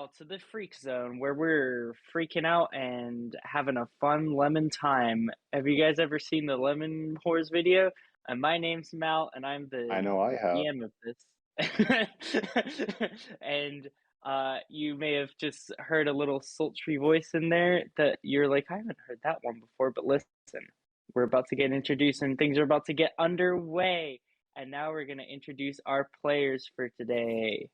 now to the Freak Zone where we're freaking out and having a fun lemon time. Have you guys ever seen the Lemon Whores video? And my name's Mal, and I'm I the know I have. DM of this. And you may have just heard a little sultry voice in there that you're like, I haven't heard that one before, but listen, we're about to get introduced and things are about to get underway. And now we're going to introduce our players for today.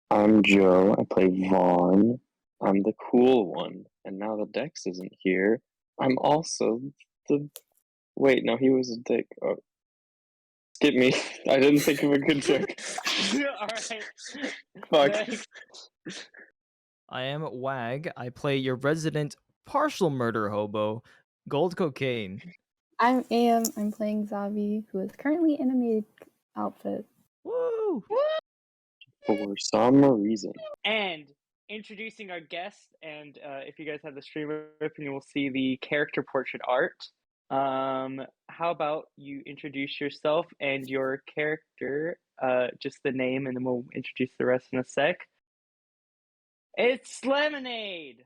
I'm Joe. I play Vahn. I'm the cool one. And now the Dex isn't here. I'm also the... Wait, no, he was a dick. Oh. Skip me. I didn't think of a good joke. Alright. Fuck. I am Wag. I play your resident partial murder hobo, Gold Cocaine. I'm Am. I'm playing Zavi, who is currently in a maid outfit. Woo! For some reason. And introducing our guest, and if you guys have the stream open, you will see the character portrait art. How about you introduce yourself and your character, just the name, and then we'll introduce the rest in a sec. It's LimeLemonayd!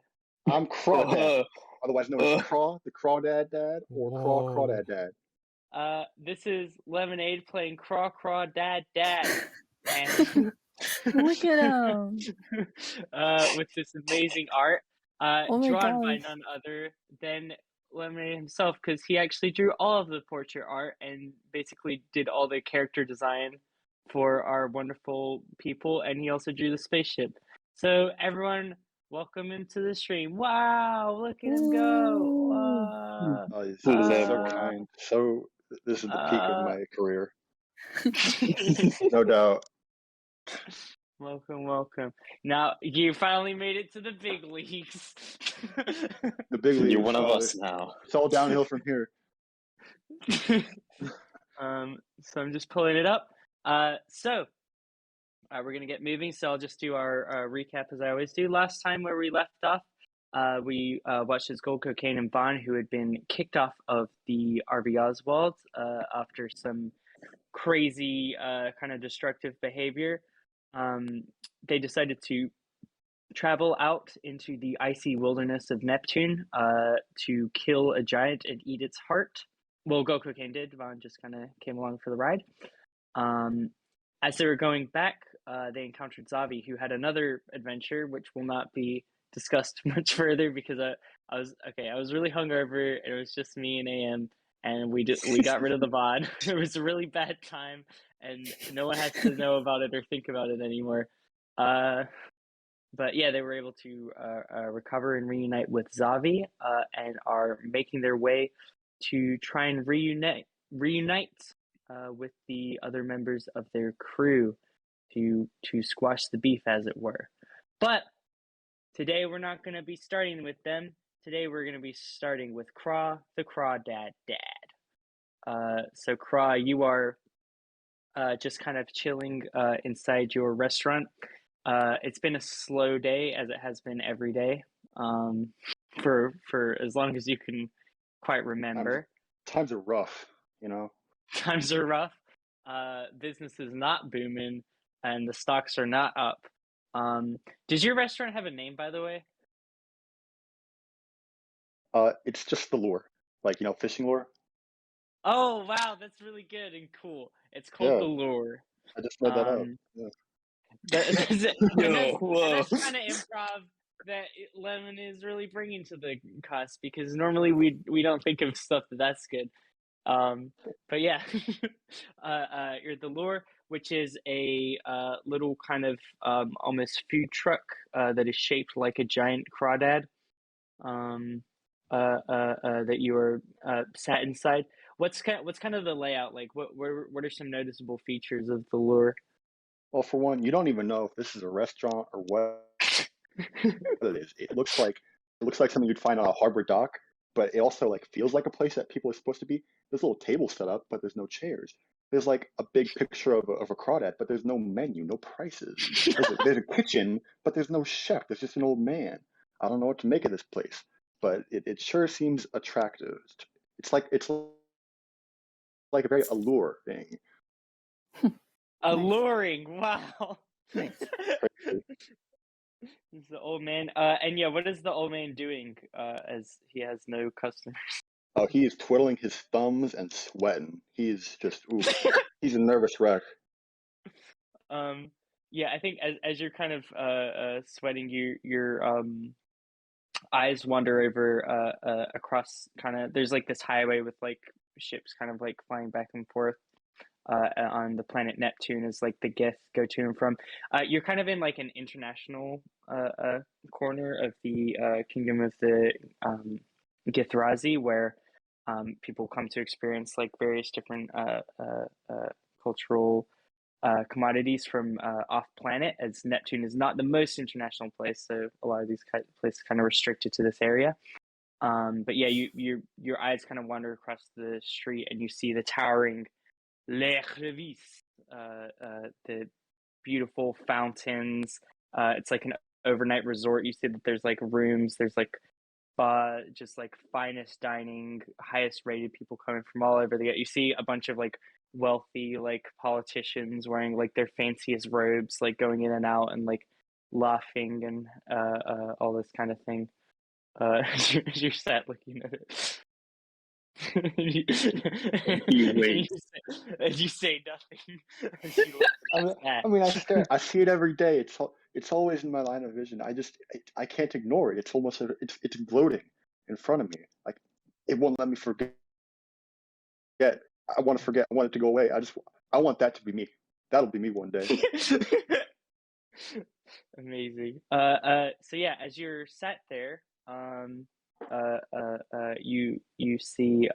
I'm Crawdad, otherwise known as Craw, the Crawdad Dad, or Craw Crawdad Dad. This is LimeLemonayd playing Crawdad Dad. And Look at him! with this amazing art, Oh my drawn by gosh. none other than LimeLemonayd himself, because he actually drew all of the portrait art and basically did all the character design for our wonderful people, and he also drew the spaceship. So everyone, welcome into the stream. Wow, look at him go! Ooh. Oh, this is so kind. This is the peak of my career. No doubt. Welcome. Now you finally made it to the big leagues. The big leagues. You're one of us now. It's all downhill from here. So I'm just pulling it up. So we're gonna get moving. So I'll just do our recap as I always do. Last time where we left off, we watched as Gold Cocaine and Vahn, who had been kicked off of the RV Oswald after some crazy kind of destructive behavior. They decided to travel out into the icy wilderness of Neptune to kill a giant and eat its heart. Well, Gold Cocaine did. Vahn just kind of came along for the ride. As they were going back, they encountered Zavi, who had another adventure, which will not be discussed much further because I was really hungover. And it was just me and AM, and we got rid of the VOD. It was a really bad time, and no one has to know about it or think about it anymore. But yeah, they were able to recover and reunite with Zavi, and are making their way to try and reunite with the other members of their crew to squash the beef, as it were. But today we're not going to be starting with them. Today we're going to be starting with Craw, the Crawdad Dad. So Craw, you are just kind of chilling inside your restaurant. It's been a slow day, as it has been every day, for as long as you can quite remember. Times are rough, you know. Times are rough. Business is not booming, and the stocks are not up. Does your restaurant have a name, by the way? It's just the lure, like, you know, fishing lure. Oh wow, that's really good and cool. It's called the Lure. I just made that up. Yeah. That's kind of improv that Lemon is really bringing to the cusp, because normally we don't think of stuff that's good. But yeah, you're the Lure, which is a little kind of almost food truck that is shaped like a giant crawdad. That you are sat inside. What's kind of the layout like? What are some noticeable features of the Lure? Well, for one, you don't even know if this is a restaurant or what it is. It looks like something you'd find on a harbor dock, but it also like feels like a place that people are supposed to be. There's a little table set up, but there's no chairs. There's like a big picture of a crawdad, but there's no menu, no prices. There's a kitchen, but there's no chef. There's just an old man. I don't know what to make of this place, but it sure seems attractive. It's like a very allure thing. Alluring, wow. Nice. This is the old man. And yeah, what is the old man doing? As he has no customers. Oh, he is twiddling his thumbs and sweating. He's just he's a nervous wreck. Yeah, I think as you're kind of sweating, your eyes wander over across kind of. There's like this highway with like ships kind of like flying back and forth. On the planet Neptune is like the Gith go to and from. You're kind of in like an international corner of the kingdom of the Githrazi, where people come to experience like various different cultural commodities from off planet, as Neptune is not the most international place, so a lot of these places kind of restricted to this area. But yeah, your eyes kind of wander across the street and you see the towering Les Revis, the beautiful fountains. It's like an overnight resort. You see that there's like rooms, there's like just like finest dining, highest rated people coming from all over the. You see a bunch of like wealthy like politicians wearing like their fanciest robes, like going in and out and like laughing and all this kind of thing. You're sat looking at it. He and waits. you say nothing. As you look I at mean, that. I mean, I see it every day. It's always in my line of vision. I can't ignore it. It's almost it's gloating in front of me. Like it won't let me forget. I want to forget. I want it to go away. I want that to be me. That'll be me one day. Amazing. So yeah, as you're sat there, you see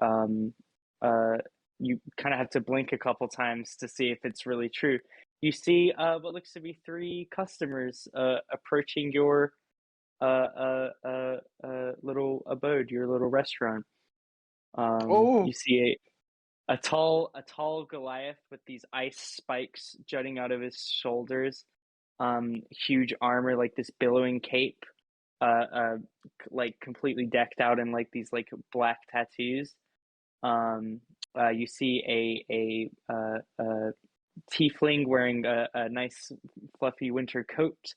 you kind of have to blink a couple times to see if it's really true. You see what looks to be three customers approaching your little abode, your little restaurant. Oh, You see a tall Goliath with these ice spikes jutting out of his shoulders, huge armor, like this billowing cape, like completely decked out in like these like black tattoos. You see a tiefling wearing a nice fluffy winter coat,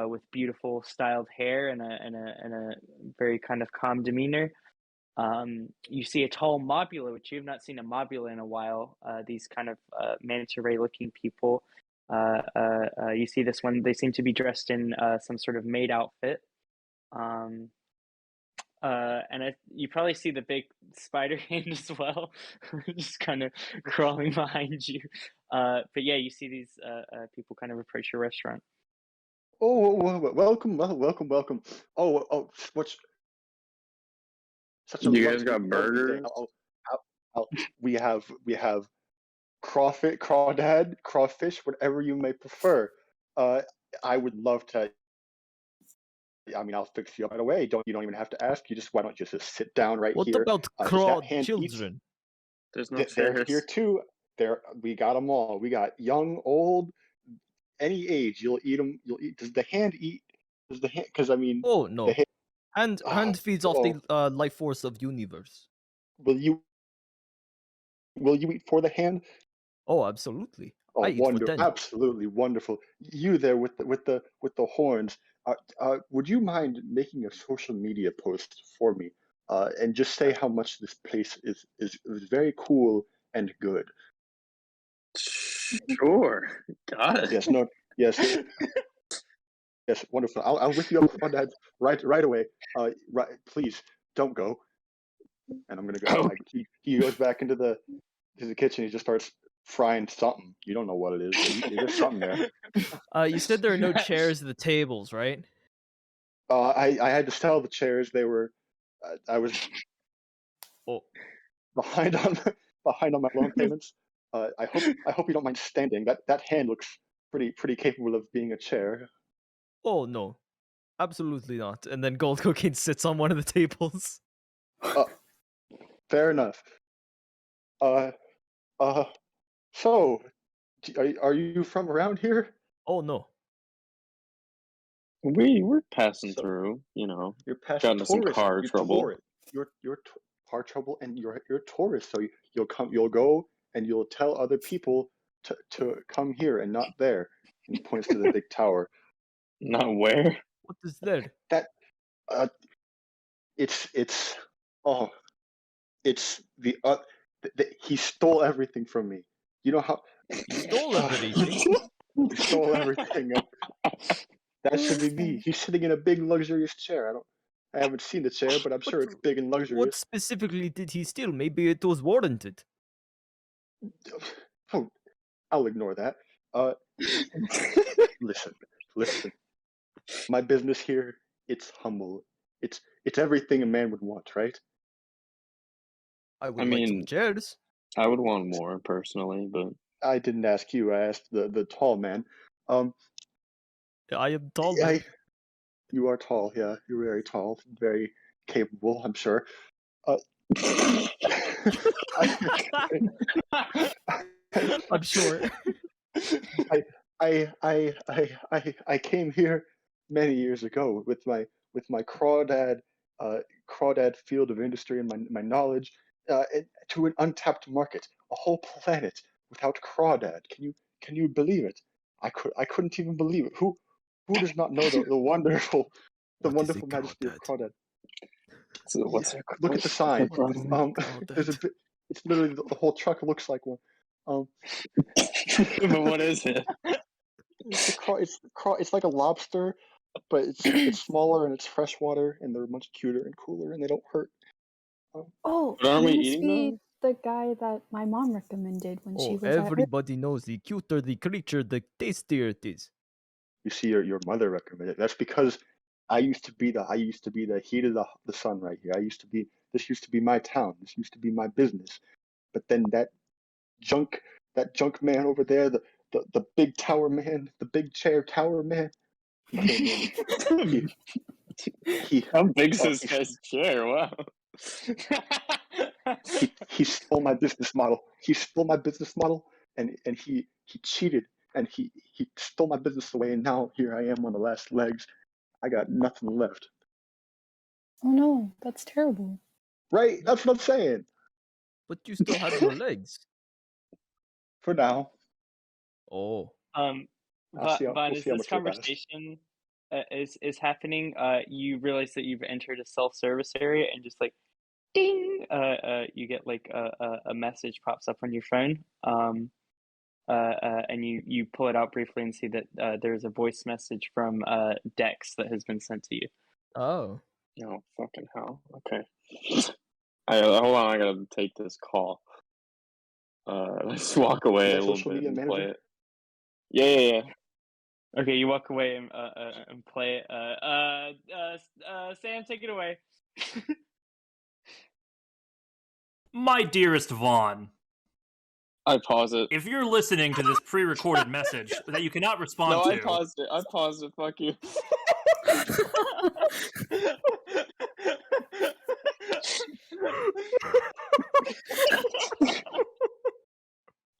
with beautiful styled hair and a very kind of calm demeanor. You see a tall mobula, which you have not seen a mobula in a while. These kind of manta ray looking people. You see this one, they seem to be dressed in some sort of maid outfit. And you probably see the big spider hand as well, just kind of crawling behind you. But yeah, you see these people kind of approach your restaurant. welcome. Oh, what's such a You guys lovely, got lovely day. burgers? We have crawdad, crawfish, whatever you may prefer. I would love to. I mean, I'll fix you up right away. You don't even have to ask. Why don't you just sit down right What here? about Does Craw that hand eat? children? There's no They're chairs. here too. We got them all. We got young, old, any age. You'll eat them. You'll eat. Does the hand eat? Does the hand? Because I mean, Oh the no. hand. Hand feeds off Oh, the life force of universe. will you eat for the hand? Oh, absolutely. Oh, I eat for 10. absolutely wonderful. You there with the horns. Would you mind making a social media post for me, and just say how much this place is very cool and good? Sure. Got it. Yes, no, yes, yes, wonderful. I'll whip you up on that right away. Right, please don't go. And I'm gonna go. Oh. He goes back into the kitchen. He just starts frying something. You don't know what it is, but there's something there. You said there are no chairs at the tables, right? I had to sell the chairs. They were, I was Oh, behind on my loan payments. I hope you don't mind standing. That hand looks pretty capable of being a chair. oh no. Absolutely not. And then Gold Cocaine sits on one of the tables. Fair enough. So, are you from around here? Oh no. We're passing So- through, you know. You're past Got into some tourist. car You're trouble. tourist. You're car trouble, and you're tourist. So you'll go and you'll tell other people to come here and not there. And he points to the big tower. Not where? What is there? That it's oh it's he stole everything from me. You know how He stole everything. he stole everything. That should be me. He's sitting in a big luxurious chair. I haven't seen the chair, but I'm sure it's big and What luxurious. specifically did he steal? Maybe it was warranted. Oh, I'll ignore that. Listen. My business here, it's humble. It's everything a man would want, right? I would like some mean- chairs. I would want more personally, but I didn't ask you. I asked the tall man. I am tall. I, you are tall. Yeah, you're very tall, very capable. I'm sure. I'm sure. I came here many years ago with my Crawdad field of industry and my knowledge to an untapped market, a whole planet without Crawdad. Can you believe it? I couldn't even believe it. Who does not know the wonderful What is a majesty of Crawdad? Crawdad? so what's it? Look at the sign. What is a There's Crawdad? it's literally the whole truck looks like one. But what is it? It's like a lobster, but it's smaller and it's freshwater, and they're much cuter and cooler, and they don't hurt. Oh, But aren't we you must eating be them? the guy that my mom recommended when she Oh, was at her. everybody knows the cuter the creature, the tastier it is. You see, your mother recommended. That's because I used to be the heat of the sun right here. This used to be my town. This used to be my business. But then that junk man over there, the big tower man, the big chair tower man, he came in. He How big's oh, this guy's chair? Wow. he stole my business model. He stole my business model, and he cheated, and he stole my business away, and now here I am on the last legs. I got nothing left. Oh no, that's terrible. Right? That's what I'm saying. But you still have your legs. For now. Oh. I'll see how- Vahn, we'll as see how this much they last. conversation is happening, you realize that you've entered a self-service area, and just like ding, you get like a message pops up on your phone, and you pull it out briefly and see that there's a voice message from Dex that has been sent to you. Oh. Oh, fucking hell. Okay. Hold on, I gotta take this call. Let's walk away Is that a little social bit media and manager? play it. Yeah. Okay, you walk away and play it. Sam, take it away. My dearest Vahn, I pause it. if you're listening to this pre-recorded message that you cannot respond No, to, I paused it. Fuck you.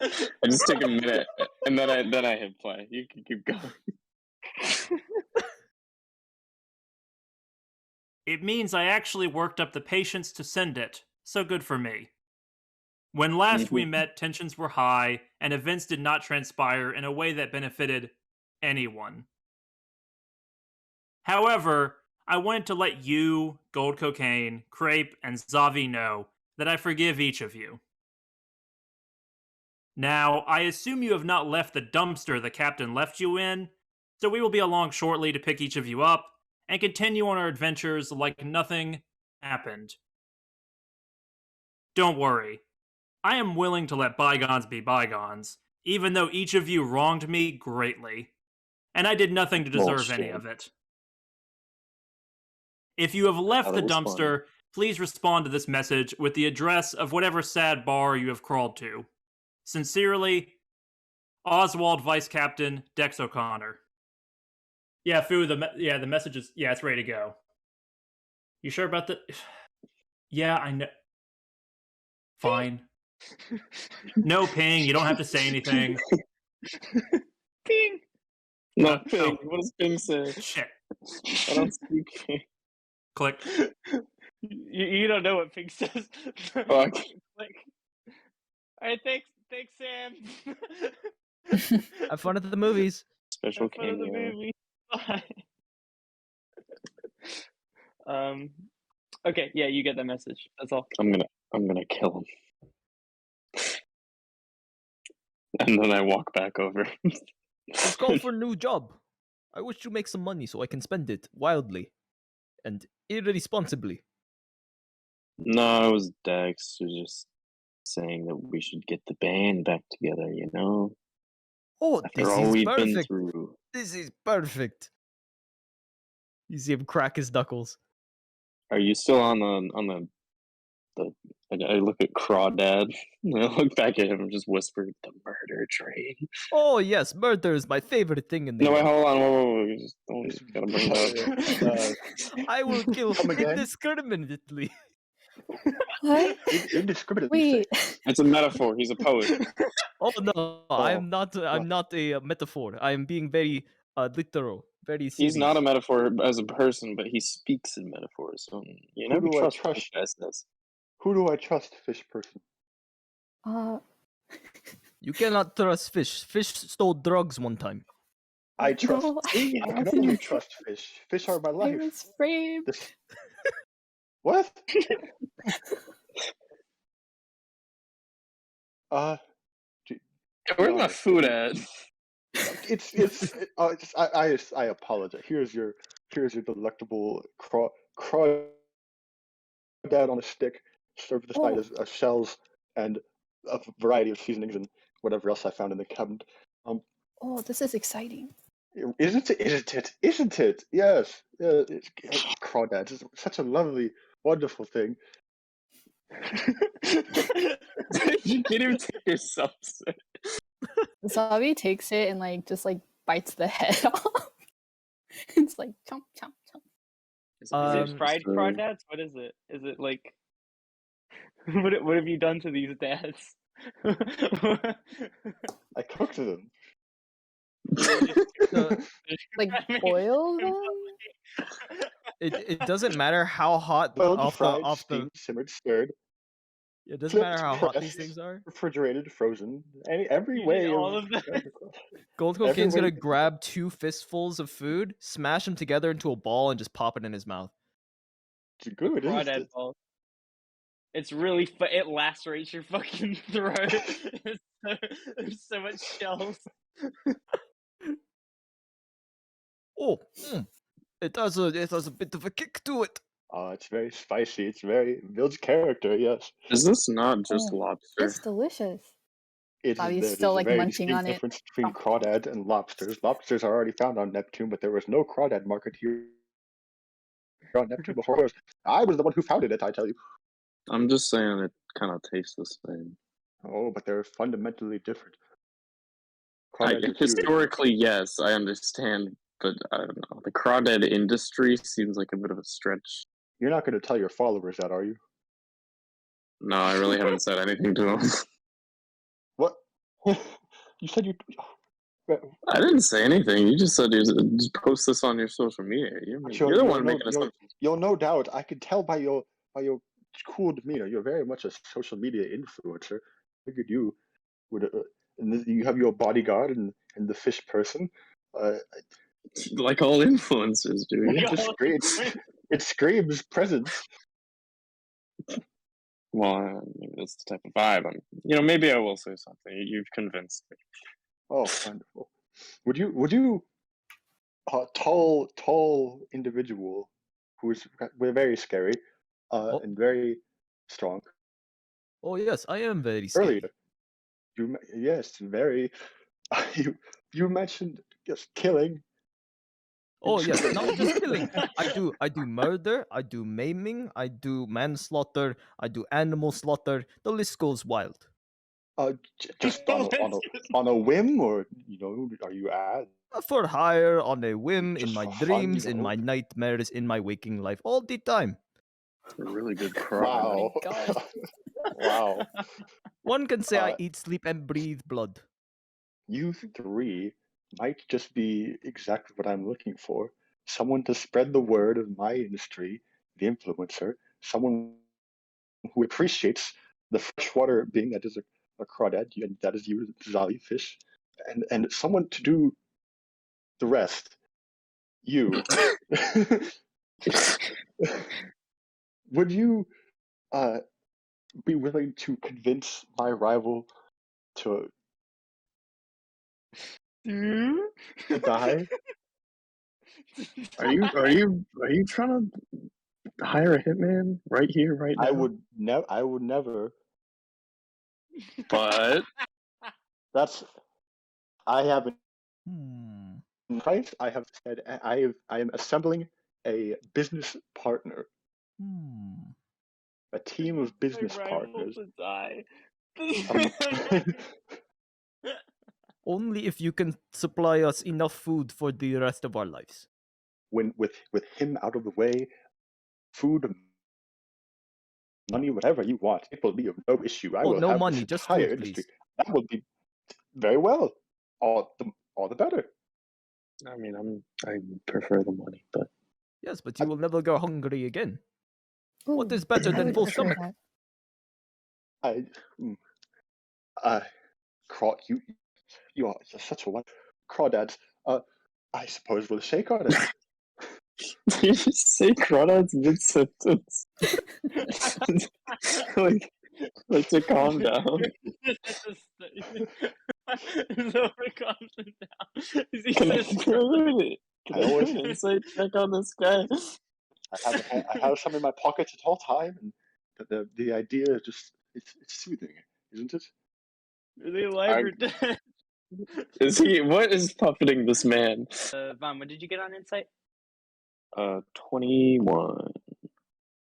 I just take a minute and then I hit play. You can keep going. it means I actually worked up the patience to send it, so good for me. When last we met, tensions were high, and events did not transpire in a way that benefited anyone. However, I wanted to let you, Gold Cocaine, Crepe, and Zavi know that I forgive each of you. Now, I assume you have not left the dumpster the captain left you in, so we will be along shortly to pick each of you up and continue on our adventures like nothing happened. Don't worry. I am willing to let bygones be bygones, even though each of you wronged me greatly, and I did nothing to deserve any of it. If you have left the dumpster, please respond to this message with the address of whatever sad bar you have crawled to. Sincerely, Oswald Vice Captain Dex O'Connor. Yeah, Fu, the message is, it's ready to go. You sure about that? Yeah, I know. Fine. No ping, you don't have to say anything. Ping! No, Ping. What does Ping say? Shit. I don't speak Ping. Click. You don't know what ping says. Fuck. Click. Alright, thanks Sam. Have fun at the movies. Special Have fun at the cameo. movie. Okay, yeah, you get the message. That's all. I'm gonna kill him. And then I walk back over. Let's call for a new job. I wish to make some money so I can spend it wildly and irresponsibly. No, it was Dex who was just saying that we should get the band back together, you know? Oh, After this all is we've been perfect. through. This is perfect. You see him crack his knuckles. Are you still on the I look at Crawdad and I look back at him and just whisper, the murder train. Oh yes, murder is my favorite thing in the No, wait, game. hold on, whoa. You just don't gotta bring it up. I will kill Come again? indiscriminately. What? Indiscriminately. Wait. It's a metaphor. He's a poet. Oh no, I'm not. I'm what? not a metaphor. I am being very literal, very serious. He's not a metaphor as a person, but he speaks in metaphors. So you Who never do I trust trust? what Dex says. Who do I trust, fish person? You cannot trust fish. Fish stole drugs one time. I trust. No, See, I I can wasn't. only trust fish. Fish are my I life. was framed. This... What? Where's my food at? I apologize. Here's your delectable crawdad on a stick, served with a side as shells and a variety of seasonings and whatever else I found in the cabinet. Oh, this is exciting. Isn't it? Yes. Crawdad is such a lovely, wonderful thing. You can't even take yourself sick. Zavi takes it and just bites the head off. It's like chomp chomp chomp. Is it fried crawdads? What is it? Is it like what have you done to these dads? I cooked them. Like boil them? It doesn't matter how hot Fried, steamed, simmered, stirred. It doesn't matter how hot pressed, these things are. refrigerated, frozen, every You way. did all of that? Gold Every Cocaine's way- gonna grab 2 fistfuls of food, smash them together into a ball, and just pop it in his mouth. It's good, isn't Crawdad it? ball. It's really it lacerates your fucking throat. There's so much shells. Oh, it has a bit of a kick to it. It's very spicy. It's very builds character. Yes, Is this not just Oh, lobster? It's delicious. it's Zavi's there's still a very munching on distinct it. difference between crawdads and lobsters. Lobsters are already found on Neptune, but there was no crawdad market here on Neptune before. I was the one who founded it. I tell you. I'm just saying it kind of tastes the same. Oh, but they're fundamentally different. Crawdads are huge. Historically, yes, I understand, but I don't know. The crawdad industry seems like a bit of a stretch. You're not going to tell your followers that, are you? No, I really haven't said anything to them. What? You said you. I didn't say anything. You just said you just post this on your social media. You're the one making assumptions. You'll no doubt. I could tell by your cool demeanor. You're very much a social media influencer. I figured you would. And you have your bodyguard and the fish person. Like all influencers do. It screams presence. Well, that's the type of vibe. Maybe I will say something. You've convinced me. Oh, wonderful! Would you tall individual who's very scary and very strong. Oh yes, I am very scary. Earlier, you mentioned just killing. Oh yes, not just killing. I do murder, I do maiming, I do manslaughter, I do animal slaughter. The list goes wild. Just on a whim, or are you at? For hire, on a whim, in Just my for fun, dreams, in my nightmares, in my waking life, all the time. It's a really good cry. Wow! God. Wow! One can say I eat, sleep, and breathe blood. You three might just be exactly what I'm looking for. Someone to spread the word of my industry, the influencer. Someone who appreciates the freshwater being that is a crawdad, and that is you, Zavi fish, and someone to do the rest. you, would you be willing to convince my rival to die? Are you trying to hire a hitman right here, right now? I would never. But I have Hmm. Price. I have said I am assembling a business partner, Hmm. a team of business partners. to die. Only if you can supply us enough food for the rest of our lives. When with him out of the way, food, money, whatever you want, it will be of no issue. I Oh, will no have money, this just entire food, industry. please. That will be very well. All the better. I mean, I prefer the money, but Yes, but you will never go hungry again. What Ooh, is better I than would full prefer stomach? that. Craw, you are such a Crawdad. I suppose we'll shake on it. did you just say Crawdad's mid-sentence? like to calm down. He's overconfident now. Can I do an insight check on this guy? I have some in my pockets at all time, and the idea is just it's soothing, isn't it? Are they alive or dead? What is puppeting this man? Vahn, what did you get on insight? 21.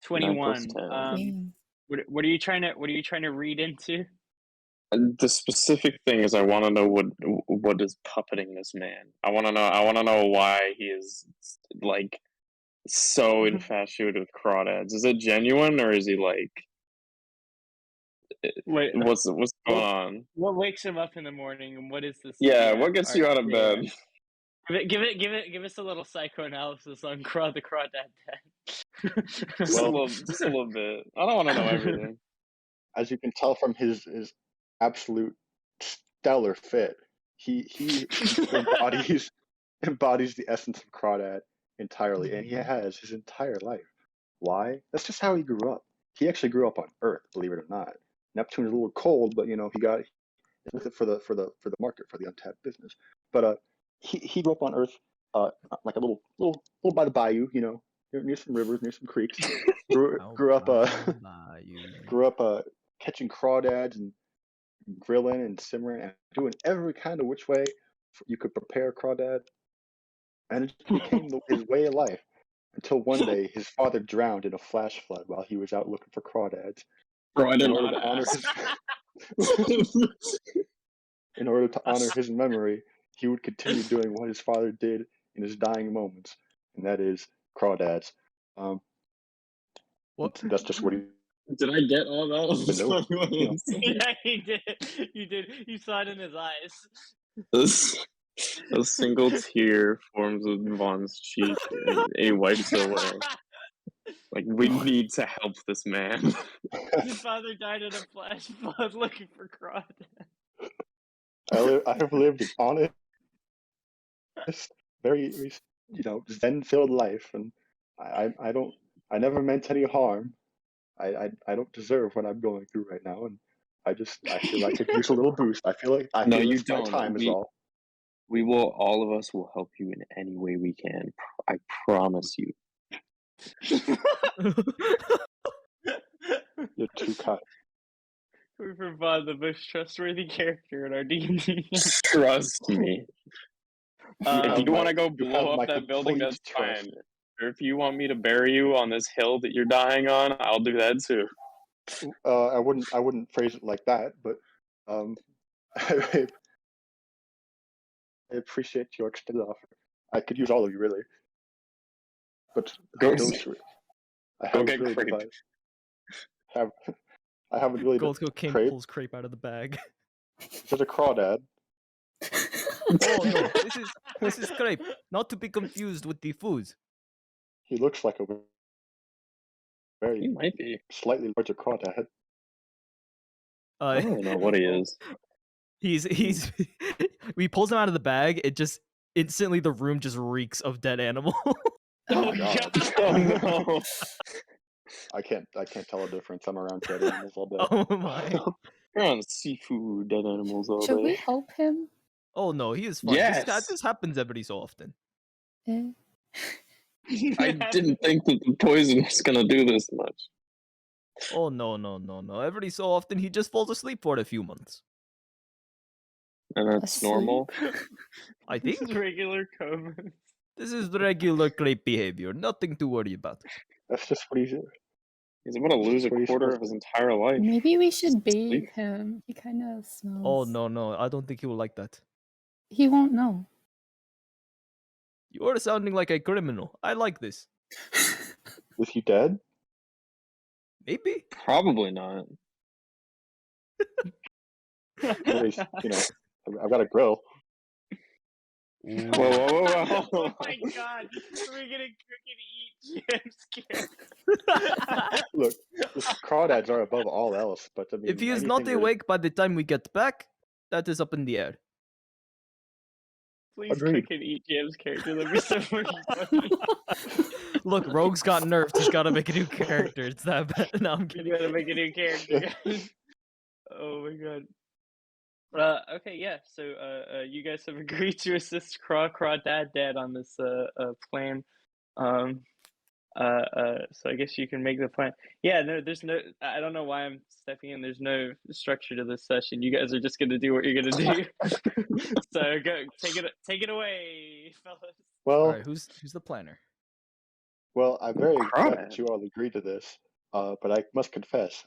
21. 10. What are you trying to read into? The specific thing is, I want to know what is puppeting this man. I want to know why he is like so infatuated with crawdads. Is it genuine, or is he like? Wait, what's going on? What wakes him up in the morning, and what is this? Yeah, what gets you out of bed? Give us a little psychoanalysis on Craw the Crawdad Dad. Just a little bit. I don't want to know everything. As you can tell from his absolute stellar fit, he embodies the essence of Crawdad entirely, and he has his entire life. Why? That's just how he grew up. He actually grew up on Earth, believe it or not. Neptune is a little cold, but he got with it for the market, for the untapped business. But he grew up on Earth, like a little by the bayou, near some rivers, near some creeks. Grew up catching crawdads and grilling and simmering and doing every kind of which way you could prepare crawdad, and it just became his way of life. Until one day, his father drowned in a flash flood while he was out looking for crawdads. Bro, I didn't In order to honor his memory, he would continue doing what his father did in his dying moments, and that is crawdads. That's just what he. Did I get all that? Yeah, he did. You did. You saw it in his eyes. A single tear forms with Vaughn's cheek, and he wipes it away. Like, we need to help this man. His father died in a flash flood looking for Crawdad. I have lived an honest, very zen-filled life, and I never meant any harm. I don't deserve what I'm going through right now, and I feel like I could use a little boost. I feel like No, you don't. My time is all. We will. All of us will help you in any way we can. I promise you. You're too kind. We provide the most trustworthy character in our D&D. Trust me. If you want to go blow up that building, that's trust. fine. Or if you want me to bury you on this hill that you're dying on, I'll do that too. I wouldn't phrase it like that, but I appreciate your extended offer. I could use all of you, really. But I haven't really devised. I haven't really. Goldco King pulls crepe out of the bag. There's a crawdad. Oh no, this is crepe, not to be confused with the foods. He looks like a very He might be slightly larger crawdad. I don't know what he is. He pulls him out of the bag. It just instantly the room just reeks of dead animal. Oh God. god. Oh no! I can't tell a difference. I'm around dead animals all day. Oh my. We're on seafood, dead animals all Should we day. help him? Oh no, he is fine. Yes. This happens every so often. Eh. I didn't think that the poison was gonna do this much. Oh no. Every so often he just falls asleep for a few months. And that's Asleep? normal. I This think is regular coma. this is regular creep behavior. Nothing to worry about. That's just what he's. He's about to lose a What are you quarter supposed of his entire life. Maybe we should bathe Sleep. him. He kind of smells. Oh no, I don't think he will like that. He won't know. You are sounding like a criminal. I like this. Is he dead? Maybe. Probably not. Anyways, I've got a grill. Whoa. Oh my god, we're gonna cook and eat Jim's character. Look, crawdads are above all else, but I mean, If he is not anything that- awake by the time we get back, that is up in the air. Please Agreed. cook and eat Jim's character. That'd be so fucking funny. Look, Rogue's got nerfed. He's got to make a new character. It's that bad. No, I'm You kidding. gotta make a new character, guys. Oh my god. Okay, yeah. So, you guys have agreed to assist Crawdad on this plan. So I guess you can make the plan. Yeah, no, there's no. I don't know why I'm stepping in. There's no structure to this session. You guys are just gonna do what you're gonna do. So go, take it away, fellas. Well, All right, who's the planner? well, I'm very glad Crawdad. that you all agreed to this. But I must confess,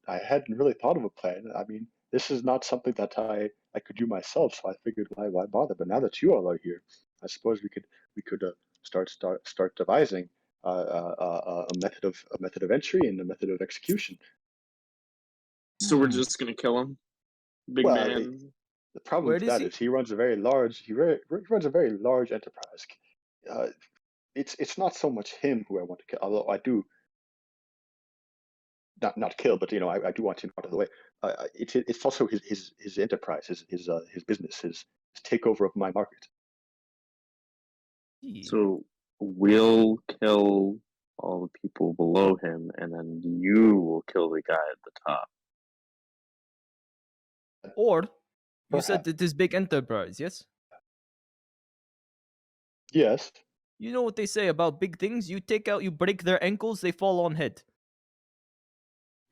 I hadn't really thought of a plan. I mean, this is not something that I could do myself, so I figured why bother. But now that you all are here, I suppose we could start devising a method of entry and a method of execution. So we're just gonna kill him, big Well, man. The problem Where with does that he- is he runs a very large enterprise. It's not so much him who I want to kill, although I do not kill, but I do want him out of the way. It's also his enterprise, his business, his takeover of my market. So we'll kill all the people below him, and then you will kill the guy at the top. Or you said Perhaps. that this big enterprise, yes? Yes. You know what they say about big things? You break their ankles, they fall on head.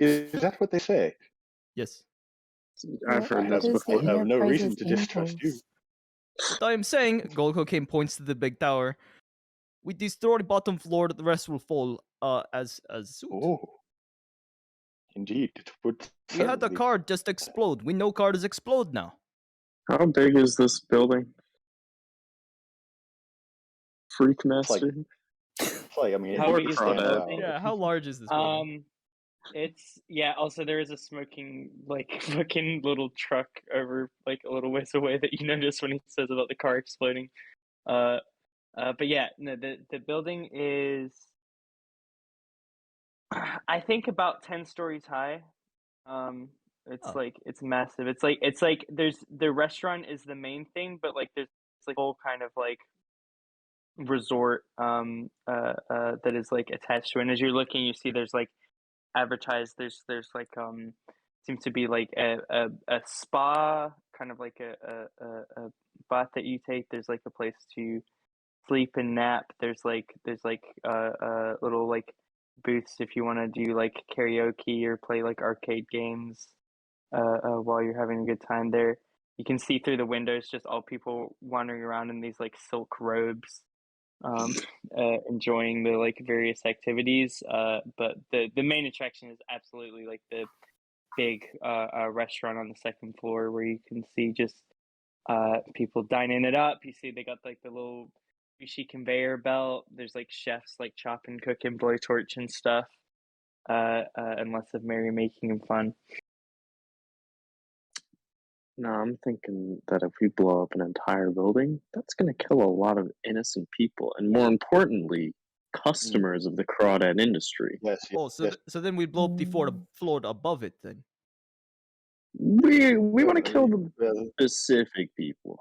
Is that what they say? Yes. I've heard What this is before. the I have no reason Enterprise's to distrust you. ankles? What I am saying, Golcocaine points to the big tower. We destroy the bottom floor, the rest will fall as suit. Oh, indeed, it would. We had a certainly- card just explode. We know cards explode now. How big is this building? Freak It's like- Master? It's like, I mean, How it big is the stands Crawdad? out. building? Yeah, how large is this building? It's also there is a smoking fucking little truck over a little ways away that you notice when he says about the car exploding. But yeah, no, the building is I think about 10 stories high. It's Oh. it's massive. It's like there's the restaurant is the main thing, but there's whole kind of resort that is attached to it. And as you're looking, you see there's advertised. There's seems to be a spa, kind of a bath that you take. There's a place to sleep and nap. There's little booths if you want to do karaoke or play arcade games while you're having a good time there. You can see through the windows just all people wandering around in these silk robes, enjoying the various activities. But the main attraction is absolutely the big restaurant on the second floor where you can see just people dining it up. You see they got the little sushi conveyor belt. There's chefs chopping, cooking, blowtorch and stuff. And lots of merrymaking and fun. No, I'm thinking that if we blow up an entire building, that's going to kill a lot of innocent people, and more importantly, customers of the Crawdad industry. Yes. Oh, so yes. so then we blow up the floor above it then. We want to kill the Well, specific people.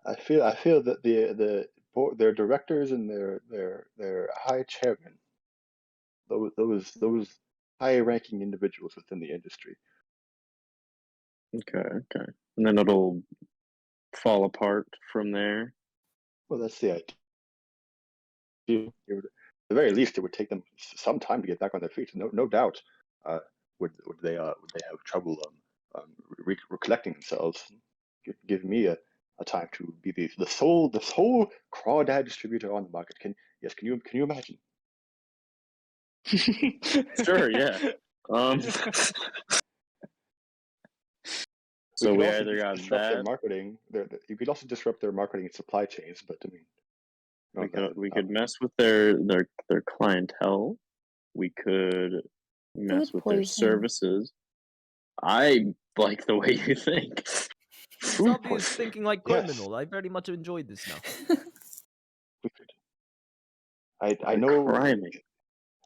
I feel that their directors and their high chairmen, those high-ranking individuals within the industry. Okay, okay. And then it'll fall apart from there. Well, that's the idea. At the very least, it would take them some time to get back on their feet. No doubt, would they have trouble recollecting themselves? Give me a time to be the sole Crawdad distributor on the market. Can you imagine? Sure, yeah. So we either got disrupt their that. marketing. You could also disrupt their marketing and supply chains, but I mean, We could mess with their clientele. We could mess with their poison. services. I like the way you think. Zavi is thinking like Yes. criminal. I very much enjoyed this now. we could. I know Criming.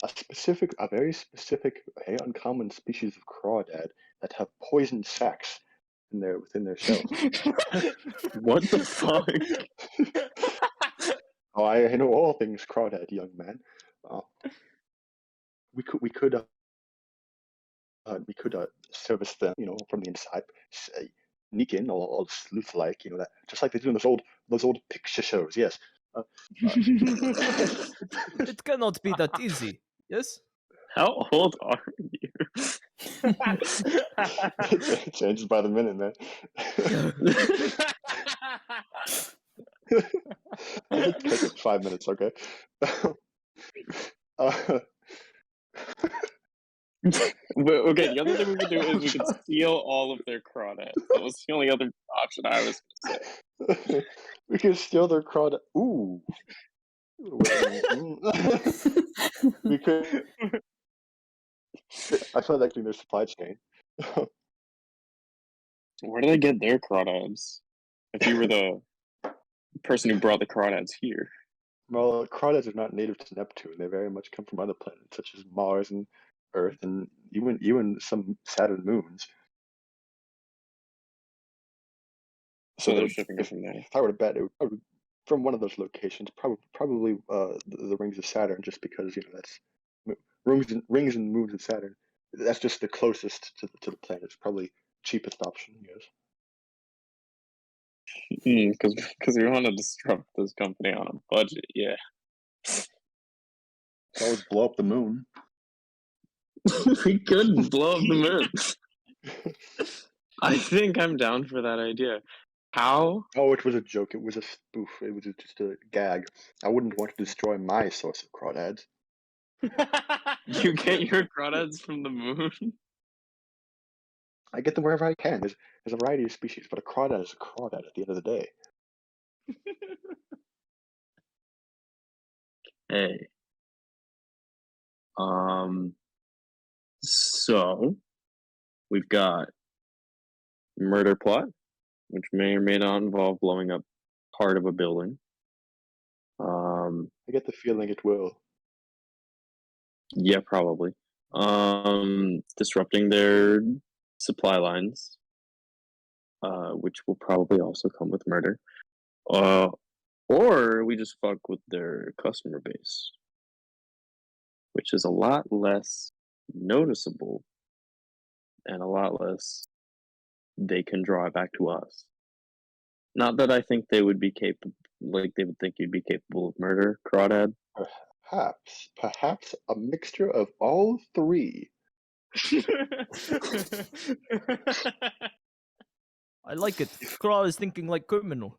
a very specific, very uncommon species of crawdad that have poison sacs within their shells. What the fuck? Oh, I know all things crawdad, young man. We could service them, from the inside, sneak in, all sleuth-like, that just like they do in those old picture shows. Yes. It cannot be that easy. Yes. How old are you? It changes by the minute, man. I'll take it 5 minutes, okay? Okay, the other thing we could do is we could steal all of their crawdads. That was the only other option I was going to say. We could steal their crawdad. Ooh. We could. I feel like doing their supply chain. Where do they get their crawdads? If you were the person who brought the crawdads here. Well, crawdads are not native to Neptune. They very much come from other planets, such as Mars and Earth, and even some Saturn moons. So they're shipping it from there. If I were to bet, it would from one of those locations, probably the rings of Saturn, just because that's rings and moons of Saturn. That's just the closest to the planet. It's probably cheapest option. Yes. Because we want to disrupt this company on a budget. Yeah. Always blow up the moon. We could blow up the moon. I think I'm down for that idea. How? Oh, it was a joke. It was a spoof. It was just a gag. I wouldn't want to destroy my source of crawdads. You get your crawdads from the moon? I get them wherever I can. There's a variety of species, but a crawdad is a crawdad at the end of the day. Hey. So we've got murder plot, which may or may not involve blowing up part of a building. I get the feeling it will. Yeah, probably. Disrupting their supply lines, which will probably also come with murder. Or we just fuck with their customer base, which is a lot less noticeable and a lot less they can draw it back to us. Not that I think they would be capable, they would think you'd be capable of murder, Crawdad. Perhaps a mixture of all three. I like it. Craw is thinking like criminal.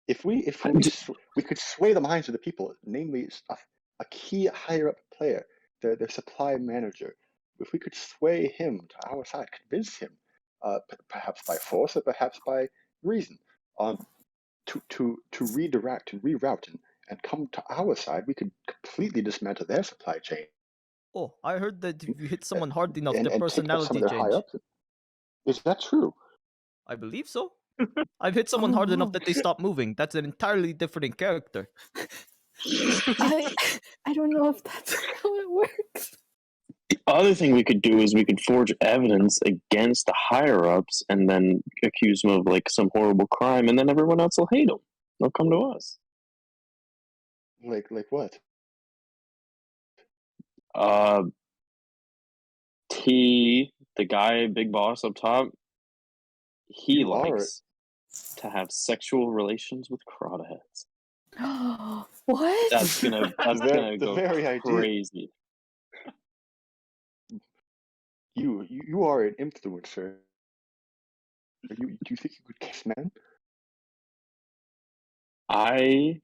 If we could sway the minds of the people, namely a key higher up player, their supply manager. If we could sway him to our side, convince him, perhaps by force or perhaps by reason, to redirect and reroute and come to our side, we could completely dismantle their supply chain. Oh, I heard that if you hit someone hard enough, and their take out personality some of their change. high-ups. Is that true? I believe so. I've hit someone hard enough no. that they stop moving. That's an entirely different character. I don't know if that's how it works. The other thing we could do is we could forge evidence against the higher ups and then accuse them of like some horrible crime, and then everyone else will hate them. They'll come to us. Like what? T, the guy, big boss up top, he You are- likes to have sexual relations with crawdads. What? That's gonna The go very idea. crazy. You are an influencer. Do you think you could kiss man? I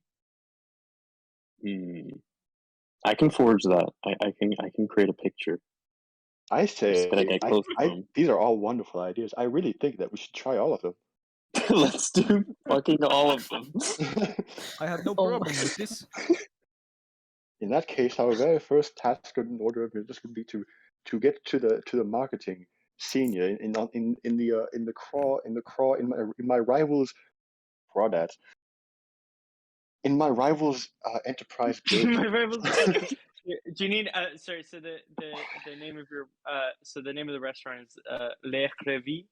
can forge that. I can create a picture. I Just say, gotta get close to them. these are all wonderful ideas. I really think that we should try all of them. Let's do fucking all of them. I have no Oh problem my- with this. In that case, our very first task in order of business would be to get to the marketing senior in my rival's Crawdad. In my rival's enterprise building. My rivals. Do you need? Sorry. So the name of your the name of the restaurant is Le Crevi,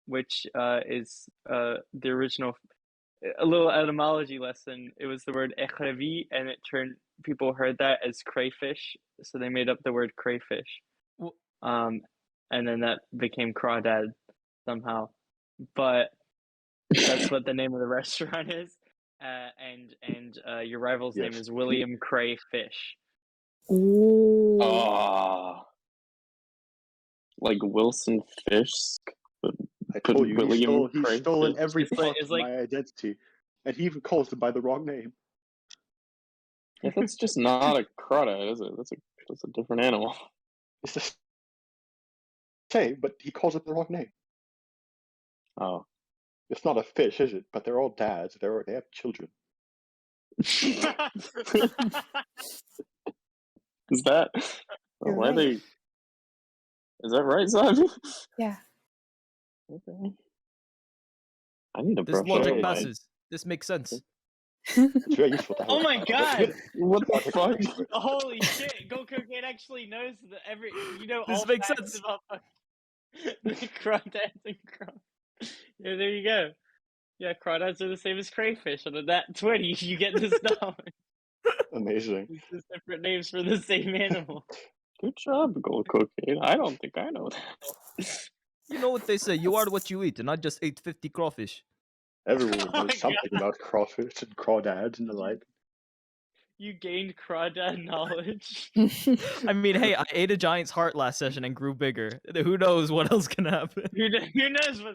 which is the original. A little etymology lesson. It was the word écrevi, and people heard that as crayfish, so they made up the word crayfish. And then that became Crawdad somehow. But that's what the name of the restaurant is. And your rival's name Yes. is William Crayfish. Ooh. Like Wilson Fisk. I Put told you, William he's Crayfish. stolen every It's like- part it's of like- my identity, and he even calls it by the wrong name. Yeah, that's just not a crawdad, is it? That's a different animal. It's the same, but he calls it the wrong name. Oh. It's not a fish, is it? But they're all dads. They have children. Is that You're why right. they? Is that right, Zavi? Yeah. Okay. I need to This brush logic up my. passes. This makes sense. It's very useful to have. Oh my God! What the fuck? Holy shit! Goku actually knows This all makes facts sense. about the crawdads and craw. Yeah, there you go. Yeah, crawdads are the same as crayfish. On a nat 20, you get this knowledge. Amazing. It's just different names for the same animal. Good job, Gold Cocaine. I don't think I know that. You know what they say, you are what you eat, and I just ate 50 crawfish. Everyone Oh my knows something about crawfish and crawdads and the like. You gained crawdad knowledge. I mean, hey, I ate a giant's heart last session and grew bigger. Who knows what else can happen? Who knows what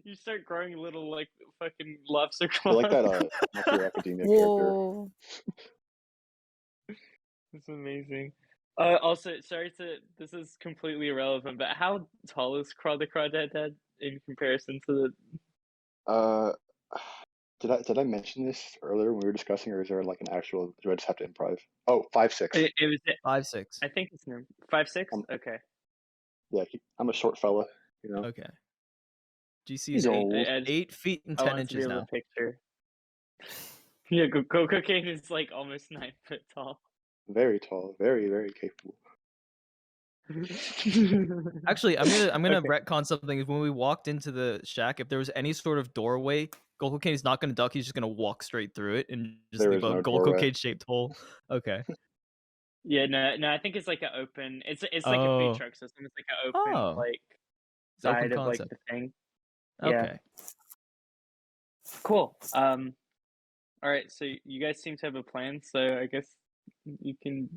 you start growing little like fucking lobster I claws. like that My Hero Academia character. Whoa. It's amazing. Also, this is completely irrelevant, but how tall is Craw the Crawdad Dad in comparison to the? Did I mention this earlier when we were discussing, or is there like an actual? Do I just have to improv? Oh, 5'6". It was. 5'6". I think it's 5'6". Okay. Yeah, I'm a short fella. You know. Okay. GC He's is old. 8 feet and I 10 want to be inches able now. to picture. Yeah, Cocaine is like almost 9 foot tall. Very tall, very, very capable. Actually, I'm gonna Okay. retcon something. When we walked into the shack, if there was any sort of doorway, Gold Cocaine's not gonna duck. He's just gonna walk straight through it and just There leave is a no Gold doorway. Cocaine shaped hole. Okay. Yeah, no, I think it's like an open. It's like a Oh. food truck system. It's like an open Oh. like It's open side of like concept. the thing. Okay. Yeah. Cool. All right. So you guys seem to have a plan. So I guess you can.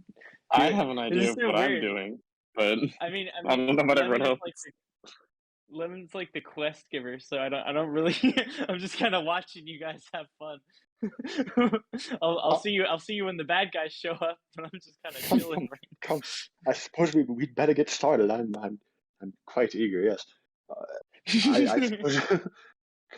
I have an idea is of so what I'm weird. doing, but I mean, I don't know about everyone Lemon is else. Lemon's like the quest giver, so I don't really. I'm just kind of watching you guys have fun. I'll see you when the bad guys show up, but I'm just kind of chilling. Come, I suppose we'd better get started. I'm quite eager. Yes. I suppose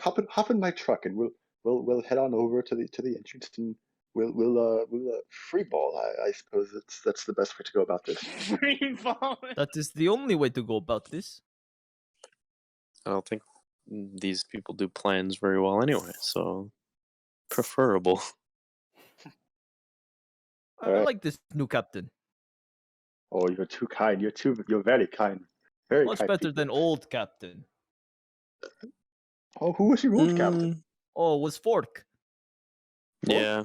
hop in my truck and we'll head on over to the entrance and we'll free ball. I suppose that's the best way to go about this. Free falling. That is the only way to go about this. I don't think these people do plans very well anyway, so preferable. I Alright. like this new captain. Oh, you're too kind. You're very kind. Very Much kind better people. than old captain. Oh, who was your old captain? Oh, it was Fork. Yeah,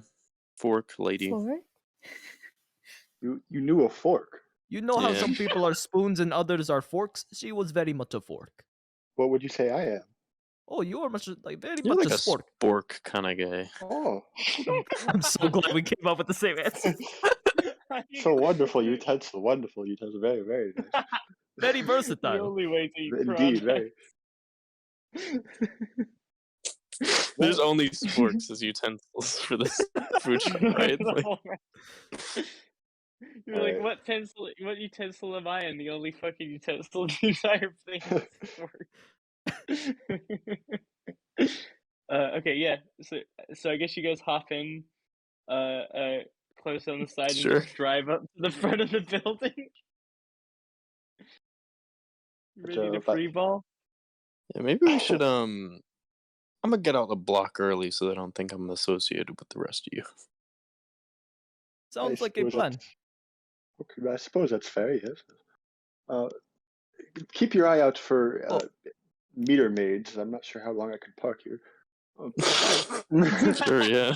fork lady. Fork? You knew a fork. You know how Yeah. some people are spoons and others are forks? She was very much a fork. What would you say I am? Oh, you are very You're much like a a spork. spork kind of guy. Oh, I'm so glad we came up with the same answer. so wonderful utensil. Wonderful utensil. Very, very nice. Very The versatile. only way to eat Indeed, Crawdad. very. There's only sporks as utensils for this food chain, right? Like, You're like, Alright. what utensil am I? And the only fucking utensil in the entire thing is fork. Okay, yeah. So I guess you guys hop in, close on the side, Sure. and just drive up to the front of the building. Ready to but- free ball? yeah, maybe we should I'm gonna get out a block early so they don't think I'm associated with the rest of you. Sounds I like a suppose plan. that's- Okay, I suppose that's fair. Yes. Keep your eye out for meter maids. I'm not sure how long I can park here. Sure, yeah.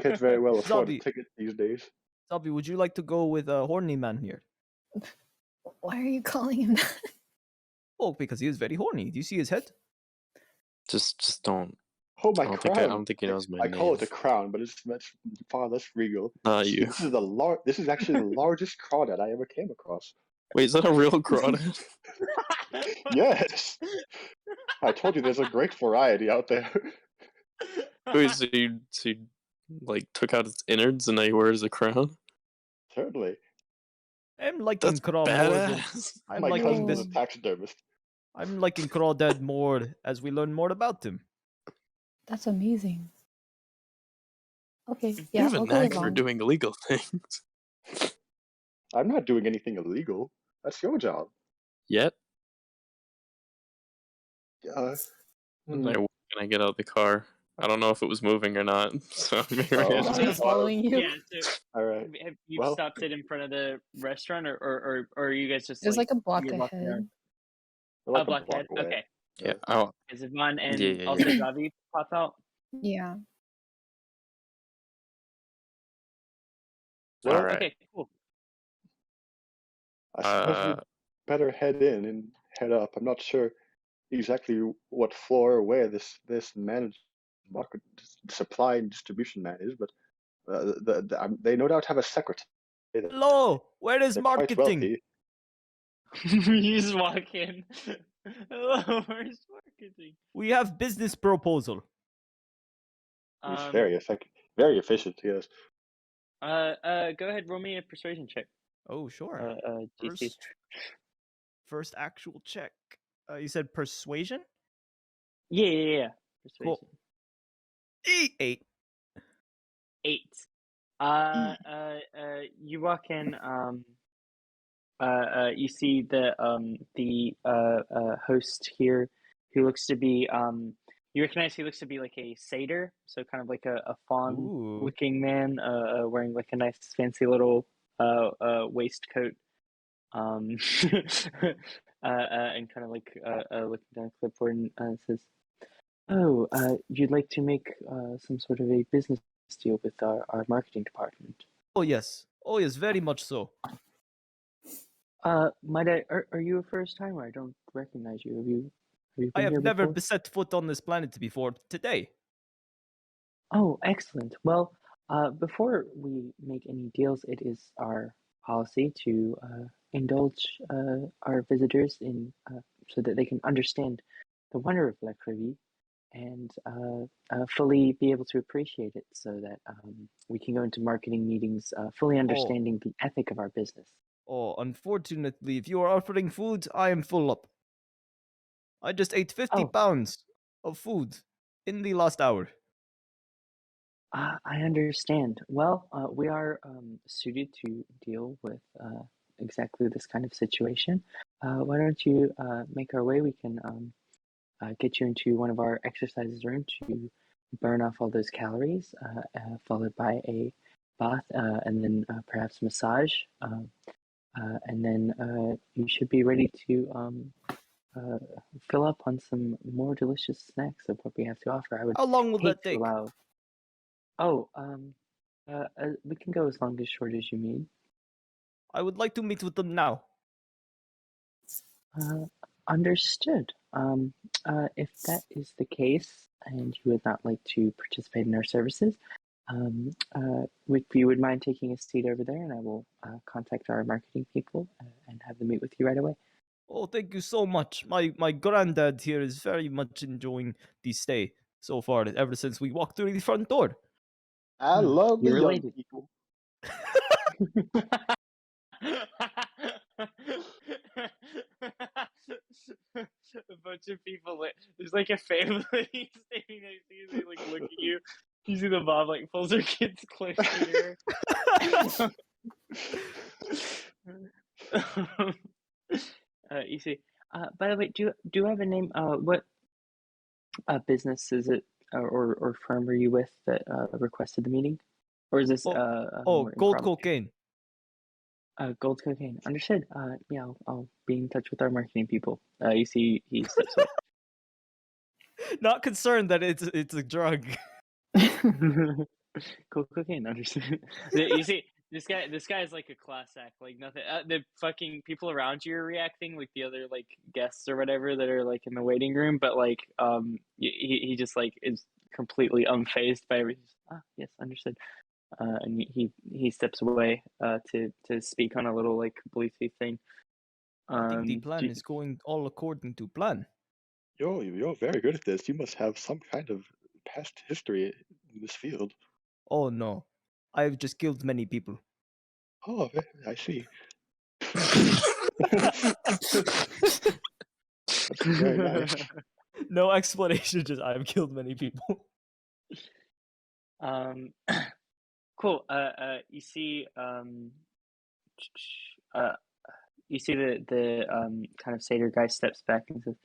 Can't very well afford a Zavi. ticket these days. Zabi, would you like to go with a horny man here? Why are you calling him that? Oh, because he is very horny. Do you see his head? Just don't. Oh, my I don't crown! think I don't think he knows my I name. call it a crown, but it's much far less regal. Not you. This is This is actually the largest crawdad I ever came across. Wait, is that a real Crawdad? Yes, I told you there's a great variety out there. Wait, so you like took out its innards and now you wear it as a crown? Certainly, I'm liking That's Craw more than badass. I'm my cousin liking is this. a taxidermist. I'm liking Crawdad more as we learn more about him. That's amazing. Okay, You yeah, have a I'll go knack with for Vahn. doing illegal things. I'm not doing anything illegal. That's your job. Yet? Hmm. Can I get out of the car? I don't know if it was moving or not. So maybe Oh. I Vahn just- is following you. Yeah. So All right. have you Well- stopped it in front of the restaurant, or are you guys just There's like a block you're walking ahead. around? We're like A block ahead. away. Okay. yeah. Oh, Is it Vahn and Yeah, also yeah. Zavi pop out? Yeah. Well, all right. Okay, cool. I suppose we better head in and head up. I'm not sure exactly what floor or where this managed market supply and distribution man is, but they no doubt have a secretary. Hello, where is They're quite marketing? wealthy. You just walk in. Hello, where's marketing? We have business proposal. It's very effective, very efficient. Yes. Go ahead, roll me a persuasion check. Oh, sure. GC. First actual check. You said persuasion? Yeah. Cool. Persuasion. 8. 8. You walk in. You see the host here, who looks to be you recognize he looks to be like a satyr, so kind of like a fawn-looking man, wearing like a nice fancy little waistcoat, and kind of like looking down a clipboard and says, "Oh, you'd like to make some sort of a business deal with our marketing department?" Oh, yes. Oh, yes, very much so. Might I? Are you a first timer? I don't recognize you. Have you been I have here never before? set foot on this planet before today. Oh, excellent. Well, before we make any deals, it is our policy to indulge our visitors in so that they can understand the wonder of La Crevie and fully be able to appreciate it, so that we can go into marketing meetings fully understanding the ethic of our business. Oh, unfortunately, if you are offering food, I am full up. I just ate 50 pounds of food in the last hour. I understand. Well, we are suited to deal with exactly this kind of situation. Why don't you make our way? We can get you into one of our exercises rooms to burn off all those calories, followed by a bath, and then perhaps massage, and then you should be ready to fill up on some more delicious snacks of what we have to offer. I would How long will hate that to take? allow. Oh, we can go as long as short as you need. I would like to meet with them now. Understood. If that is the case, and you would not like to participate in our services, if you would mind taking a seat over there, and I will contact our marketing people and have them meet with you right away. Oh, thank you so much. My granddad here is very much enjoying the stay so far, ever since we walked through the front door. I love the You're young related. people. A bunch of people, there's like a family standing next to you, they like look at you. You see the mom like pulls her kids close to her. You see. By the way, do you have a name? What business is it, or firm are you with that requested the meeting, or is this more Gold impromptu? cocaine. Gold cocaine. Understood. Yeah, I'll be in touch with our marketing people. You see, he steps away. Not concerned that it's a drug. Gold cocaine. Understood. You see, this guy is like a class act. Like nothing. The fucking people around you are reacting, like the other like guests or whatever that are like in the waiting room. But like, he just like is completely unfazed by everything. Yes, understood. And he steps away to speak on a little like Bluetooth thing. I think the plan is going all according to plan. You're very good at this. You must have some kind of past history in this field. Oh no, I've just killed many people. Oh, I see. That's very nice. No explanation, just I've killed many people. Cool. You see, the kind of satyr guy steps back and says,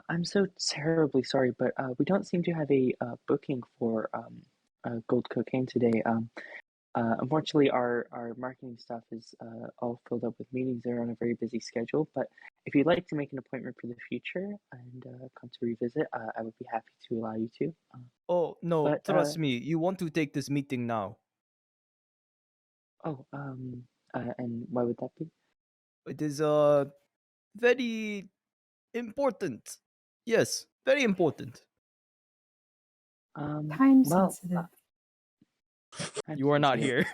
"I'm so terribly sorry, but we don't seem to have a booking for gold cocaine today. Unfortunately, our marketing staff is all filled up with meetings. They're on a very busy schedule. But if you'd like to make an appointment for the future and come to revisit, I would be happy to allow you to." Oh no, But, trust me, you want to take this meeting now. Oh, and why would that be? It is very important. Yes, very important. Time Well, sensitive. You are not here.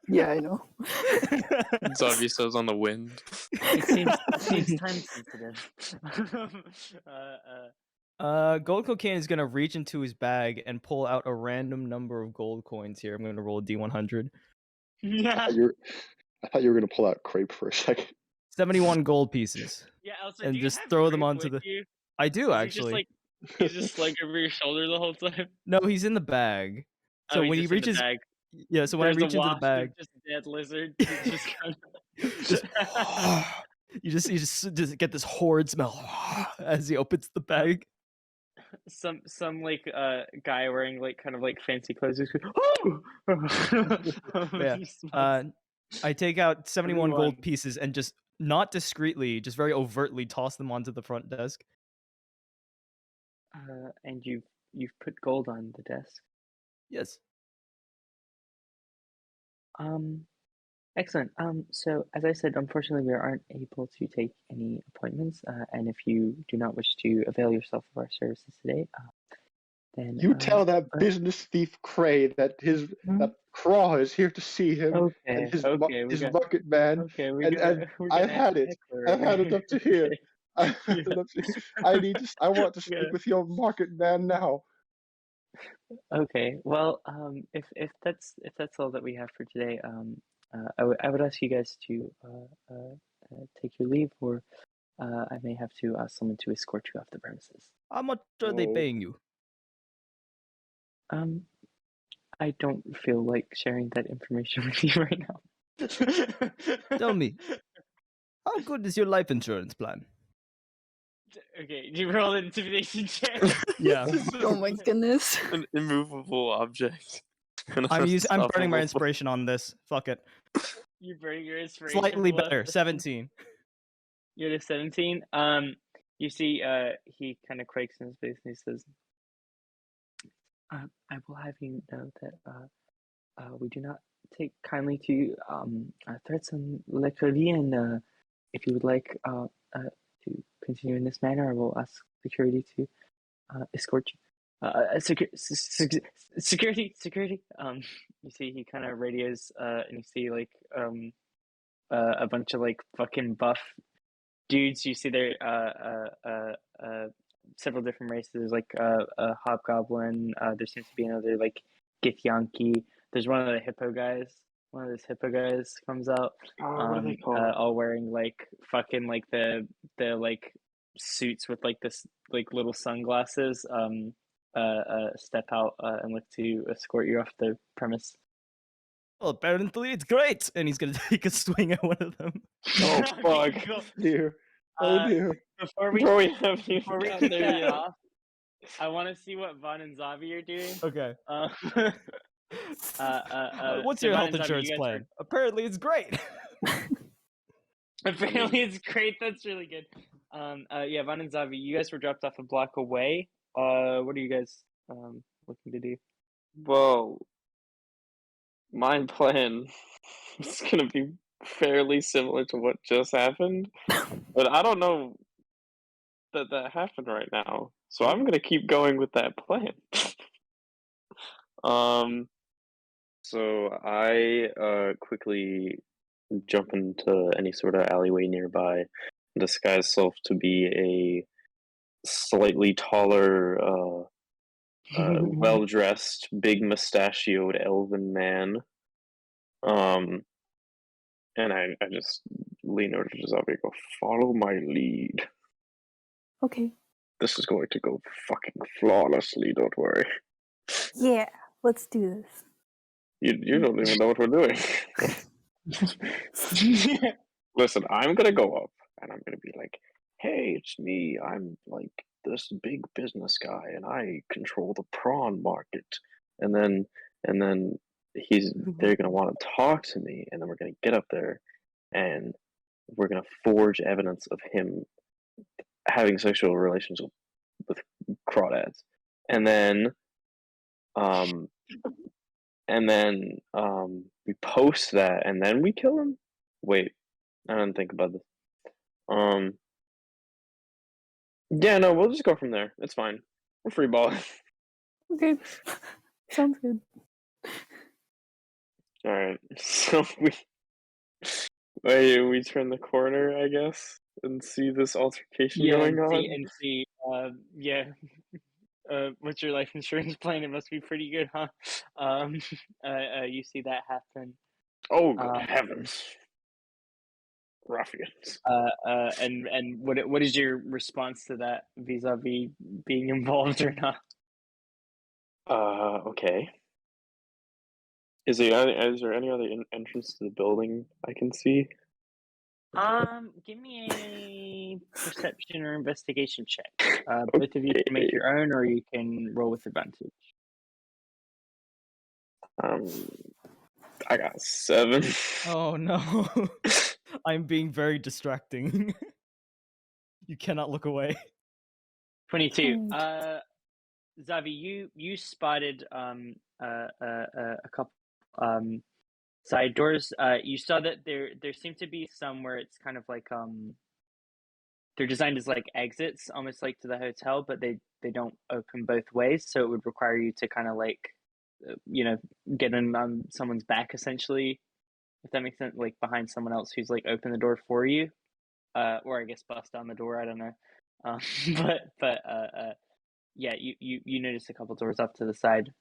Yeah, I know. Zavi says on the wind. It seems time sensitive. Gold cocaine is gonna reach into his bag and pull out a random number of gold coins here. I'm gonna roll a D100. Yeah. I thought you were gonna pull out crepe for a second. 71 gold pieces. Yeah. Also, And do you just have throw them Creep onto with the. you? I do Is actually. He's just like over your shoulder the whole time. No, he's in the bag. So He's when he just in the reaches, bag. yeah. So when I There's a reach into the wasp bag, of just dead lizard. Just kind of... you just get this horrid smell as he opens the bag. some like guy wearing like kind of like fancy clothes. Just Yeah. I take out 71 Everyone. gold pieces and just not discreetly, just very overtly toss them onto the front desk. And you've put gold on the desk. Yes. Excellent. So as I said, unfortunately, we aren't able to take any appointments. And if you do not wish to avail yourself of our services today, then You tell that business thief Cray that that Craw is here to see him and his bucket man. Okay, I had it. I had it up to here. I had it up to here. I want to speak with your market man now. Okay. Well, if that's all that we have for today, I would ask you guys to take your leave, or I may have to ask someone to escort you off the premises. How much are they paying you? I don't feel like sharing that information with you right now. Tell me, how good is your life insurance plan? Okay, do you roll an intimidation check? Yeah. Oh my goodness. An immovable object. I'm burning my inspiration on this. Fuck it. You're burning your inspiration. Slightly for better. less- 17. You're to 17. You see, he kind of quakes in his face and he says, "I will have you know that we do not take kindly to threats on lecturing, and if you would like to continue in this manner, I will ask security to escort you." Security. You see, he kind of radios, and you see like a bunch of like fucking buff dudes. You see there several different races. There's like a hobgoblin. There seems to be another like Githyanki. There's one of the hippo guys. One of those hippo guys comes out. What are they called? All wearing like fucking like the like suits with like this like little sunglasses. Step out and look to escort you off the premise. Well, apparently it's great, and he's gonna take a swing at one of them. Oh, fuck. Cool. Dear. Oh dear. Before we Bro, we haven't even before we gotten kick there that yet. off, I want to see what Vahn and Zavi are doing. Okay. What's So your Vahn health and Zavi, insurance you guys plan? Apparently it's great. Apparently it's great. That's really good. Yeah, Vahn and Zavi, you guys were dropped off a block away. What are you guys looking to do? Well, my plan is gonna be fairly similar to what just happened, but I don't know that happened right now, so I'm gonna keep going with that plan. So I quickly jump into any sort of alleyway nearby, disguise self to be a slightly taller, well-dressed, big mustachioed elven man. And I just lean over to Zavi and go, "Follow my lead. Okay. This is going to go fucking flawlessly, don't worry." Yeah, let's do this. You don't even know what we're doing. Listen, I'm gonna go up and I'm gonna be like, "Hey, it's me. I'm like this big business guy and I control the prawn market." And then they're gonna want to talk to me, and then we're gonna get up there and we're gonna forge evidence of him having sexual relations with crawdads. And then we post that and then we kill him? Wait, I didn't think about this. Yeah, no, we'll just go from there. It's fine. We're free balling. Okay. Sounds good. Alright, so we turn the corner, I guess, and see this altercation going on. Yeah. What's your life insurance plan? It must be pretty good, huh? You see that happen. Oh, good heavens. Ruffians. And what is your response to that vis-a-vis being involved or not? Okay. Is there any other entrance to the building I can see? Give me a perception or investigation check. Both of you can make your own, or you can roll with advantage. I got 7. Oh no. I'm being very distracting. You cannot look away. 22. Zavi, you spotted a couple side doors. You saw that there seem to be some where it's kind of like they're designed as like exits, almost like to the hotel, but they don't open both ways, so it would require you to kind of like get in on someone's back, essentially, if that makes sense, like behind someone else who's like open the door for you, or I guess bust down the door, I don't know. But yeah, you notice a couple doors off to the side.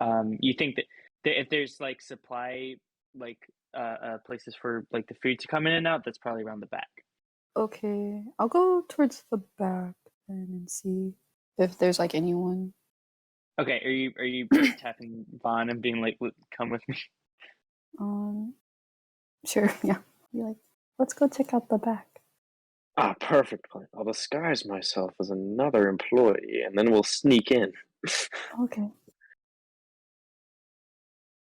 You think that if there's like supply, like places for like the food to come in and out, that's probably around the back. Okay, I'll go towards the back then and see if there's like anyone. Okay, are you tapping Vahn and being like, "Come with me"? Sure, yeah. Be like, let's go check out the back. Perfect plan. I'll disguise myself as another employee, and then we'll sneak in. Okay.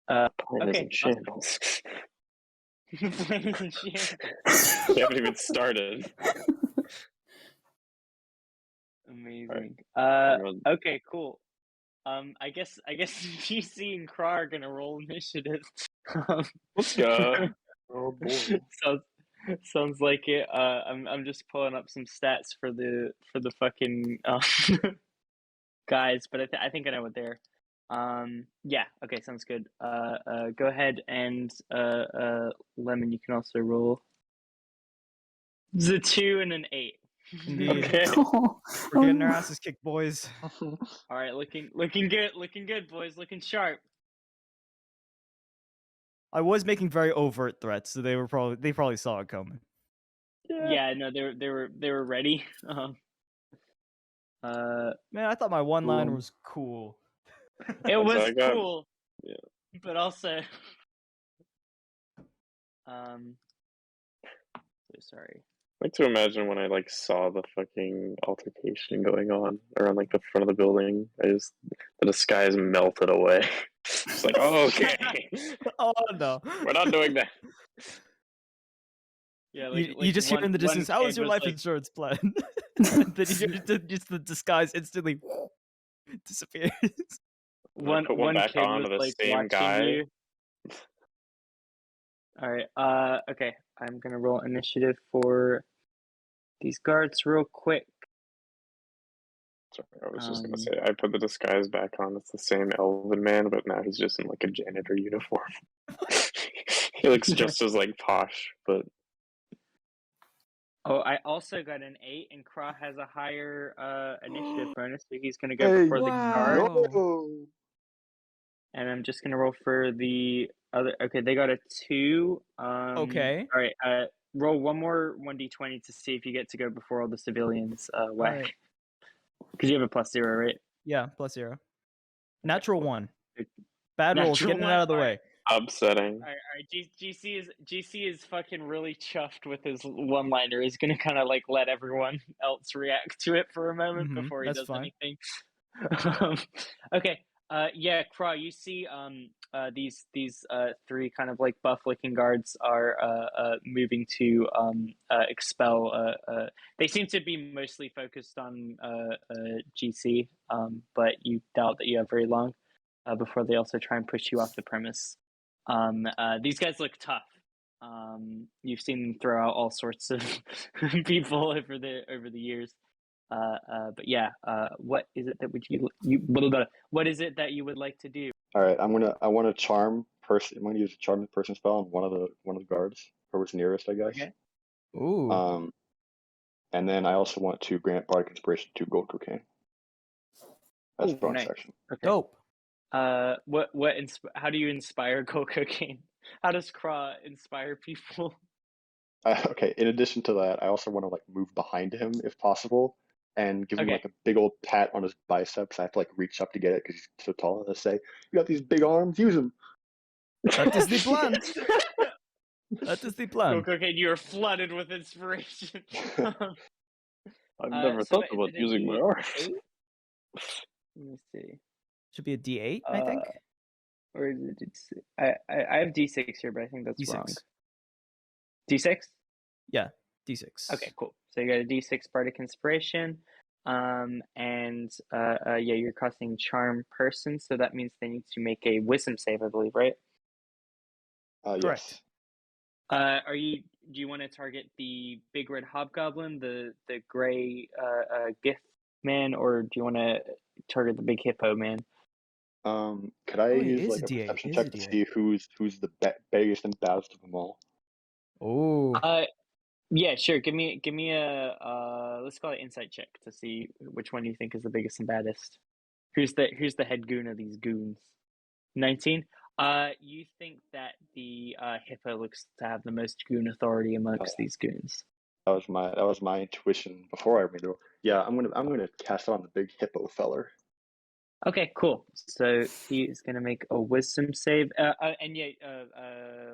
Plan is Okay, in shambles. The plan is in shambles. We haven't even started. Amazing. I'm Okay, cool. I guess GC and Craw are gonna roll initiative. Let's go. Oh boy. Sounds like it. I'm just pulling up some stats for the fucking guys, but I think I know what they're. Yeah. Okay. Sounds good. Go ahead and Lemon. You can also roll. It's a 2 and an 8. Indeed. Okay. We're getting our asses kicked, boys. All right. Looking good, boys. Looking sharp. I was making very overt threats, so they probably saw it coming. Yeah. No, they were ready. Man, I thought my one liner Cool. was cool. It was I got- cool. yeah. But also, so sorry. I like to imagine when I like saw the fucking altercation going on around like the front of the building. The disguise melted away. It's like, oh, okay, Oh no! we're not doing that. Yeah, You just hear in the distance, "How was your life insurance plan?" And then you hear just the disguise instantly disappears. One put one back kid on was to the like same watching guy. you. All right. Okay. I'm gonna roll initiative for these guards real quick. Sorry, I was just gonna Um, say I put the disguise back on. It's the same elven man, but now he's just in like a janitor uniform. He looks just as like posh, but Oh, I also got an 8, and Craw has a higher initiative bonus, so he's gonna go Hey, for the guard. Wow. yo! And I'm just gonna roll for the other. Okay, they got a 2. Okay. All right. Roll one more 1d20 to see if you get to go before all the civilians. Whack. Alright. Because you have a +0, right? Yeah, +0. Natural cool. 1. Bad rolls, Natural getting it one? out of the Alright. way. upsetting. All right. GC is fucking really chuffed with his one-liner. He's gonna kind of like let everyone else react to it for a moment before he that's does fine. anything. Okay. Yeah, Craw, you see these 3 kind of like buff-looking guards are moving to expel. They seem to be mostly focused on GC, but you doubt that you have very long before they also try and push you off the premise. These guys look tough. You've seen them throw out all sorts of people over the years. But yeah, what is it that what is it that you would like to do? All right, I want to charm person. I'm gonna use a charm the person spell on one of the guards, whoever's nearest, I guess. Okay. Ooh. And then I also want to grant bardic inspiration to gold cocaine. That's Ooh, bonus nice. action. Okay. Dope. How do you inspire gold cocaine? How does Craw inspire people? Okay. In addition to that, I also want to like move behind him if possible, and give him Okay. like a big old pat on his biceps. I have to like reach up to get it because he's so tall. Let's say, "You got these big arms. Use them." That is the plan. That is the plan. Gold cocaine, you are flooded with inspiration. I've never So thought is about it a using my D8? arms. Let me see. Should be a D8, I think. Or is it? I have D6 here, but I think that's D6. wrong. D6? Yeah, D6. Okay, cool. So you got a D6 bardic inspiration, and yeah, you're casting charm person, so that means they need to make a wisdom save, I believe, right? Correct. Yes. Do you want to target the big red hobgoblin, the gray gith man, or do you want to target the big hippo man? Could I Oh, it use is like a a D8, perception it is check a to D8. see who's the biggest and baddest of them all? Oh. Yeah, sure. Give me a let's call it insight check to see which one you think is the biggest and baddest. Who's the head goon of these goons? 19. You think that the hippo looks to have the most goon authority amongst these goons? That was my intuition before I read it. Yeah, I'm gonna cast it on the big hippo feller. Okay, cool. So he is gonna make a wisdom save. And yeah,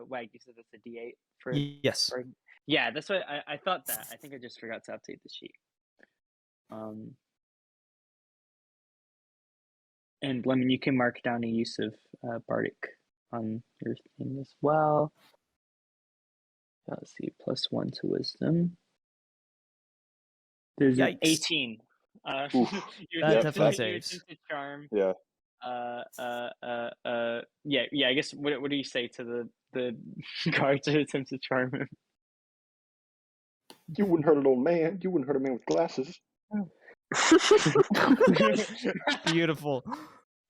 Wag, you said that's a D8 for. Yes. Yeah, that's what I thought that. I think I just forgot to update the sheet. And Lemon, you can mark down a use of bardic on your thing as well. Let's see, +1 to wisdom. There's an Yikes. 18. Oof. You That attempt definitely to- you saves. attempt to charm. Yeah. Yeah. I guess what do you say to the guards who attempt to charm him? You wouldn't hurt an old man. You wouldn't hurt a man with glasses. Beautiful.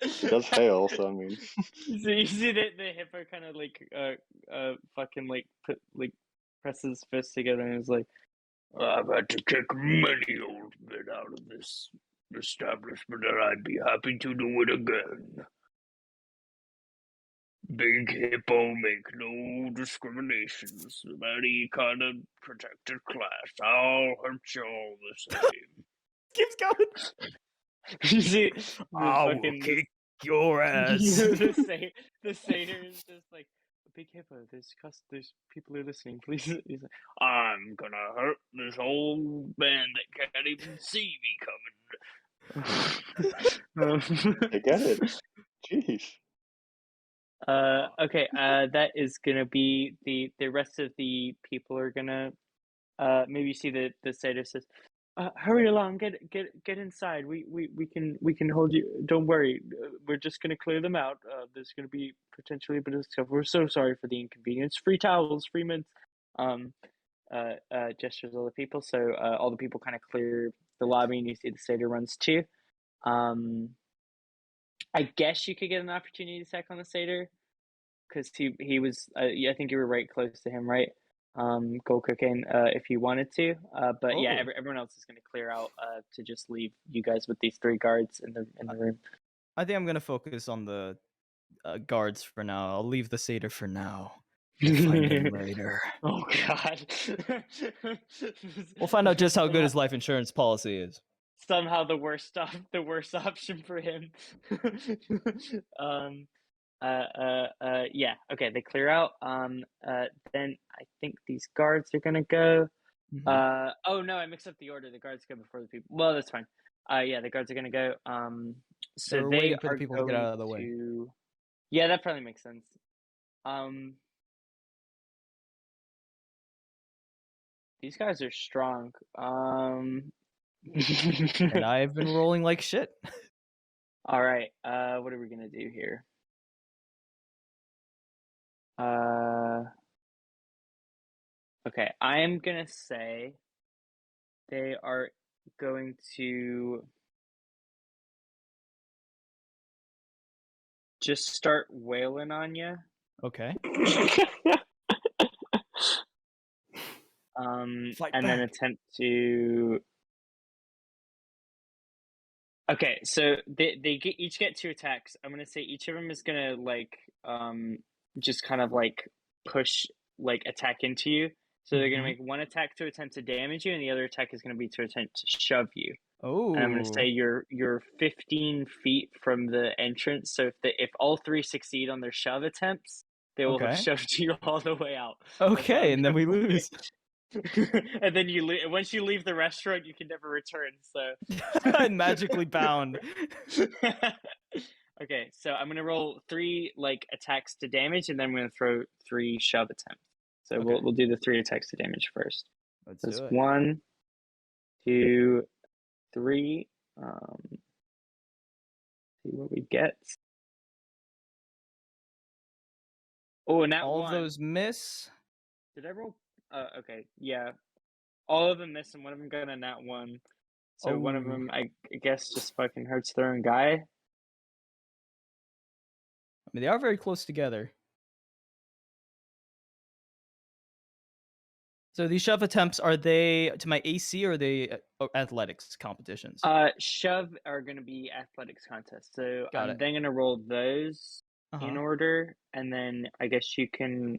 It does fail, so I mean. So you see the hippo kind of like fucking like presses his fists together and is like, I've had to kick many old men out of this establishment, and I'd be happy to do it again. Big hippo make no discriminations of any kind of protected class. I'll hurt you all the same. Keeps going. You see, I will kick your ass. the satyr is just like, Big hippo, there's people who are listening, please. He's like, I'm gonna hurt this old man that can't even see me coming. I get it. Jeez. Okay, that is gonna be the rest of the people are gonna maybe you see the satyr says, hurry along, get inside. We can hold you. Don't worry. We're just gonna clear them out. There's gonna be potentially a bit of stuff. We're so sorry for the inconvenience. Free towels, free mints. Gestures all the people. So all the people kind of clear the lobby, and you see the satyr runs too. I guess you could get an opportunity attack on the satyr because he was. I think you were right close to him, right? Gold cocaine if you wanted to, but yeah, everyone else is going to clear out to just leave you guys with these 3 guards in the room. I think I'm gonna focus on the guards for now. I'll leave the satyr for now. Find Find him later. Oh God! We'll find out just how good his life insurance policy is. Somehow the worst option for him. Yeah, okay, they clear out. Then I think these guards are gonna go. Oh no, I mixed up the order. The guards go before the people. Well, that's fine. Yeah, the guards are gonna go. So They're they waiting for the are people to get out of the way. to... Yeah, that probably makes sense. These guys are strong. And I've been rolling like shit. All right. What are we gonna do here? Okay, I am gonna say they are going to just start wailing on you. Okay. Fight and then back. attempt to. Okay, so they each get 2 attacks. I'm gonna say each of them is gonna like just kind of like push like attack into you. So they're gonna make 1 attack to attempt to damage you, and the other attack is gonna be to attempt to shove you. Oh. And I'm gonna say you're 15 feet from the entrance. So if all 3 succeed on their shove attempts, they will have shoved you all the way out. Okay, and then we lose. And then once you leave the restaurant, you can never return. So I'm magically bound. Okay, so I'm gonna roll 3 like attacks to damage, and then I'm gonna throw 3 shove attempts. So we'll do the 3 attacks to damage first. Let's That's do it. 1, 2, 3. See what we get. Oh, and that all one. of those miss. Did I roll? Okay, yeah. All of them miss, and one of them got a nat 1. So one of them, I guess, just fucking hurts their own guy. I mean, they are very close together. So these shove attempts, are they to my AC or are they athletics competitions? Shove are going to be athletics contests. So Got I'm it. then going to roll those in order, and then I guess you can.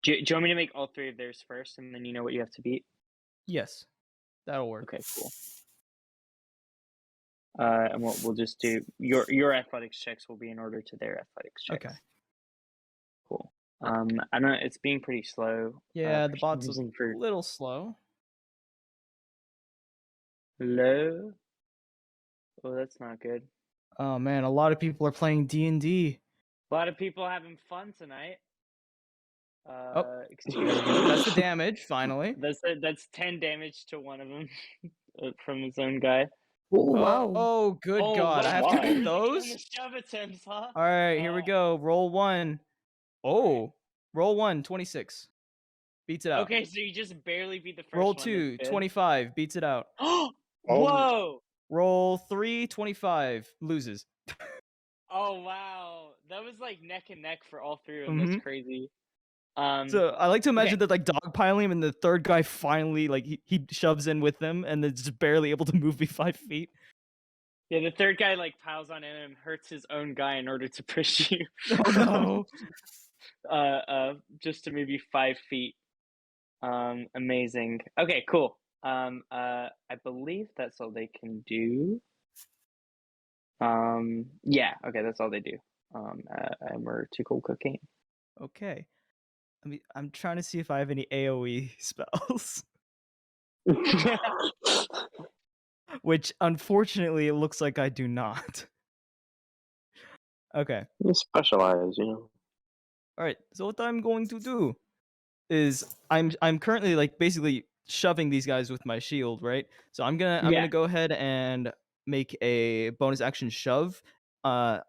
Do you want me to make all 3 of theirs first, and then you know what you have to beat? Yes, that'll work. Okay, cool. And we'll just do your athletics checks will be in order to their athletics checks. Okay. Cool. I know it's being pretty slow. Yeah, the bot's a little slow. Low. Oh, that's not good. Oh man, a lot of people are playing D&D. A lot of people having fun tonight. Excuse There we me. go. That's the damage, finally. That's 10 damage to one of them from his own guy. Oh wow. Oh, good Oh, God. I wow, have to wow. hit really those? killing the shove attempts, huh? All right, here we go. Roll 1. Oh, roll 1, 26. Beats it out. Okay, so you just barely beat the first Roll one. 2, That's good. 25. Beats it out. Whoa! Roll 3, 25. Loses. Oh wow, that was like neck and neck for all three of them. That's crazy. So I like to imagine okay. that like dogpiling him, and the third guy finally like he shoves in with them, and then just barely able to move me 5 feet. Yeah, the third guy like piles on in and hurts his own guy in order to push you. Oh no! Just to maybe 5 feet. Amazing. Okay, cool. I believe that's all they can do. Yeah. Okay, that's all they do. And we're too cool cooking. Okay. I mean, I'm trying to see if I have any AOE spells. Which, unfortunately, it looks like I do not. Okay. You specialize, you know. Alright, so what I'm going to do is I'm currently like basically shoving these guys with my shield, right? So I'm gonna go ahead and make a bonus action shove. The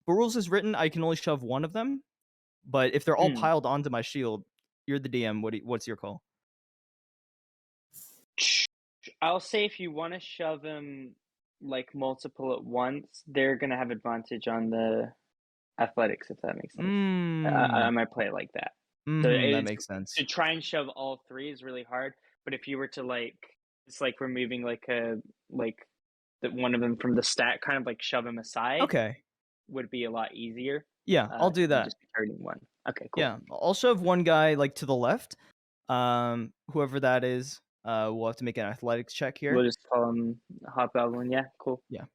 rules as written, I can only shove one of them, but if they're all piled onto my shield, you're the DM. What's your call? I'll say if you want to shove them like multiple at once, they're gonna have advantage on the athletics, if that makes sense. I might play it like that. So That makes sense. To try and shove all three is really hard. But if you were to like, it's like removing like one of them from the stack, kind of like shove them aside. Okay. Would be a lot easier. Yeah, I'll do that. Just turning one. Okay, cool. Yeah, I'll shove one guy like to the left. Whoever that is, we'll have to make an athletics check here. We'll just call him Hobgoblin. Yeah, cool. Yeah.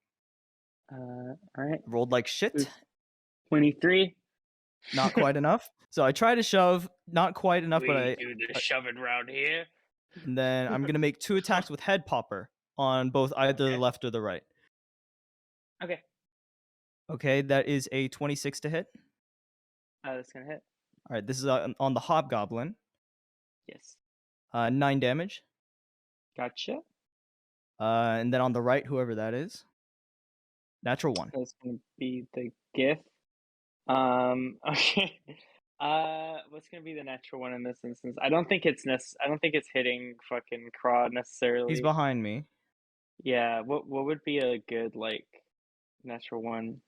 All right. Rolled like shit. 23. Not quite enough. So I try to shove, not quite enough, but I do the shoving round here. And then I'm gonna make 2 attacks with Head Popper on both either the left or the right. Okay. Okay, that is a 26 to hit. That's gonna hit. All right, this is on the Hobgoblin. Yes. 9 damage. Gotcha. And then on the right, whoever that is, natural 1. That's gonna be the gift. Okay. What's gonna be the natural one in this instance? I don't think it's hitting fucking Craw necessarily. He's behind me. Yeah. What would be a good like natural one?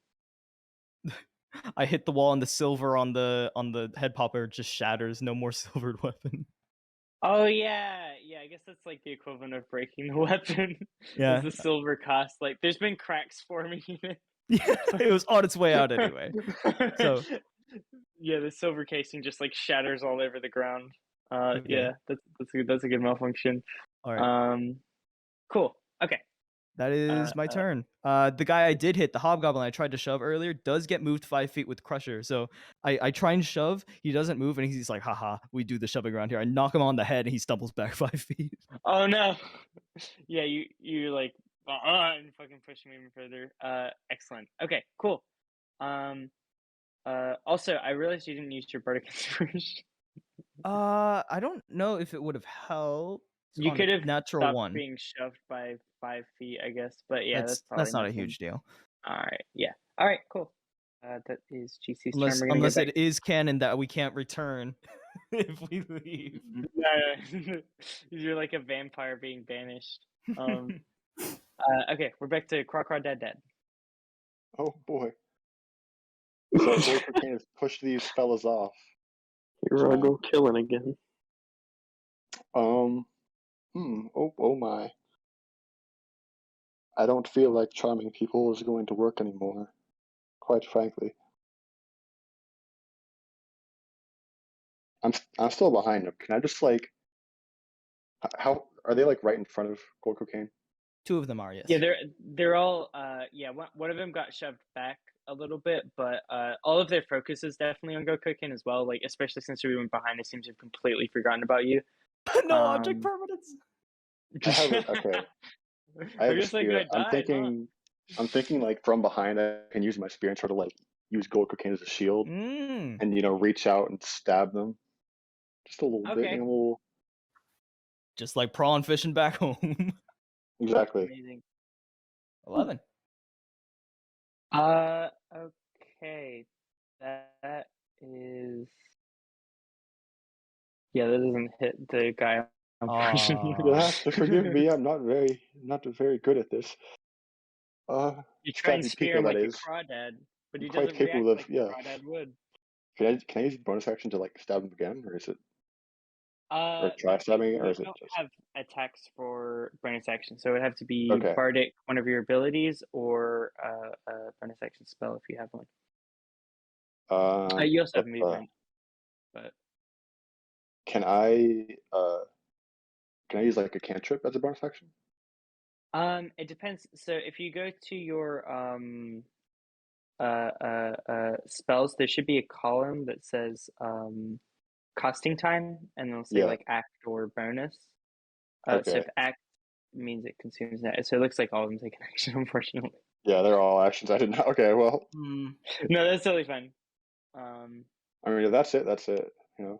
I hit the wall and the silver on the Head Popper just shatters. No more silvered weapon. Oh yeah. I guess that's like the equivalent of breaking the weapon. Yeah. The silver cost. Like, there's been cracks forming in it. Yeah, it was on its way out anyway. So yeah, the silver casing just like shatters all over the ground. Okay. Yeah, that's a good malfunction. All right. Cool. Okay. That is my turn. The guy I did hit, the Hobgoblin I tried to shove earlier, does get moved 5 feet with Crusher. So I try and shove. He doesn't move, and he's like, haha, we do the shoving around here. I knock him on the head, and he stumbles back 5 feet. Oh, no. Yeah, you're like, and fucking push him even further. Excellent. Okay, cool. Also, I realized you didn't use your Bardic Inspiration. I don't know if it would have helped. You could have natural stopped 1. being shoved by 5 feet, I guess. But yeah, that's probably not a nothing. huge deal. All right. Yeah. All right. Cool. That is GC's Unless turn. Unless it is canon that we can't return if we leave. No. You're like a vampire being banished. Okay, we're back to Crawdad dead. Oh boy. So Cocaine has pushed these fellas off. Here I go killing again. Oh my. I don't feel like charming people is going to work anymore, quite frankly. I'm still behind them. Can I just like, how are they like right in front of Gold Cocaine? 2 of them are, yes. Yeah, they're all one of them got shoved back a little bit, but all of their focus is definitely on Go Cocaine as well. Like, especially since we went behind, they seem to have completely forgotten about you. No object permanence. I have a spear. I'm thinking I'm thinking like from behind, I can use my spear and try to like use gold cocaine as a shield, Mm. and reach out and stab them, just a little bit, Okay. a little. Just like prawn fishing back home. Exactly. Amazing. 11. Okay. That is. Yeah, that doesn't hit the guy. Unfortunately. You'll have to forgive me. I'm not very good at this. You try and Savvy spear Pico, him like that a is. crawdad, but he I'm quite doesn't react capable of, like yeah. a crawdad would. Can I use bonus action to like stab him again, or is it, or try Let's see. stabbing it, or We is it don't just have attacks for bonus action, so it would have to be okay? bardic, one of your abilities, or a bonus action spell if you have one. You also have movement, but can I use like a cantrip as a bonus action? it depends. So if you go to your spells, there should be a column that says casting time, and it'll say Yeah. like act or bonus. Okay. So if act means it consumes that, so it looks like all of them take an action, unfortunately. Yeah, they're all actions. I didn't. Okay, well, No, that's totally fine. I mean, if that's it. That's it. Yeah.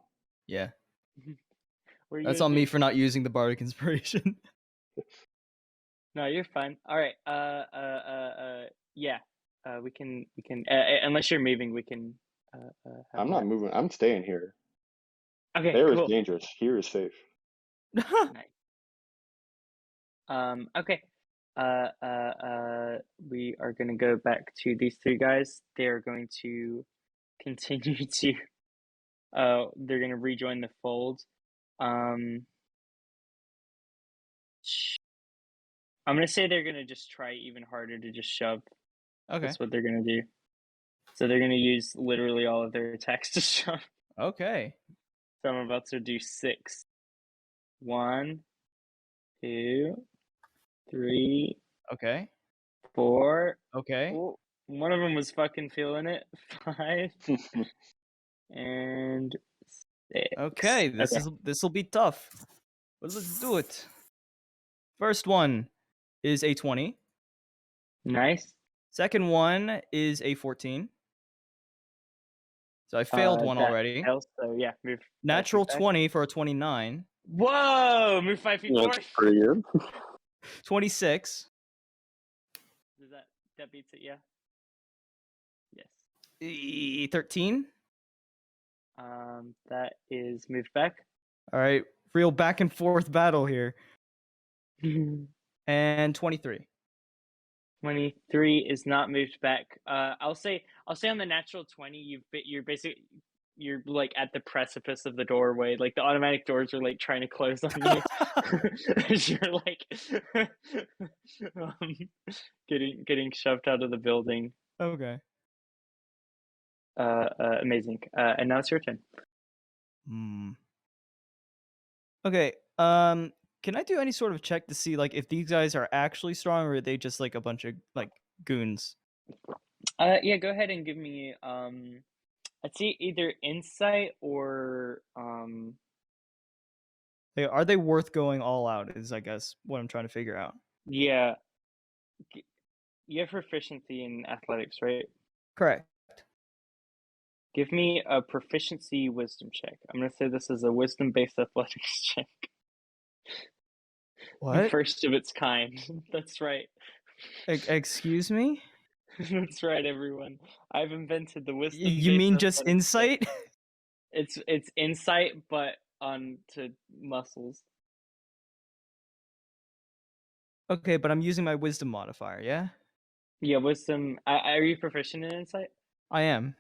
What are you That's gonna on me do? for not using the bardic inspiration. No, you're fine. All right. Yeah. We can. Unless you're moving, we can. Have I'm more. not moving. I'm staying here. Okay. There is Cool. dangerous. Here is safe. Nice. Okay. We are gonna go back to these three guys. They're going to continue to. They're gonna rejoin the fold. I'm gonna say they're gonna just try even harder to just shove. Okay. That's what they're gonna do. So they're gonna use literally all of their attacks to shove. Okay. So I'm about to do 6. 1, 2, 3, Okay. 4. Okay. Oh, one of them was fucking feeling it. 5 and 6. Okay. This will be tough. But let's do it. First one is a 20. Nice. Second one is a 14. So I failed one That already. fails, so yeah, move. 5 Natural feet back. 20 for a 29. Whoa! Move 5 feet forward. That's pretty good. 26. Does that beats it? Yeah. Yes. 13. That is moved back. All right. Real back and forth battle here. And 23. 23 is not moved back. I'll say on the natural 20, you're like at the precipice of the doorway. Like the automatic doors are like trying to close on you as you're like getting shoved out of the building. Okay. Amazing. And now it's your turn. Okay. Can I do any sort of check to see like if these guys are actually strong or are they just like a bunch of like goons? Yeah, go ahead and give me I'd see either insight or Are they worth going all out is I guess what I'm trying to figure out. yeah. You have proficiency in athletics, right? Correct. Give me a proficiency wisdom check. I'm gonna say this is a wisdom-based athletics check. What? First of its kind. That's right. Excuse me? That's right, everyone. I've invented the wisdom. You mean just insight? It's insight, but onto muscles. Okay, but I'm using my wisdom modifier, yeah? Yeah, wisdom. Are you proficient in insight? I am.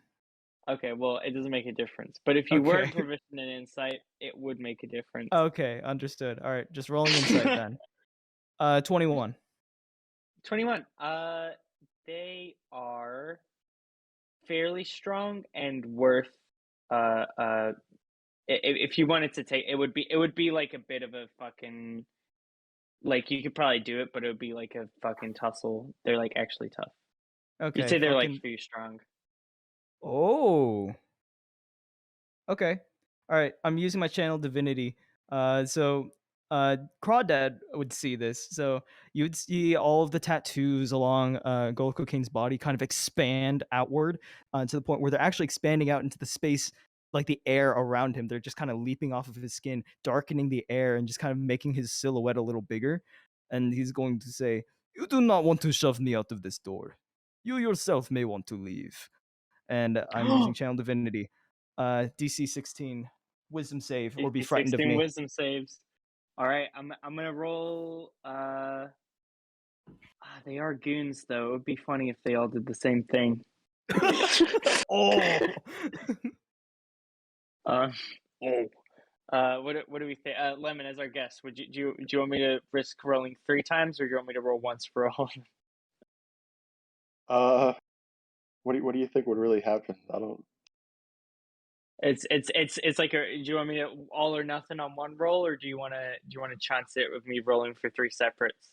Okay, well, it doesn't make a difference. But if you were Okay. proficient in insight, it would make a difference. Okay, understood. All right, just rolling insight then. 21. 21. They are fairly strong and worth. If you wanted to take, it would be like a bit of a fucking. Like you could probably do it, but it would be like a fucking tussle. They're like actually tough. Okay. You'd say they're like pretty strong. Oh. Okay. All right. I'm using my channel divinity. So Crawdad would see this. So you would see all of the tattoos along Golko King's body kind of expand outward to the point where they're actually expanding out into the space, like the air around him. They're just kind of leaping off of his skin, darkening the air, and just kind of making his silhouette a little bigger. And he's going to say, "You do not want to shove me out of this door. You yourself may want to leave." And I'm using Channel Divinity. DC 16 Wisdom save, or be frightened of 16 me. Wisdom saves. All right, I'm gonna roll. They are goons, though. It would be funny if they all did the same thing. Oh. What do we think? Lemon, as our guest, do you want me to risk rolling 3 times, or do you want me to roll once for all? What do you think would really happen? I don't. It's like do you want me to all or nothing on one roll, or do you want to chance it with me rolling for 3 separates?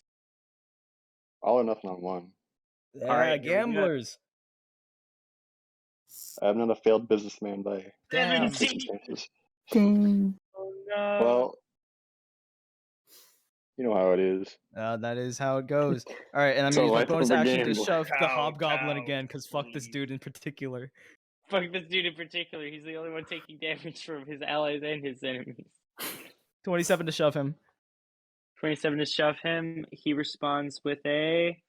All or nothing on one. Yeah, All right, here we go. gamblers. I'm not a failed businessman by Damn. circumstances. Dang. Oh no. Well, you know how it is. That is how it goes. All right, and I'm So gonna use my life bonus of a action to gambler. shove the Cow, hobgoblin cow, again, because fuck this please. dude in particular. Fuck this dude in particular. He's the only one taking damage from his allies and his enemies. 27 to shove him. 27 to shove him. He responds with a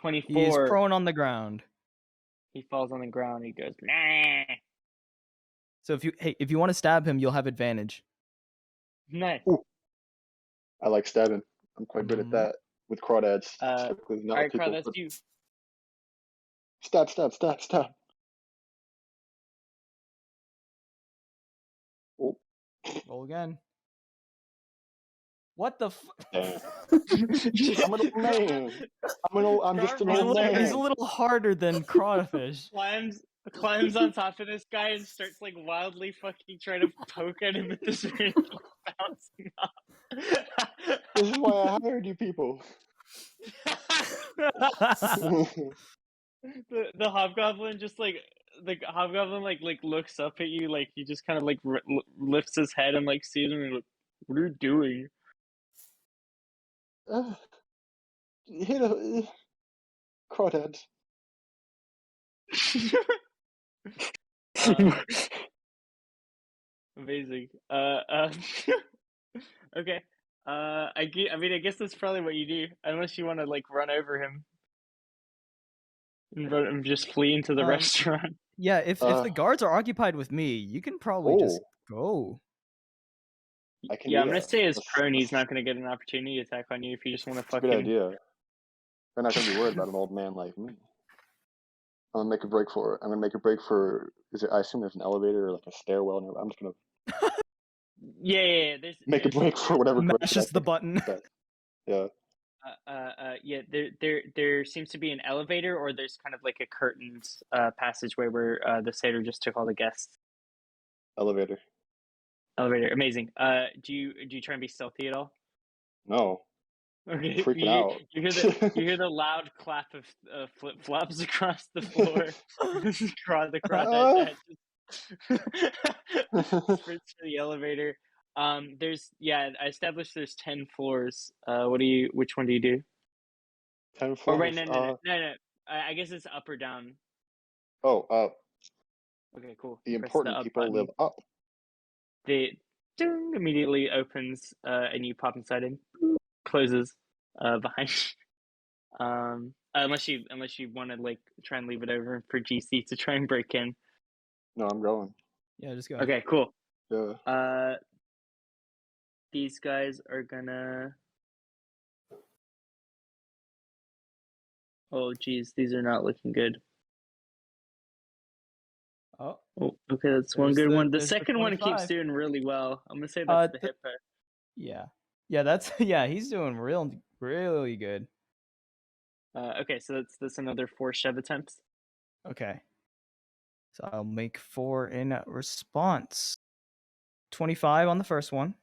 24. He is prone on the ground. He falls on the ground. He goes, nah. So if you want to stab him, you'll have advantage. Nice. Ooh. I like stabbing. I'm quite good at that with crawdads. Typically not All right, with people, Craw, that's but you. Stab. Oh, Roll again. What the? damn. I'm an old man. I'm just an old man. He's a little harder than Crawfish. climbs on top of this guy and starts like wildly fucking trying to poke at him at this rate, bouncing off. This is why I hired you people. the hobgoblin just like looks up at you, like he just kind of like lifts his head and like sees him and like, what are you doing? Hit a crawdad. Amazing. Okay. I guess that's probably what you do, unless you want to like run over him and just flee into the restaurant. Yeah, if the guards are occupied with me, you can probably just go. Yeah, I'm gonna say as prone, he's not gonna get an opportunity attack on you if you just want to fucking. Good idea. They're not gonna be worried about an old man like me. I'm gonna make a break for it. I'm gonna make a break for. I assume there's an elevator or like a stairwell. And I'm just gonna. Yeah. Make a break for whatever. Mashes the button. Yeah. Yeah. There seems to be an elevator, or there's kind of like a curtained passageway where the satyr just took all the guests. Elevator. Amazing. Do you try and be stealthy at all? No. Okay. Freaking out. You hear the loud clap of flip flops across the floor. the Crawdad sprints for the elevator. I established there's 10 floors. Which one do you do? 10 floors. Or wait, no. I guess it's up or down. Oh, Okay, cool. the Press important the up people button. live up. The ding immediately opens, and you pop inside and closes behind. Unless you want to like try and leave it over for GC to try and break in. No, I'm going. Yeah, just go. Okay, cool. Yeah. These guys are gonna. Oh, geez, these are not looking good. Oh, okay, that's one good one. The there's second one keeps 25. doing really well. I'm gonna say that's the hippo. Yeah, he's doing really good. Okay, so that's another 4 shove attempts. Okay, so I'll make 4 in response. 25 on the first one.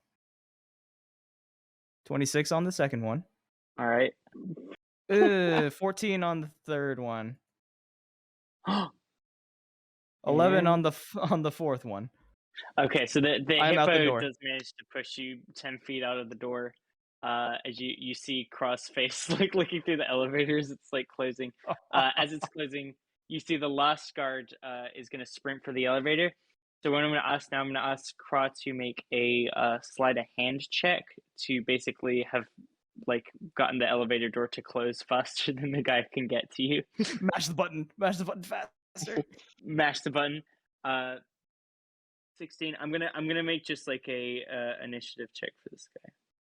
26 on the second one. All right. 14 on the third one. 11 on the fourth one. Okay, so the I'm out the hippo door. does manage to push you 10 feet out of the door. As you see Craw's face like looking through the elevators, it's like closing. As it's closing, you see the last guard is going to sprint for the elevator. So what I'm going to ask now, I'm going to ask Craw to make a sleight of hand check to basically have like gotten the elevator door to close faster than the guy can get to you. Mash the button faster. Mash the button. 16. I'm gonna make just like a initiative check for this guy.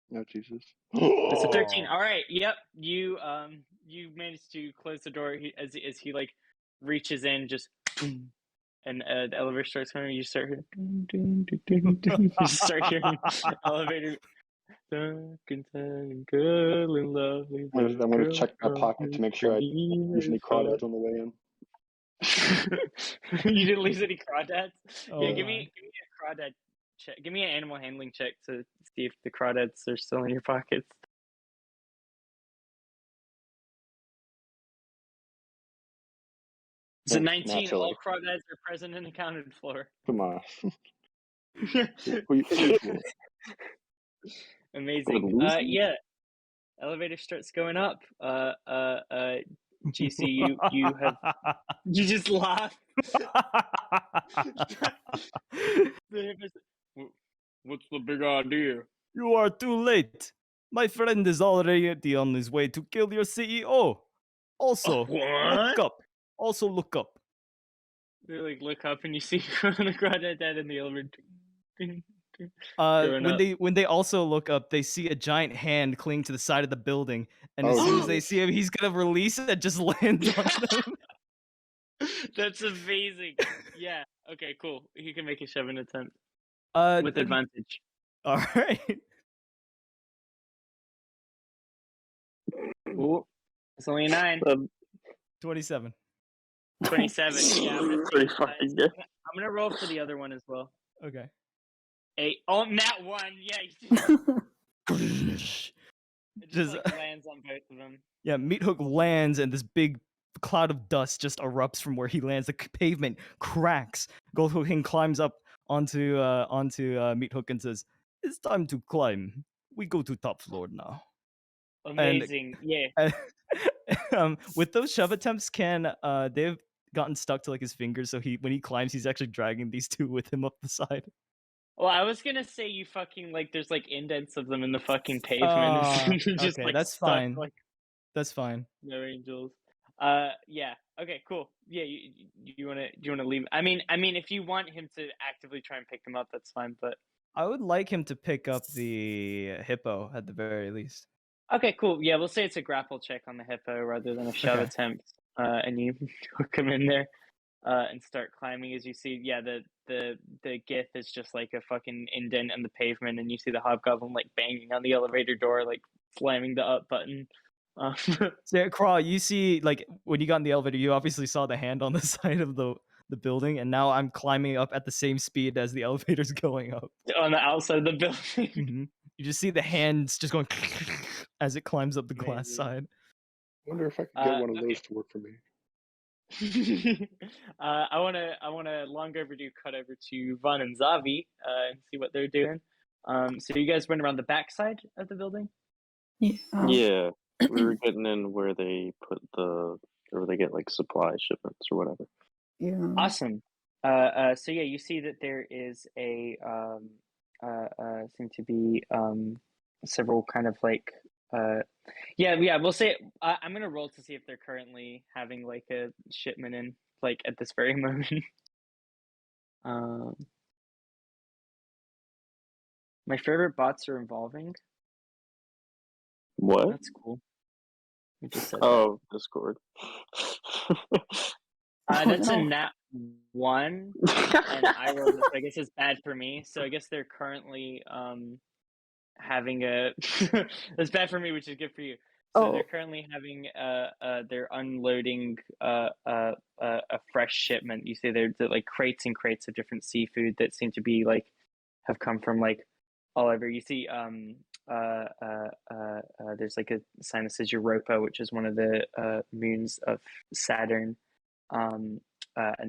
No, Jesus. It's a 13. Oh. All right. Yep. You managed to close the door as he like reaches in, just and the elevator starts coming. You start hearing, you start hearing elevator. Dark and tan and girl and lovely. I'm gonna check my pocket to make sure I didn't lose any crawdads on the way in. You didn't lose any crawdads? Oh Yeah, give my. me a crawdad check. Give me an animal handling check to see if the crawdads are still in your pockets. It's a 19. Naturally. All crawdads are present and accounted for. Come on. Who you fool? Amazing. Yeah. Elevator starts going up. GC, you have you just laugh. What's the big idea? You are too late. My friend is already on his way to kill your CEO. Also, look up. Also, look up. They like look up and you see the crawdad dead in the elevator. When they also look up, they see a giant hand cling to the side of the building, and as soon as they see him, he's gonna release it and just land on them. That's amazing. Yeah. Okay. Cool. He can make a shoving attempt with then- advantage. All right. Ooh, it's only a 9. 27. 27. Yeah. Pretty fucking good. I'm gonna roll for the other one as well. Okay. 8. Oh, nat 1. Yeah. It Just like lands on both of them. Yeah, Meat Hook lands and this big cloud of dust just erupts from where he lands. The pavement cracks. Goldhook King climbs up onto Meat Hook and says, "It's time to climb. We go to top floor now." Amazing. Yeah. With those shove attempts, they've gotten stuck to like his fingers, so when he climbs, he's actually dragging these two with him up the side. Well, I was gonna say you fucking like there's like indents of them in the fucking pavement. Just okay, like that's stuck, fine. Like That's fine. no angels. Yeah. Okay. Cool. Yeah. You wanna leave? I mean, if you want him to actively try and pick them up, that's fine. But I would like him to pick up the hippo at the very least. okay. Cool. Yeah. We'll say it's a grapple check on the hippo rather than a shove Okay. attempt. And you hook him in there. And start climbing. As you see, yeah, the gith is just like a fucking indent in the pavement, and you see the hobgoblin like banging on the elevator door, like slamming the up button. So yeah, Craw, you see, like when you got in the elevator, you obviously saw the hand on the side of the building, and now I'm climbing up at the same speed as the elevator's going up. On the outside of the building. Mm-hmm. You just see the hands just going as it climbs up the glass Amazing. side. I wonder if I can get one of okay. those to work for me. I wanna long overdue cut over to Vahn and Zavi and see what they're doing. So you guys went around the backside of the building? Yeah. Yeah, we were getting in where they put where they get like supply shipments or whatever. Yeah. Awesome. So yeah, you see that there is a seem to be several kind of like yeah. We'll say I'm gonna roll to see if they're currently having like a shipment in like at this very moment. My favorite bots are involving. What? That's cool. We just said Oh, Discord. that's a no. nat 1, and I rolled this. I guess it's bad for me. So I guess they're currently having a. It's bad for me, which is good for you. So they're currently having they're unloading a fresh shipment. You see they're like crates and crates of different seafood that seem to be like have come from like all over. You see there's like a sign that says Europa, which is one of the moons of Saturn, and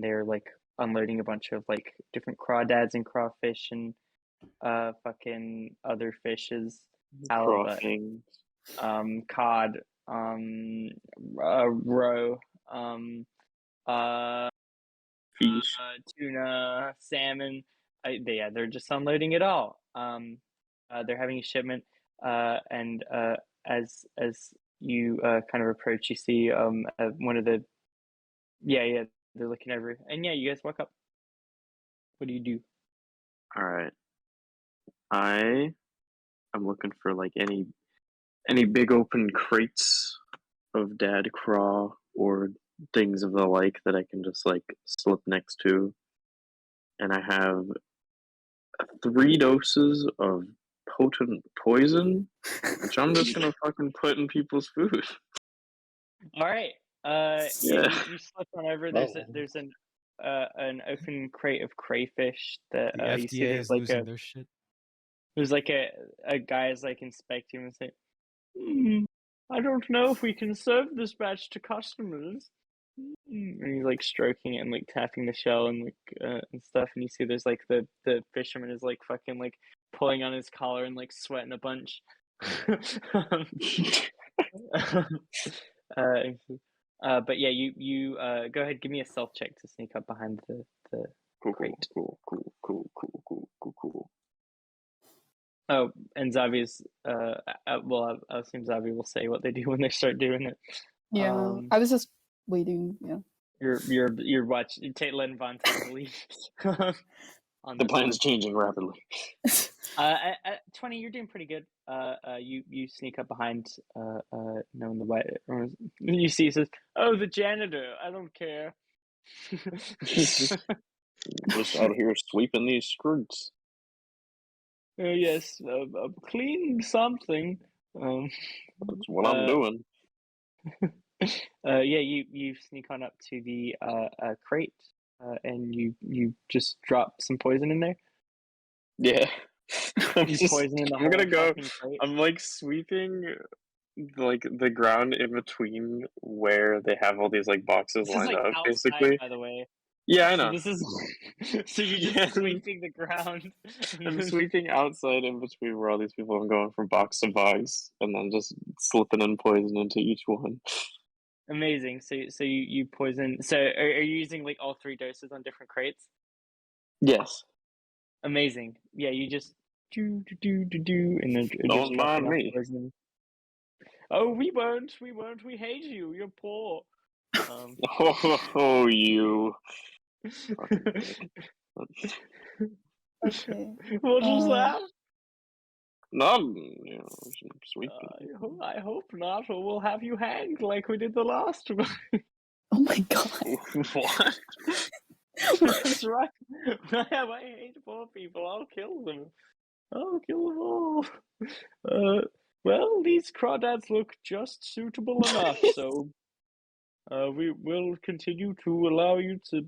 they're like unloading a bunch of like different crawdads and crawfish and fucking other fishes, halibut, Crossings. cod, roe, Fish. tuna, salmon. They're just unloading it all. They're having a shipment, and as you kind of approach, you see one of the they're looking over, and you guys walk up. What do you do? All right. I'm looking for like any big open crates of Dad Craw or things of the like that I can just like slip next to. And I have 3 doses of potent poison, which I'm just gonna fucking put in people's food. All right. Yeah. You slip on over. There's an open crate of crayfish that The you see. FDA There's is like losing their shit. there's like a guy is like inspecting and saying, I don't know if we can serve this batch to customers. And he's like stroking it and like tapping the shell and like and stuff. And you see there's like the fisherman is like fucking like pulling on his collar and like sweating a bunch. But yeah, you go ahead, give me a stealth check to sneak up behind the crate. Cool. Oh, and Zavi's well, I assume Zavi will say what they do when they start doing it. Yeah, I was just waiting. Yeah. You're watching letting Vahn take the lead. On The this plan's one. changing rapidly. At 20, you're doing pretty good. You sneak up behind knowing the way. You see, he says, "Oh, the janitor. I don't care." Just out here sweeping these streets. Yes, I'm cleaning something. That's what I'm doing. You sneak on up to the crate, and you just drop some poison in there. Yeah. I'm gonna go. Crate. I'm like sweeping like the ground in between where they have all these like boxes This lined is like up, outside, basically. by the way. Yeah, I know. So this is so you're just sweeping the ground. I'm sweeping outside in between where all these people are going from box to box, and then just slipping in poison into each one. Amazing. So you poison. So are you using like all 3 doses on different crates? Yes. Amazing. Yeah, you just do, and then Don't just dropping mind off me. poison. Oh, we won't. We hate you. You're poor. Oh, you. Okay. What was that? No, sweeping. I hope not, or we'll have you hanged like we did the last one. Oh my god. What? That's right. I hate poor people. I'll kill them. I'll kill them all. Well, these crawdads look just suitable enough, so we will continue to allow you to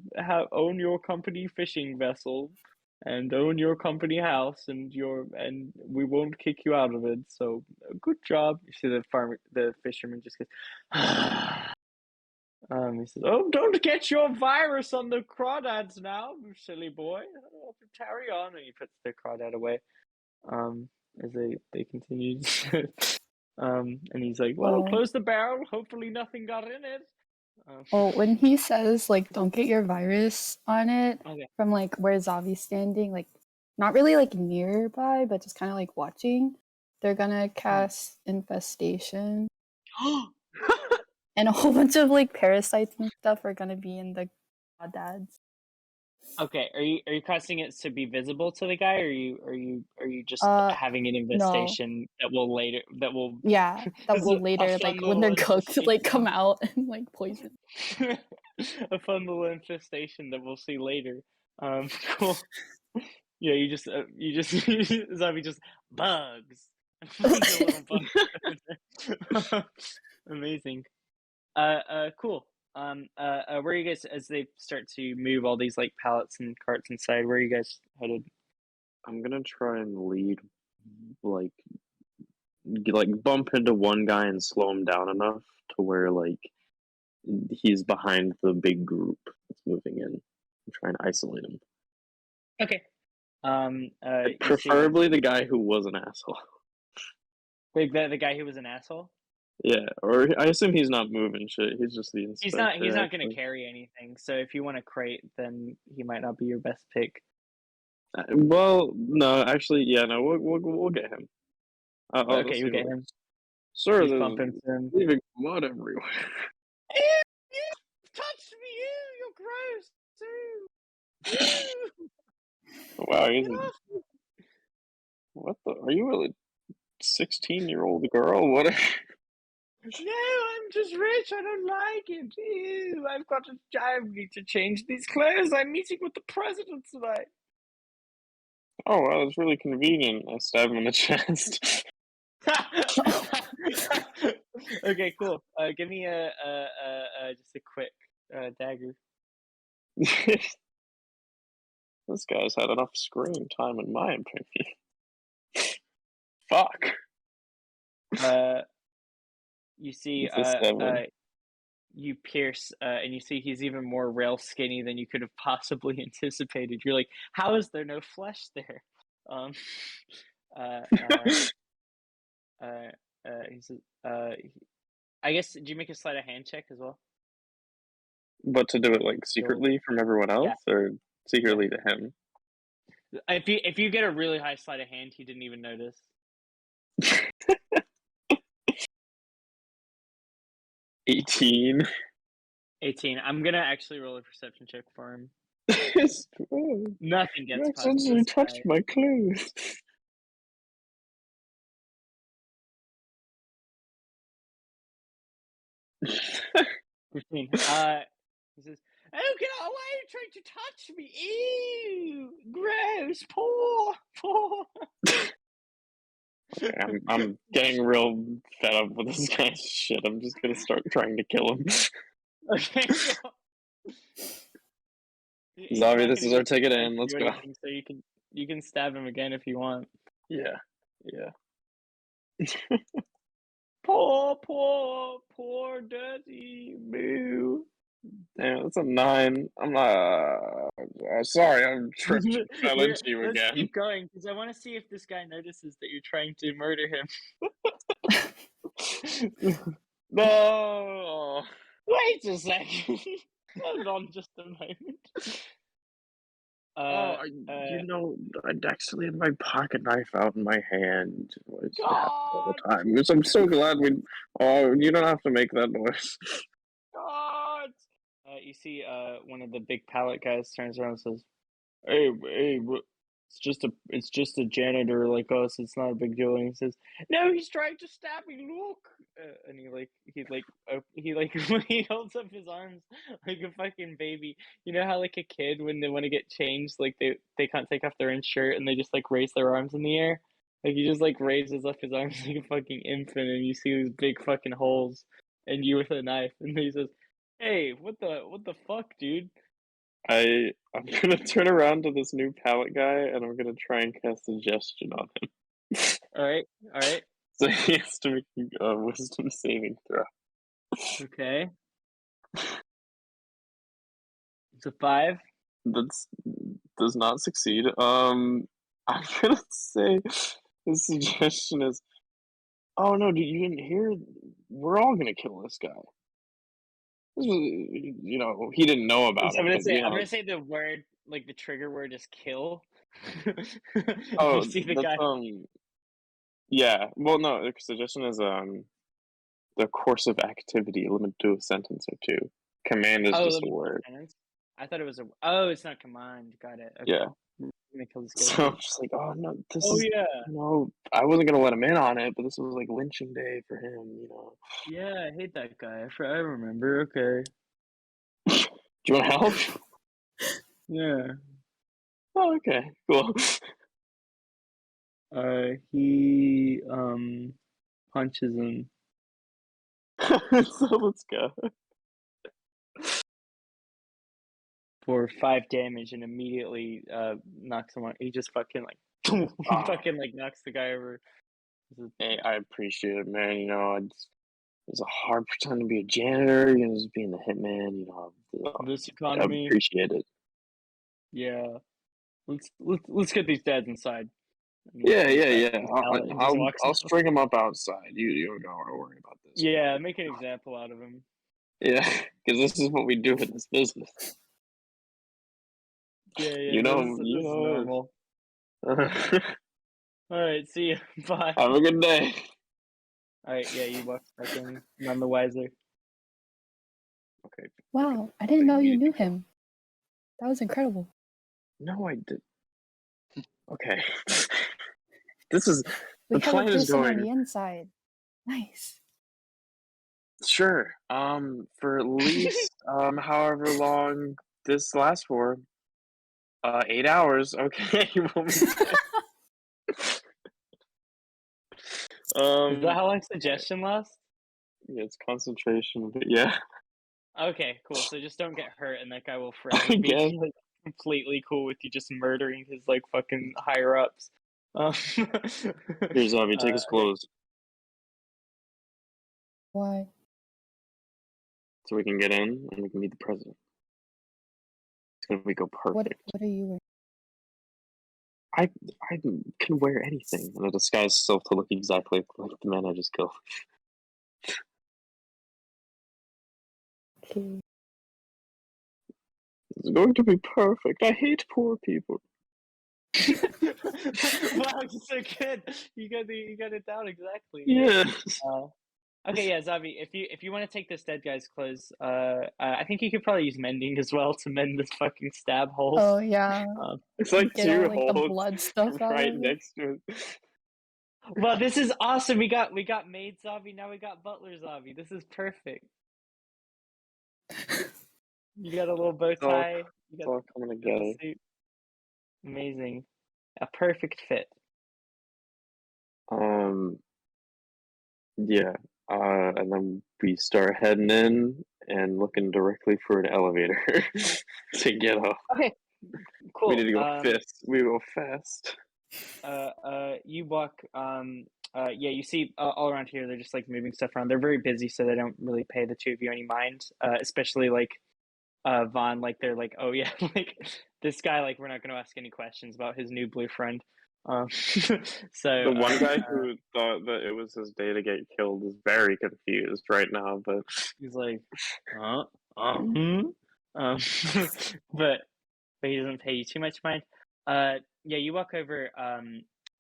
own your company fishing vessel and own your company house, and we won't kick you out of it. So good job. You see the fisherman just goes. He says, "Oh, don't get your virus on the crawdads now, you silly boy. Carry on." And he puts the crawdad away. As they continue. And he's like, "Well, close the barrel. Hopefully, nothing got in it." When he says like, "Don't get your virus on it," Okay. from like where Zavi's standing, like not really like nearby, but just kind of like watching, they're gonna cast infestation. And a whole bunch of like parasites and stuff are gonna be in the crawdads. Okay, are you casting it to be visible to the guy, or are you just having an infestation that will later that will later like when they're cooked like come out and like poison. A fun little infestation that we'll see later. Cool. Yeah, you just Zavi just bugs. Amazing. Cool. Where are you guys as they start to move all these like pallets and carts inside? Where are you guys headed? I'm gonna try and lead, like bump into one guy and slow him down enough to where like he's behind the big group that's moving in. I'm trying to isolate him. Okay. You see, Preferably the guy who was an asshole. the guy who was an asshole. Yeah, or I assume he's not moving shit. He's just the inspector. He's not going to carry anything. So if you want a crate, then he might not be your best pick. Well, no, actually, yeah, no, we'll get him. Okay, you get him. Sir, He's there's bumping him. leaving mud everywhere. Ew, you touched me, you're gross. Ew. Wow, Get off me. what the? Are you a 16-year-old girl? What? No, I'm just rich. I don't like it. Ew, I need to change these clothes. I'm meeting with the president tonight. Oh, wow, that's really convenient. I stab him in the chest. Okay, cool. Give me just a quick dagger. This guy's had enough screen time, in my opinion. Fuck. You see, It's a 7. you pierce, and you see he's even more rail skinny than you could have possibly anticipated. You're like, how is there no flesh there? He says, I guess, did you make a sleight of hand check as well? But to do it like secretly from everyone else, or secretly to him? If you get a really high sleight of hand, he didn't even notice. 18. 18. I'm gonna actually roll a perception check for him. Nothing gets past accidentally this touched guy. my clothes. 15. He says, "Oh, get away! You're trying to touch me! Ew! Gross! Poor!" I'm getting real fed up with this guy's shit. I'm just gonna start trying to kill him. Okay. Zavi, this is our ticket in. Let's go. So you can stab him again if you want. Yeah. Poor dirty moo. Damn, that's a 9. I'm not. Sorry, I'm tripped. Fell into you Let's again. keep going because I want to see if this guy notices that you're trying to murder him. No. Wait a second. Hold on just a moment. I'd actually had my pocket knife out in my hand. Which happens all the God! time. So I'm so glad we. Oh, you don't have to make that noise. God! You see, one of the big pallet guys turns around and says, "Hey, it's just a janitor like us. It's not a big deal." And he says, "No, he's trying to stab me. Look!" And he holds up his arms like a fucking baby. You know how like a kid when they want to get changed, like they can't take off their own shirt and they just like raise their arms in the air. Like he just like raises up his arms like a fucking infant, and you see these big fucking holes, and you with a knife, and he says, "Hey, what the fuck, dude?" I'm gonna turn around to this new pallet guy and I'm gonna try and cast suggestion on him. All right. So he has to make a wisdom saving throw. Okay. It's a 5. Does not succeed. I'm gonna say his suggestion is, "Oh no, dude, you didn't hear? We're all gonna kill this guy." This was, he didn't know about I'm it. gonna say the word, like the trigger word is kill. Oh, you see the that's guy. Yeah. Well, no. The suggestion is the course of activity limited to a sentence or two. Command is just a word. I thought it was it's not command. Got it. Okay. Yeah. I'm gonna kill this guy. So I'm just like, oh no, yeah. I wasn't gonna let him in on it, but this was like lynching day for him, Yeah, I hate that guy. I remember. Okay. Do you want help? Yeah. Oh, okay, cool. He punches him. So let's go. For 5 damage and immediately knocks him on. He just fucking like fucking like knocks the guy over. Hey, I appreciate it, man. It's a hard pretend to be a janitor, just being the hitman. This economy. I appreciate it. Yeah. Let's get these dads inside. And Yeah. he just walks I'll off. string him up outside. You don't gotta worry about this. Yeah, make an example out of him. Yeah, because this is what we do in this business. Yeah, You know, this is normal. Have All right, see you. Bye. a good day. All right, yeah, you walk back in, none the wiser. Okay. Wow, I didn't know you knew him. That was incredible. No, I did. Okay. This is We the have a plan is person on going the inside. Nice. sure. For at least however long this lasts for. 8 hours. Okay. What was that? Is that how long suggestion lasts? Yeah, it's concentration, but yeah. Okay, cool. So just don't get hurt, and that guy will forever I be guess. like completely cool with you just murdering his like fucking higher ups. Here, Zavi, take his okay. clothes Why? so we can get in and we can meet the president. It's gonna go perfect. What are you wearing? I can wear anything and I disguise myself to look exactly like the man I just killed. Okay. It's going to be perfect. I hate poor people. Wow, you're so good. You got it down exactly. Yeah. Okay, yeah, Zavi, if you want to take this dead guy's clothes, I think you could probably use mending as well to mend this fucking stab holes. Oh yeah. It's like Get two all like the holes blood stuff out right of it. next to it. Well, this is awesome. We got maid Zavi, now we got butler Zavi. This is perfect. You got a little bow tie. You It's got all coming the together. suit. Amazing. A perfect fit. Yeah. And then we start heading in and looking directly for an elevator to get off. Okay, cool. We need to go fast. We go fast. You walk. Yeah, you see all around here. They're just like moving stuff around. They're very busy, so they don't really pay the two of you any mind. Especially like Vahn. Like they're like, oh yeah, like this guy. Like we're not going to ask any questions about his new blue friend. So The one guy who thought that it was his day to get killed is very confused right now, but he's like, but he doesn't pay you too much mind. Yeah, you walk over,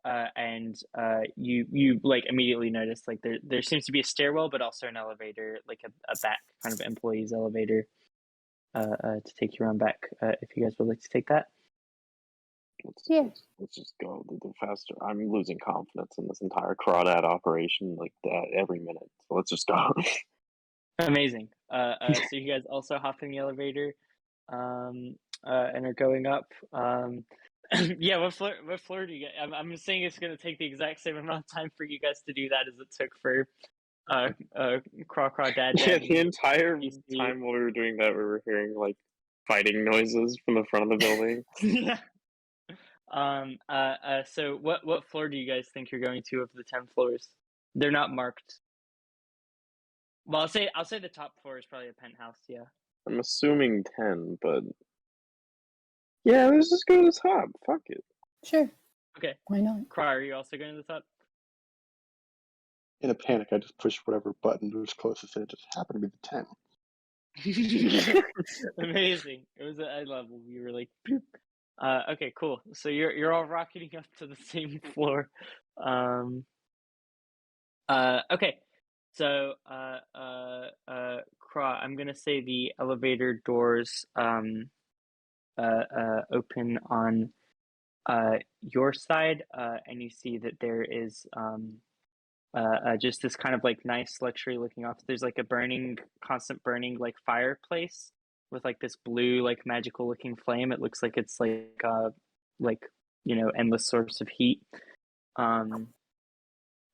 and you like immediately notice like there seems to be a stairwell, but also an elevator, like a back kind of employee's elevator, to take you around back. If you guys would like to take that. let's just go a little faster. I'm losing confidence in this entire Crawdad operation like that every minute. So let's just go. Amazing. So you guys also hop in the elevator, and are going up. Yeah, what floor do you get? I'm saying it's going to take the exact same amount of time for you guys to do that as it took for Crawdad. Yeah, the entire time while we were doing that, we were hearing like fighting noises from the front of the building. Yeah. So what floor do you guys think you're going to of the 10 floors? They're not marked. Well, I'll say the top floor is probably a penthouse. Yeah. I'm assuming 10, but yeah, let's just go to the top. Fuck it. Sure. Okay. Why not? Craw, are you also going to the top? In a panic, I just pushed whatever button was closest, and it just happened to be the 10. Amazing. It was at eye level. You were like, boop. Okay, cool. So you're all rocketing up to the same floor. Okay. So Craw, I'm gonna say the elevator doors open on your side, and you see that there is just this kind of like nice luxury looking office. There's like a constant burning like fireplace with like this blue like magical looking flame. It looks like it's like endless source of heat.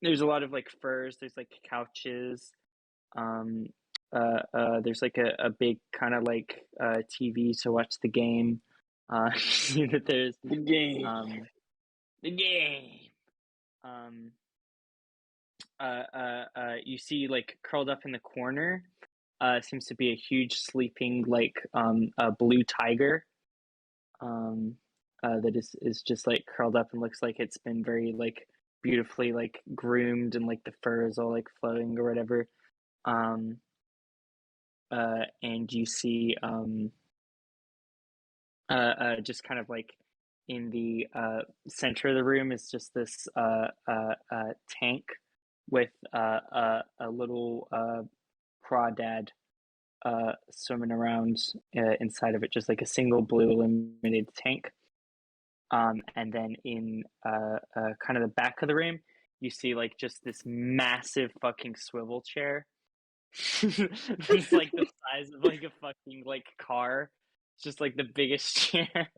There's a lot of like furs. There's like couches. There's like a big kind of like TV to watch the game. See that there's the game. You see like curled up in the corner seems to be a huge sleeping like a blue tiger. that is just like curled up and looks like it's been very like beautifully like groomed and like the fur is all like flowing or whatever. And you see just kind of like in the center of the room is just this tank with a little Crawdad swimming around inside of it, just like a single blue illuminated tank. And then in kind of the back of the room, you see like just this massive fucking swivel chair. It's like the size of like a fucking like car. It's just like the biggest chair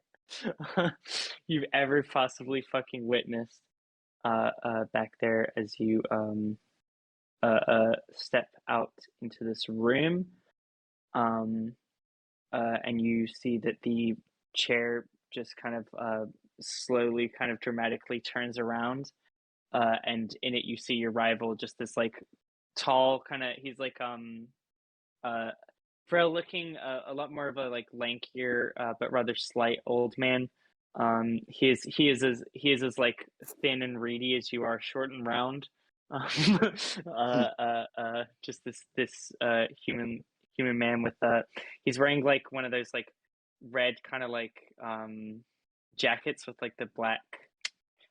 you've ever possibly fucking witnessed back there as you step out into this room. And you see that the chair just kind of slowly, kind of dramatically turns around, and in it you see your rival, just this like tall kind of. He's like frail looking, a lot more of a like lankier, but rather slight old man. He is as like thin and reedy as you are short and round. Just this human man with he's wearing like one of those like red kind of like jackets with like the black.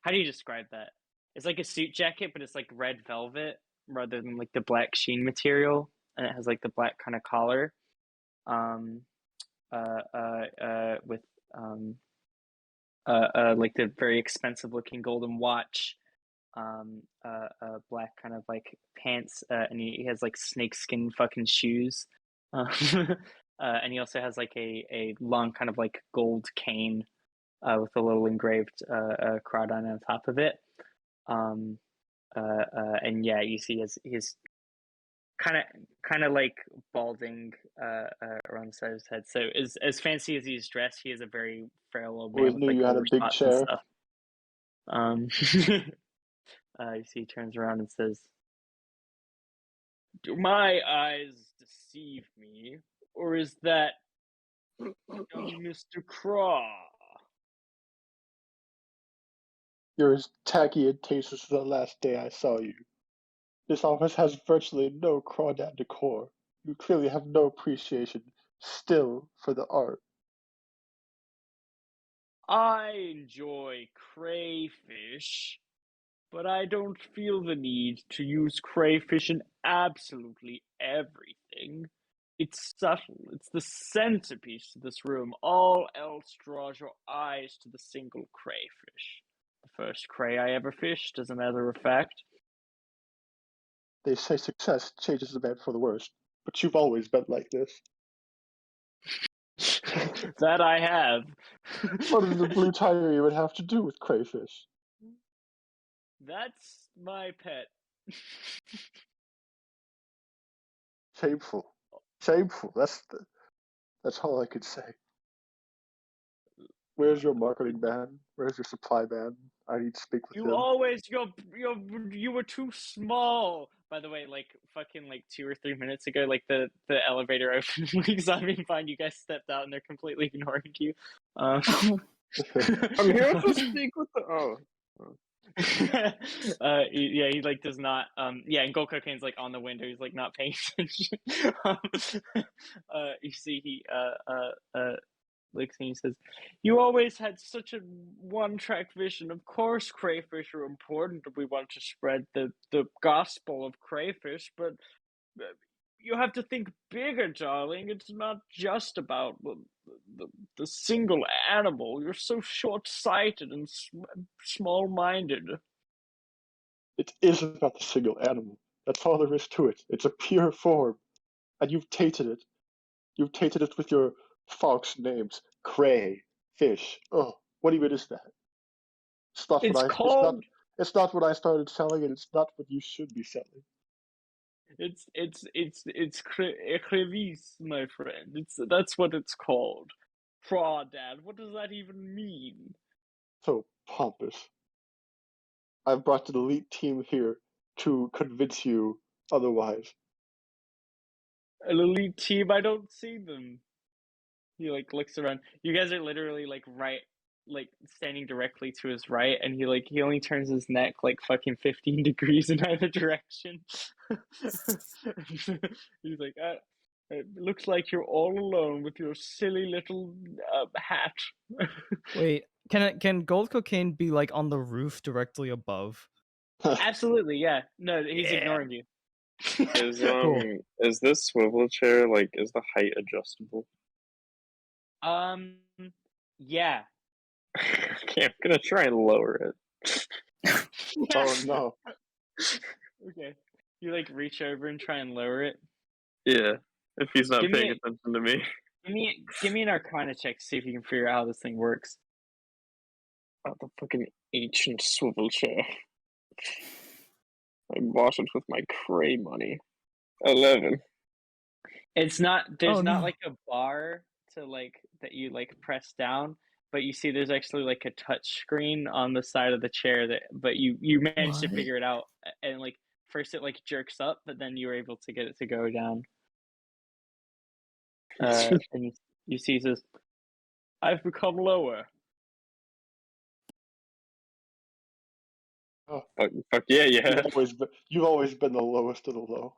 How do you describe that? It's like a suit jacket, but it's like red velvet rather than like the black sheen material, and it has like the black kind of collar. With like the very expensive looking golden watch, black kind of like pants, and he has like snakeskin fucking shoes, and he also has like a long kind of like gold cane, with a little engraved Crawdad on top of it. And yeah, you see his kind of like balding around the side of his head. So as fancy as he's dressed, he is a very frail old man Always with knew like you had a over big spots chair. and stuff. You see, he turns around and says, "Do my eyes deceive me, or is that young Mr. Craw?" You're as tacky and tasteless as the last day I saw you. This office has virtually no crawdad decor. You clearly have no appreciation still for the art. I enjoy crayfish, but I don't feel the need to use crayfish in absolutely everything. It's subtle. It's the centerpiece of this room. All else draws your eyes to the single crayfish. The first cray I ever fished, as a matter of fact. They say success changes a man for the worse, but you've always been like this. That I have. What does the blue tiger even have to do with crayfish? That's my pet. Shameful. Shameful. That's all I could say. Where's your marketing man? Where's your supply man? I need to speak with him. You were too small. By the way, like fucking like 2 or 3 minutes ago, like the elevator opened, like Zavi and Vahn, you guys stepped out and they're completely ignoring you. I'm here to speak with the yeah, he like does not yeah, and gold cocaine's like on the window, he's like not paying attention. You see he looks and he says, "You always had such a one-track vision. Of course crayfish are important if we want to spread the gospel of crayfish, but you have to think bigger, darling. It's not just about the single animal. You're so short-sighted and small-minded." It is about the single animal. That's all there is to it. It's a pure form. And you've tainted it. You've tainted it with your false names. Cray, fish. Oh, what even is that? It's not It's what called. It's not what I started selling, and it's not what you should be selling. It's crevice, my friend. That's what it's called. Crawdad. What does that even mean? So pompous. I've brought an elite team here to convince you otherwise. An elite team? I don't see them. He like looks around. You guys are literally like standing directly to his right, and he only turns his neck like fucking 15 degrees in either direction. He's like, it looks like you're all alone with your silly little hat. Wait, can gold cocaine be like on the roof directly above? Absolutely, yeah. No, he's Yeah. ignoring you. Is this swivel chair like is the height adjustable? Yeah. Okay, I'm gonna try and lower it. Oh no. Okay. You like reach over and try and lower it. Yeah, if he's not Give me paying attention to me. Give me an Arcana check to see if you can figure out how this thing works. Oh, the fucking ancient swivel chair. I bought it with my Cray money. 11. It's not. There's Oh, not no. like a bar to like that you like press down, but you see there's actually like a touch screen on the side of the chair that. But you managed to What? figure it out, and like first it like jerks up, but then you were able to get it to go down. And you see it says, "I've become lower." Oh, Fuck yeah, yeah. you've always been the lowest of the low.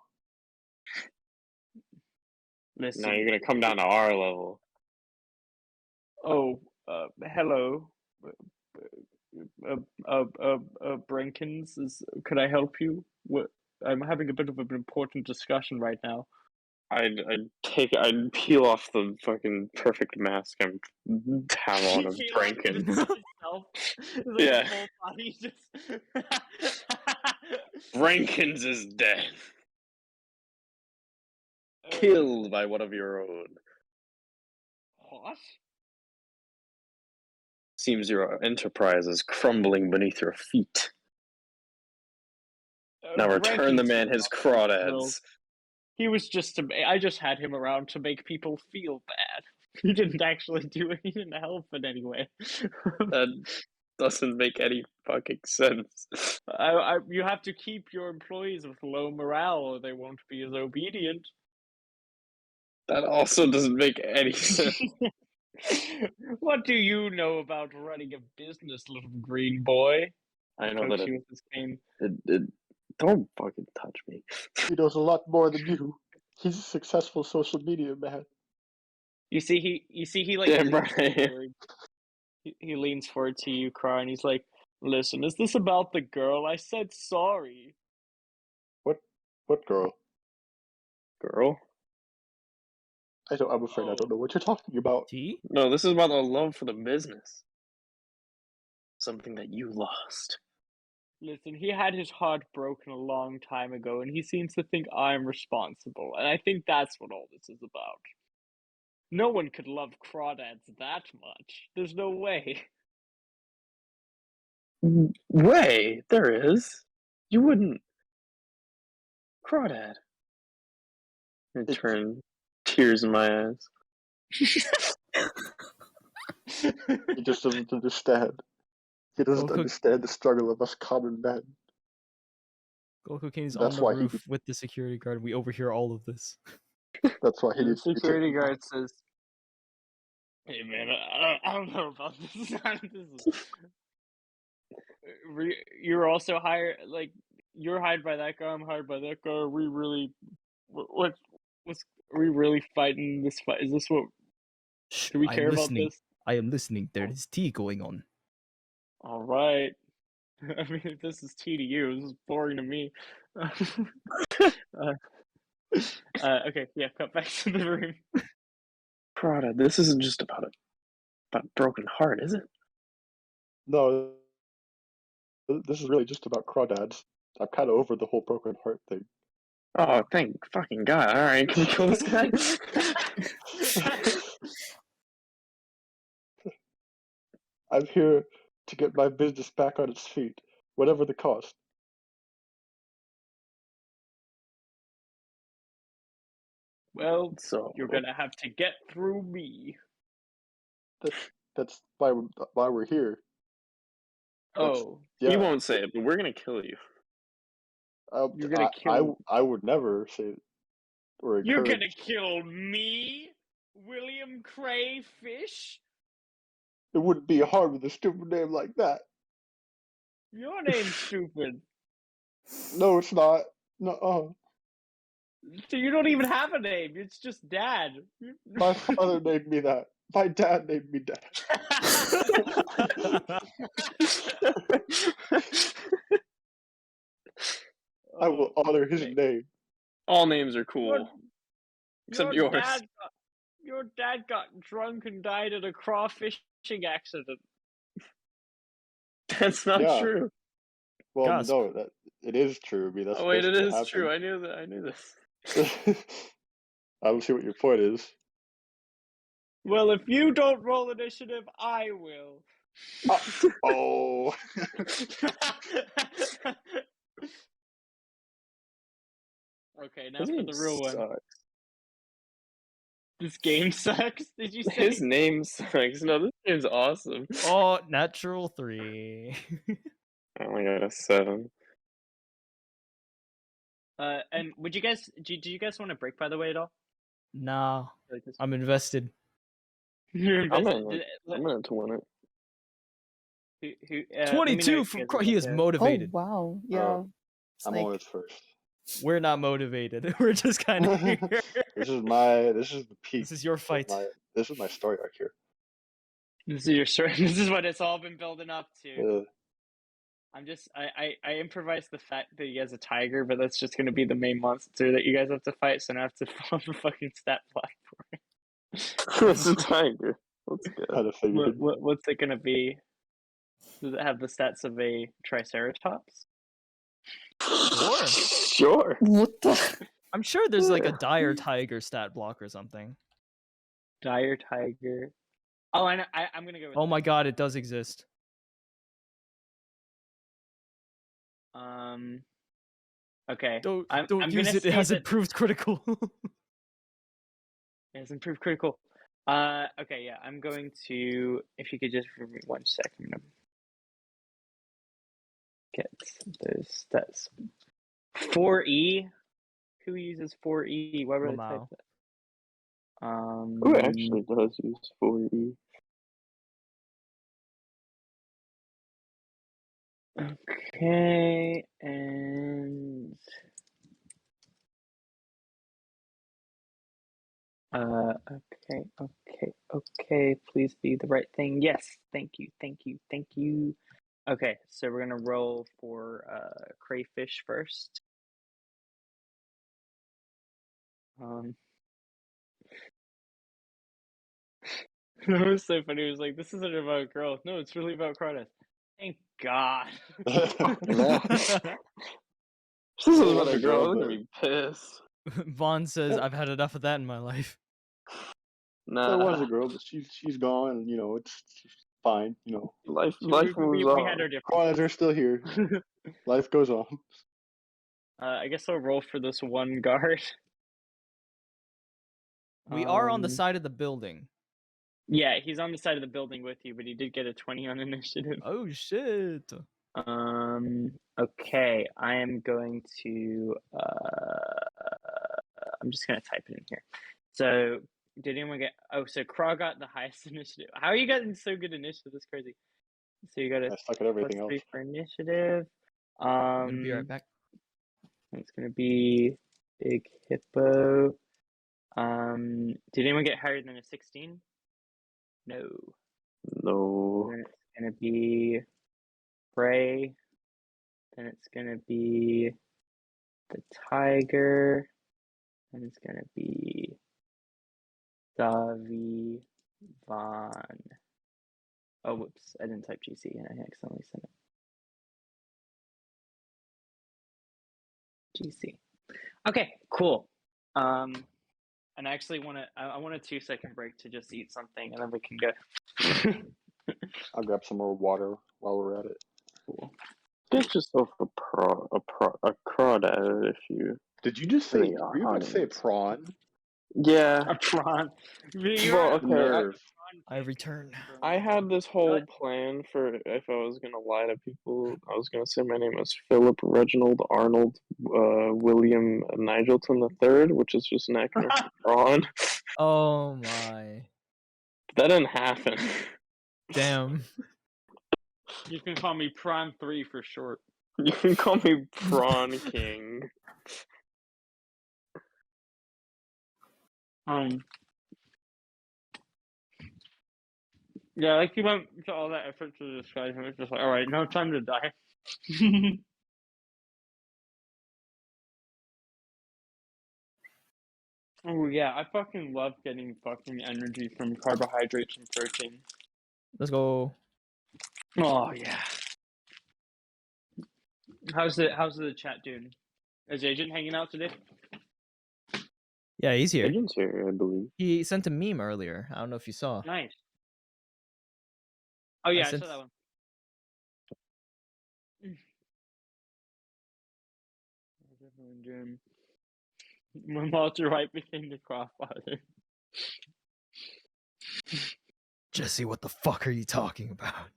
Listen. Now you're gonna come down to our level. Oh, hello. Brenkins, could I help you? I'm having a bit of an important discussion right now. I'd peel off the fucking perfect mask and have on a Brankins. Yeah. Whole body just... Brankins is dead. Killed by one of your own. What? Seems your enterprise is crumbling beneath your feet. Now return the man his crawdads. He was I just had him around to make people feel bad. He didn't actually do it. He didn't help in any way. That doesn't make any fucking sense. You have to keep your employees with low morale or they won't be as obedient. That also doesn't make any sense. What do you know about running a business, little green boy? I know that it don't fucking touch me. He knows a lot more than you. He's a successful social media man. You see he like Damn leans right. forward. He leans forward to you, Craw, and he's like, "Listen, is this about the girl? I said sorry." What girl? Girl? I'm afraid I don't know what you're talking about. Tea? No, this is about the love for the business. Something that you lost. Listen, he had his heart broken a long time ago, and he seems to think I'm responsible, and I think that's what all this is about. No one could love Crawdads that much. There's no way. Way? There is. You wouldn't. Crawdad. I turn tears in my eyes. He just doesn't understand. He doesn't understand the struggle of us common men. Gold cocaine's That's on the why roof with the security guard. We overhear all of this. That's why he The needs to be security taken guard says, "Hey man, I don't know about this. You're also hired, like, you're hired by that guy, I'm hired by that guy. Are we really, are we really fighting this fight? Is this what, Shh, do we I care am about listening. this?" I am listening. There is tea going on. All right. I mean, if this is tea to you, this is boring to me. Okay, yeah, cut back to the room. Crawdad, this isn't just about a broken heart, is it? No, this is really just about crawdads. I'm kind of over the whole broken heart thing. Oh, thank fucking God. Alright, can we kill this guy? I'm here to get my business back on its feet, whatever the cost. Well, So you're gonna have to get through me. That's why we're here. Oh, yeah. He won't say it, but we're gonna kill you. you're gonna kill. I would never say it or You're encourage. gonna kill me? William Crayfish? It wouldn't be hard with a stupid name like that. Your name's stupid. No, it's not. No. So you don't even have a name. It's just Dad. My father named me that. My dad named me Dad. I will honor his name. All names are cool, except yours. Your dad got drunk and died in a craw fishing accident. That's not true. Well, Gasp. no, it is true. I mean, that's Oh wait, it supposed to is happen. true. I knew that. I knew this. I don't see what your point is. Well, if you don't roll initiative, I will. Oh. Okay, now for the real one. This game sucks. Did you say? His name sucks. No, this game's awesome. Oh, natural 3. I only got a 7. And would you guys? Do you guys want to break, by the way, at all? Nah, Like this? I'm invested. You're I'm invested. in to win it. Let me know 22 if for you guys Craw. would He like is to- motivated. Oh wow, yeah. It's I'm like, always first. We're not motivated. We're just kind of here. This is the peak. This is your fight. This is my story arc here. This is your story. This is what it's all been building up to. Uh, I improvised the fact that he has a tiger, but that's just going to be the main monster that you guys have to fight, so now I have to follow the fucking stat block for it. It's a tiger. That's good. kind of figured. What's it going to be? Does it have the stats of a Triceratops? Sure. what the? I'm sure there's like a dire tiger stat block or something. Dire tiger. Oh, I know. I'm going to go with Oh my god, it does exist. Okay. Don't I'm use gonna it. It say has that- improved critical. It has improved critical. Okay, yeah. I'm going to. If you could just for me 1 second. I'm gonna get those stats. 4E. Who uses 4E? Why would I type Lamau. that? Who actually does use 4E? Okay, and okay. Please be the right thing. Yes, thank you. Okay, so we're gonna roll for crayfish first. That was so funny. It was like, this isn't about a girl. No, it's really about Crawdad. Thank God. This is about a girl. I'm gonna be pissed. Vahn says, "I've had enough of that in my life." Nah, There was a girl, but she's gone, and it's fine. life we moves had our on. differences. Crawdads are still here. Life goes on. I guess I'll roll for this one guard. We are on the side of the building. Yeah, he's on the side of the building with you, but he did get a 20 on initiative. Oh shit! Okay, I am going to. I'm just gonna type it in here. So, did anyone get? Oh, so Craw got the highest initiative. How are you getting so good initiative? That's crazy. So you got a I suck at everything else. +3 for initiative. I'm gonna be right back. It's gonna be Big Hippo. Did anyone get higher than a 16? No. No. Then it's gonna be Prey. Then it's gonna be the Tiger. Then it's gonna be Zavi, Vahn. Oh, whoops! I didn't type GC and I accidentally sent it. GC. Okay, cool. And I actually I want a 2-second break to just eat something, and then we can go. I'll grab some more water while we're at it. Cool. Get yourself a crawdad if you. Did you just say? Really Were you about to say honest. prawn? Yeah. A prawn. Well, okay. Nerve. Prawn I return. I had this whole plan for if I was gonna lie to people. I was gonna say my name is Philip Reginald Arnold William Nigelton III, which is just an acronym for Ron. Oh my. That didn't happen. Damn. You can call me Prawn 3 for short. You can call me Prawn King. Yeah, like you went to all that effort to describe him. It's just like, all right, no time to die. Oh yeah, I fucking love getting fucking energy from carbohydrates and protein. Let's go. Oh yeah. How's the chat doing? Is Agent hanging out today? Yeah, he's here. Agent's here, I believe. He sent a meme earlier. I don't know if you saw. Nice. Oh yeah, I sent- saw that one. When Walter White became the Craw father. Jesse, what the fuck are you talking about?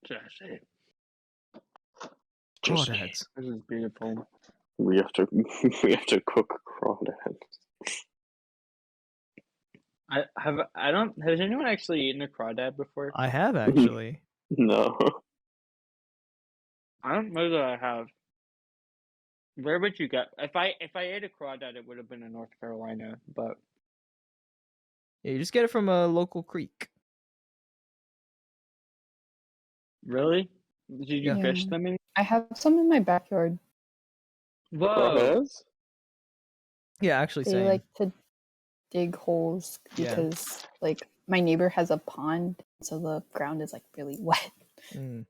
Jesse. Crawdads. This is beautiful. We have to cook crawdad. Has anyone actually eaten a crawdad before? I have actually. No. I don't know that I have. Where would you get? If I ate a crawdad, it would have been in North Carolina, but Yeah, you just get it from a local creek. really? Did you Yeah. fish them? I have some in my backyard. Whoa! Crawdads? Yeah, actually They same. like to dig holes Yeah. because like my neighbor has a pond, so the ground is like really wet. Mm.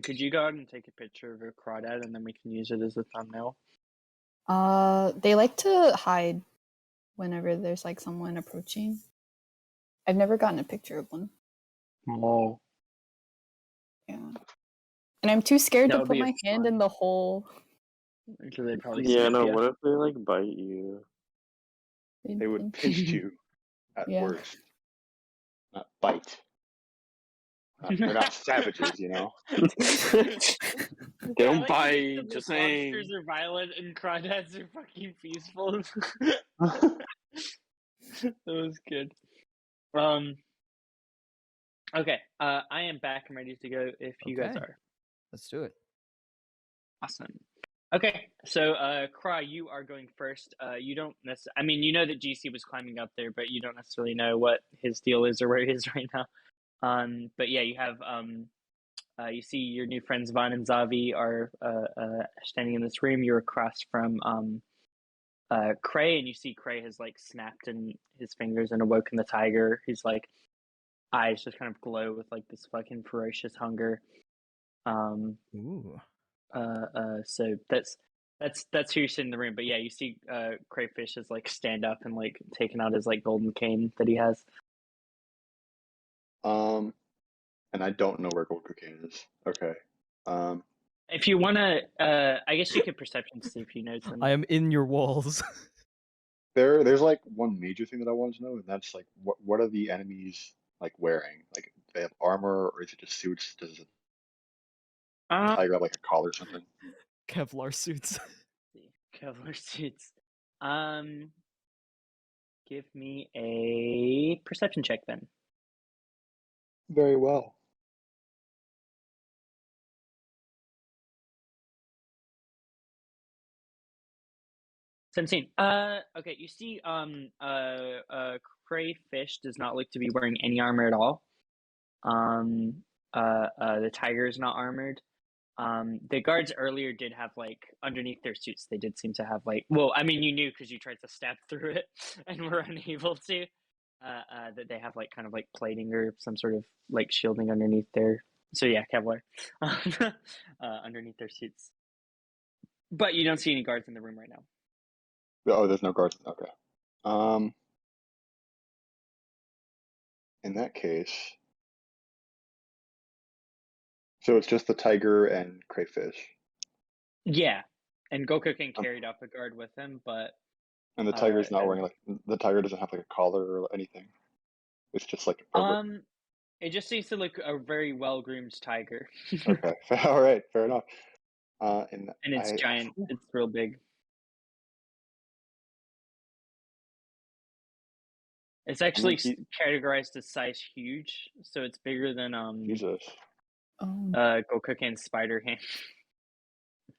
Could you go out and take a picture of a crawdad and then we can use it as a thumbnail? They like to hide whenever there's like someone approaching. I've never gotten a picture of one. Oh. Yeah. And I'm too scared That to would put be my hand in fun. the hole. Because they probably Yeah, sniff no, ya. what if they like bite you? They would pinch you at Yeah. worst, not bite. They're not savages, you know. They don't bite, just saying. Lobsters are violent and crawdads are fucking peaceful. That was good. Okay. I am back and ready to go if you guys Okay. are. Let's do it. Awesome. Okay, so Craw, you are going first. You don't necessarily. I mean, you know that GC was climbing up there, but you don't necessarily know what his deal is or where he is right now. But yeah, you have you see your new friends Vahn and Zavi are standing in this room. You're across from Craw, and you see Craw has like snapped in his fingers and awoken the tiger. He's like eyes just kind of glow with like this fucking ferocious hunger. Ooh. So that's who you see in the room. But yeah, you see Crayfish is like stand up and like taking out his like golden cane that he has. And I don't know where gold cocaine is. Okay. If you wanna, I guess you could perception to see if you know something. I am in your walls. There's like one major thing that I wanted to know, and that's like what are the enemies like wearing? Like, do they have armor, or is it just suits? Does the tiger have like a collar or something? Kevlar suits. Kevlar suits. Give me a perception check then. Very well. $17. Okay, you see, Crayfish does not look to be wearing any armor at all. The tiger is not armored. The guards earlier did have like underneath their suits. They did seem to have like. Well, I mean, you knew because you tried to stab through it and were unable to. That they have like kind of like plating or some sort of like shielding underneath their. So yeah, Kevlar, underneath their suits. But you don't see any guards in the room right now. Oh, there's no guards. Okay. In that case, so it's just the tiger and Crayfish. Yeah, and Gokukin carried up a guard with him, but And the tiger's not wearing the tiger doesn't have like a collar or anything. It's just like a regular. It just seems to look a very well groomed tiger. Okay, all right, fair enough. And it's giant. It's real big. It's actually categorized as size huge, so it's bigger than Jesus. Gokuken's spider hand.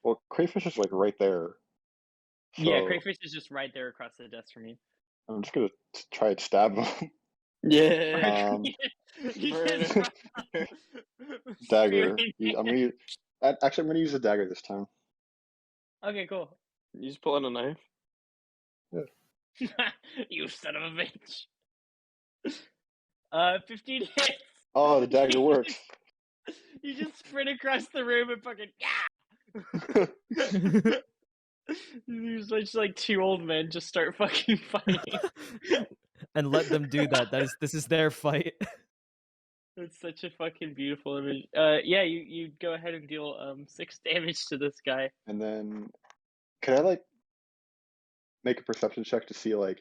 Well, crayfish is like right there. So Yeah, crayfish is just right there across the desk from you. I'm just gonna try to stab him. Yeah. Dagger. I'm gonna use a dagger this time. Okay, cool. You just pull out a knife? Yeah. You son of a bitch. 15 hits. Oh, the dagger works. You just sprint across the room and fucking There's just like two old men just start fucking fighting. And let them do that. This is their fight. It's such a fucking beautiful image. Yeah, you go ahead and deal 6 damage to this guy. And then, could I like make a perception check to see like,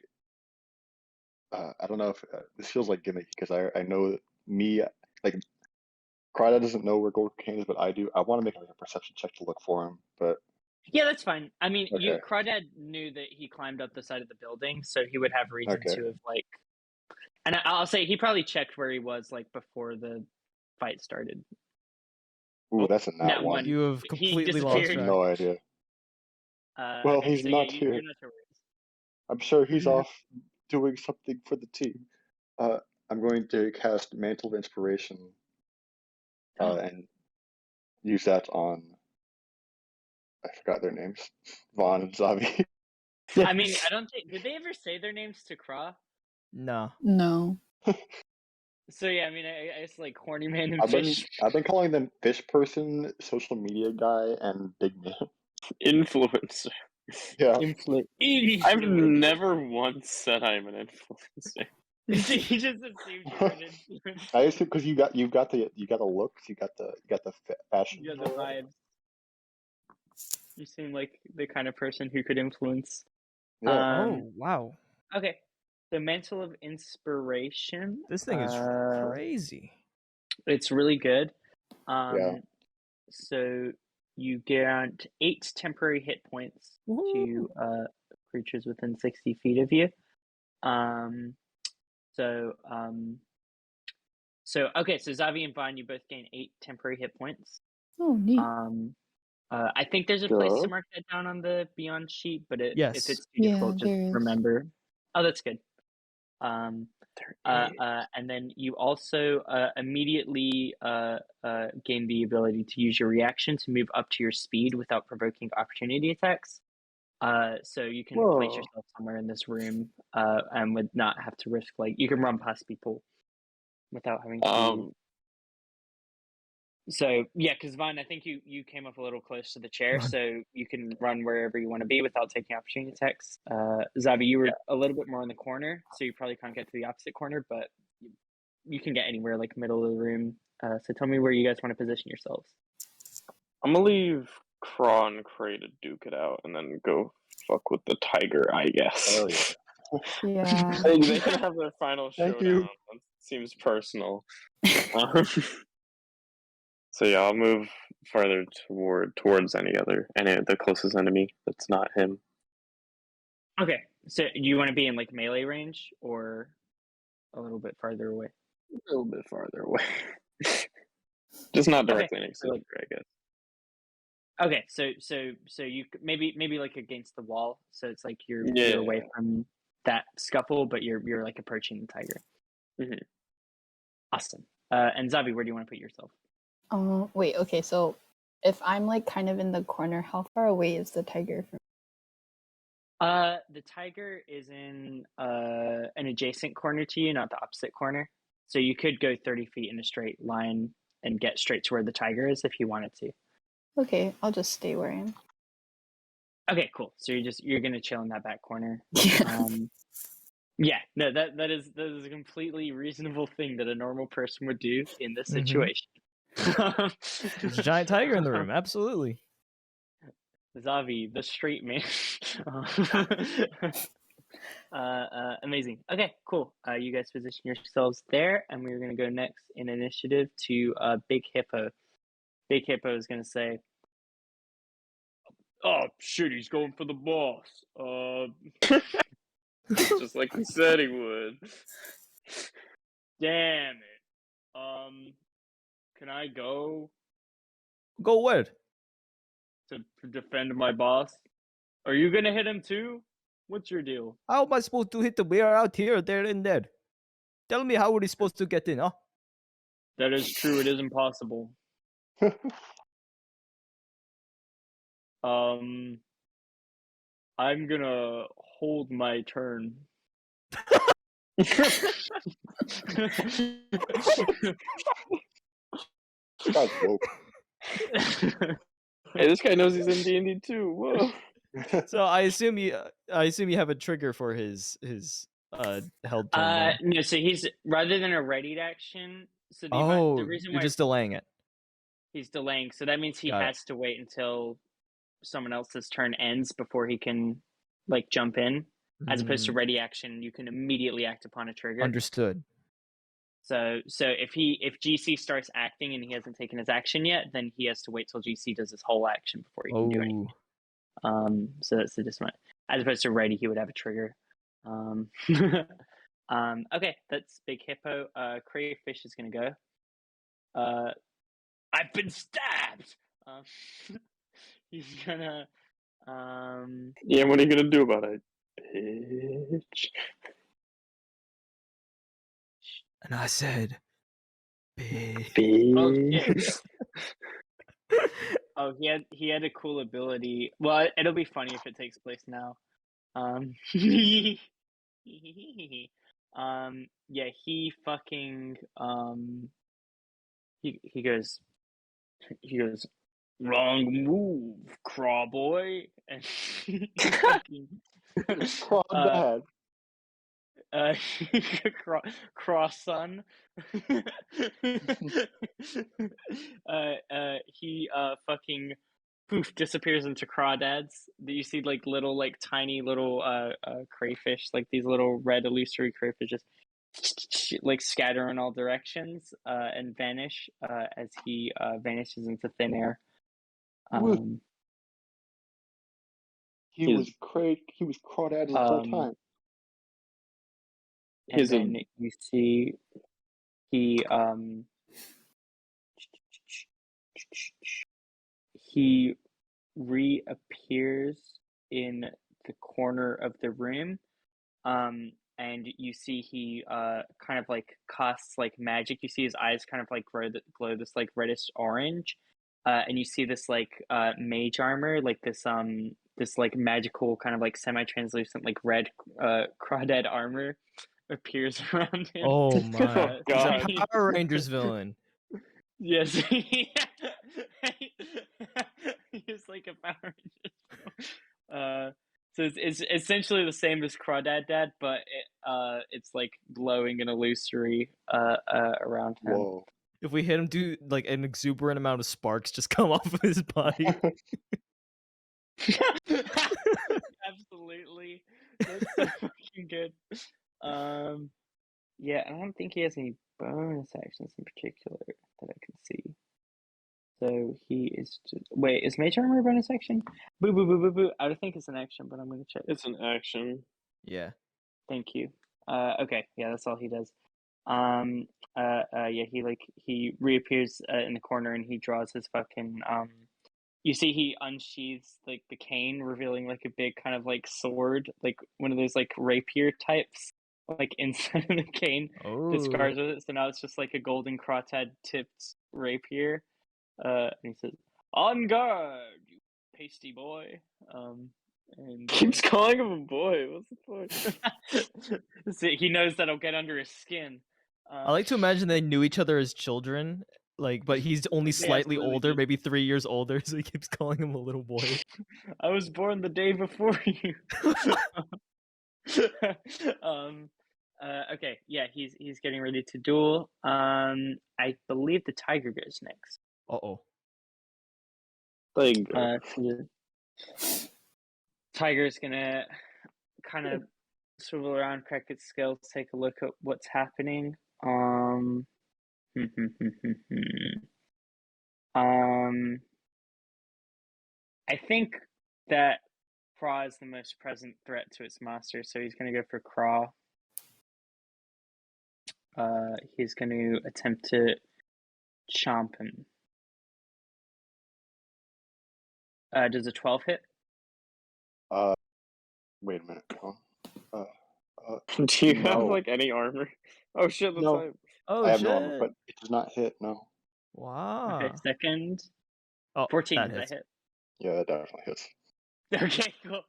I don't know if this feels like gimmicky because I know that like Crawdad doesn't know where Goldcane is, but I do. I want to make like a perception check to look for him, but yeah, that's fine. I mean, okay. Crawdad knew that he climbed up the side of the building, so he would have reason to have like. And I'll say he probably checked where he was like before the fight started. Ooh, that's a nat one. You have completely lost track. No idea. Well, okay, he's so not here. You're not sure where he is. I'm sure he's off doing something for the team. I'm going to cast Mantle of Inspiration and use that on. I forgot their names. Vahn and Zavi. I mean, I don't think did they ever say their names to Craw? No. So yeah, I mean, I guess like horny man and I've fish. I've been calling them fish person, social media guy, and big man. Influencer. Yeah. I've never once said I'm an influencer. He just assumed you were an influencer. I assume because you got the looks, you got the fashion. You got the vibes. You seem like the kind of person who could influence. Yeah. Oh wow. Okay. The Mantle of Inspiration. This thing is crazy. It's really good. Yeah. So you grant 8 temporary hit points to creatures within 60 feet of you. So Zavi and Vahn, you both gain 8 temporary hit points. Oh, neat. I think there's a place to mark that down on the Beyond sheet, but if it's too difficult, just remember. Oh, that's good. And then you also immediately gain the ability to use your reaction to move up to your speed without provoking opportunity attacks. So you can place yourself somewhere in this room and would not have to risk you can run past people without having to. So yeah, because Vahn, I think you came up a little close to the chair, so you can run wherever you want to be without taking opportunity attacks. Zavi, you were a little bit more in the corner, so you probably can't get to the opposite corner, but you can get anywhere like middle of the room. So tell me where you guys want to position yourselves. I'm gonna leave Craw and Cray to duke it out, and then go fuck with the tiger, I guess. Oh yeah. Yeah. They can have their final showdown. Thank you. That seems personal. So yeah, I'll move farther towards any of the closest enemy that's not him. Okay, so do you want to be in like melee range or a little bit farther away? A little bit farther away. Just not directly next to the tiger, I guess. Okay, so you maybe like against the wall, so it's like you're away from that scuffle, but you're like approaching the tiger. Mm-hmm. Awesome. And Zavi, where do you want to put yourself? Wait, okay, so if I'm like kind of in the corner, how far away is the tiger from? The tiger is in an adjacent corner to you, not the opposite corner. So you could go 30 feet in a straight line and get straight to where the tiger is if you wanted to. Okay, I'll just stay where I am. Okay, cool. So you're gonna chill in that back corner. Yeah. No, that is a completely reasonable thing that a normal person would do in this situation. There's a giant tiger in the room, absolutely. Zavi, the straight man. Amazing. Okay, cool. You guys position yourselves there, and we're gonna go next in initiative to Big Hippo. Big Hippo is gonna say, "Oh shit, he's going for the boss." Just like he said he would. Damn it. Can I go Go where? to defend my boss? Are you gonna hit him too? What's your deal? How am I supposed to hit the bear out here, there, and there? Tell me how we're supposed to get in, huh? That is true. It is impossible. I'm gonna hold my turn. This guy's woke. Hey, this guy knows he's in D&D too. Whoa. So I assume you have a trigger for his held turn. now. No. So he's rather than a readied action. So the reason you're why just delaying it. he's delaying, so that means he Got it. has to wait until someone else's turn ends before he can like jump in. As opposed to ready action, you can immediately act upon a trigger. Understood. So if GC starts acting and he hasn't taken his action yet, then he has to wait till GC does his whole action before he can do anything. So that's the difference. As opposed to ready, he would have a trigger. Okay, that's Big Hippo. Crayfish is gonna go. I've been stabbed. He's gonna. Yeah, what are you gonna do about it, bitch? And I said, bitch. Bitch. Oh, he had a cool ability. Well, it'll be funny if it takes place now. Yeah, he fucking he goes wrong move, Craw boy, and Crawdad. Cross son. He fucking poof disappears into crawdads. You see like little like tiny little crayfish, like these little red illusory crayfish just like scatter in all directions and vanish as he vanishes into thin air. He was Crawdad the whole time. And then you see he reappears in the corner of the room, and you see he kind of like casts like magic. You see his eyes kind of like glow this like reddish orange, and you see this like mage armor, like this like magical kind of like semi-translucent like red crawdad armor appears around him. Oh my God. He's a Power Rangers villain. Yes. He's like a Power Rangers. So it's essentially the same as Crawdad Dad, but it's like glowing and illusory around him. Whoa. If we hit him, do like an exuberant amount of sparks just come off of his body. Absolutely. That's so fucking good. Yeah, I don't think he has any bonus actions in particular that I can see. So he is just... Wait, is Mage Armor a bonus action? Boo boo boo boo boo. I don't think it's an action, but I'm gonna check. It's an action. Yeah. Thank you. Okay, yeah, that's all he does. Yeah, he reappears in the corner and he draws his fucking you see he unsheathes like the cane, revealing like a big kind of like sword, like one of those like rapier types, like inside of the cane. Discards with it, so now it's just like a golden Crawdad tipped rapier. And he says, "On guard, you pasty boy." And Keeps calling him a boy. What's the point? so he knows that'll get under his skin. I like to imagine they knew each other as children, like, but he's only slightly absolutely older, did. maybe 3 years older, so he keeps calling him a little boy. I was born the day before you. Okay, yeah, he's getting ready to duel. I believe the tiger goes next. Tiger. Tiger's gonna kind of swivel around, crack its scales, take a look at what's happening. I think that Craw is the most present threat to its master, so he's going to go for Craw. He's going to attempt to chomp him. Does a 12 hit? Wait a minute. Do you have No. like any armor? Oh shit! That's No. right. Oh I have shit! no armor, but it does not hit. No. Wow. Okay, second. Oh, 14, that does hits. that hit? Yeah, that definitely hits. Okay, cool.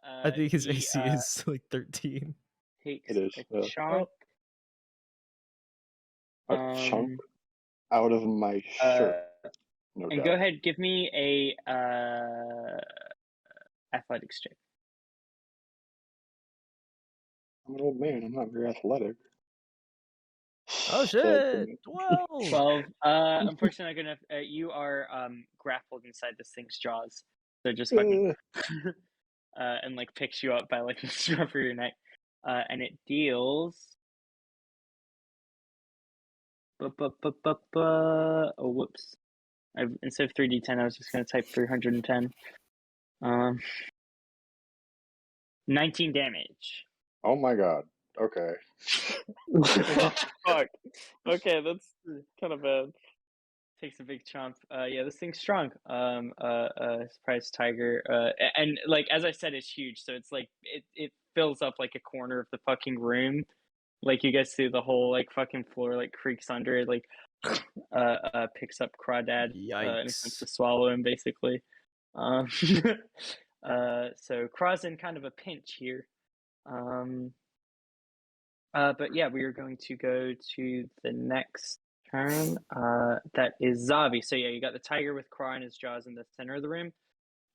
I think his he, AC is like 13. takes It is, a yeah. chomp. A chunk out of my shirt. No And doubt. go ahead, give me a athletics check. I'm an old man. I'm not very athletic. Oh shit! 12. 12. Unfortunately, not gonna. You are grappled inside this thing's jaws. So just fucking and like picks you up by like the scruff of your neck, and it deals. Oh whoops! Instead of 3d10, I was just gonna type 310. 19 damage. Oh my god. Okay. Fuck. Okay, that's kind of bad. Takes a big chomp. Yeah, this thing's strong. Surprise tiger. And like as I said, it's huge, so it's like it fills up like a corner of the fucking room. Like you guys see the whole like fucking floor like creaks under it, like picks up Crawdad and attempts to Yikes. swallow him basically. So Craw's in kind of a pinch here. But yeah, we are going to go to the next turn. That is Zavi. So yeah, you got the tiger with Craw in his jaws in the center of the room.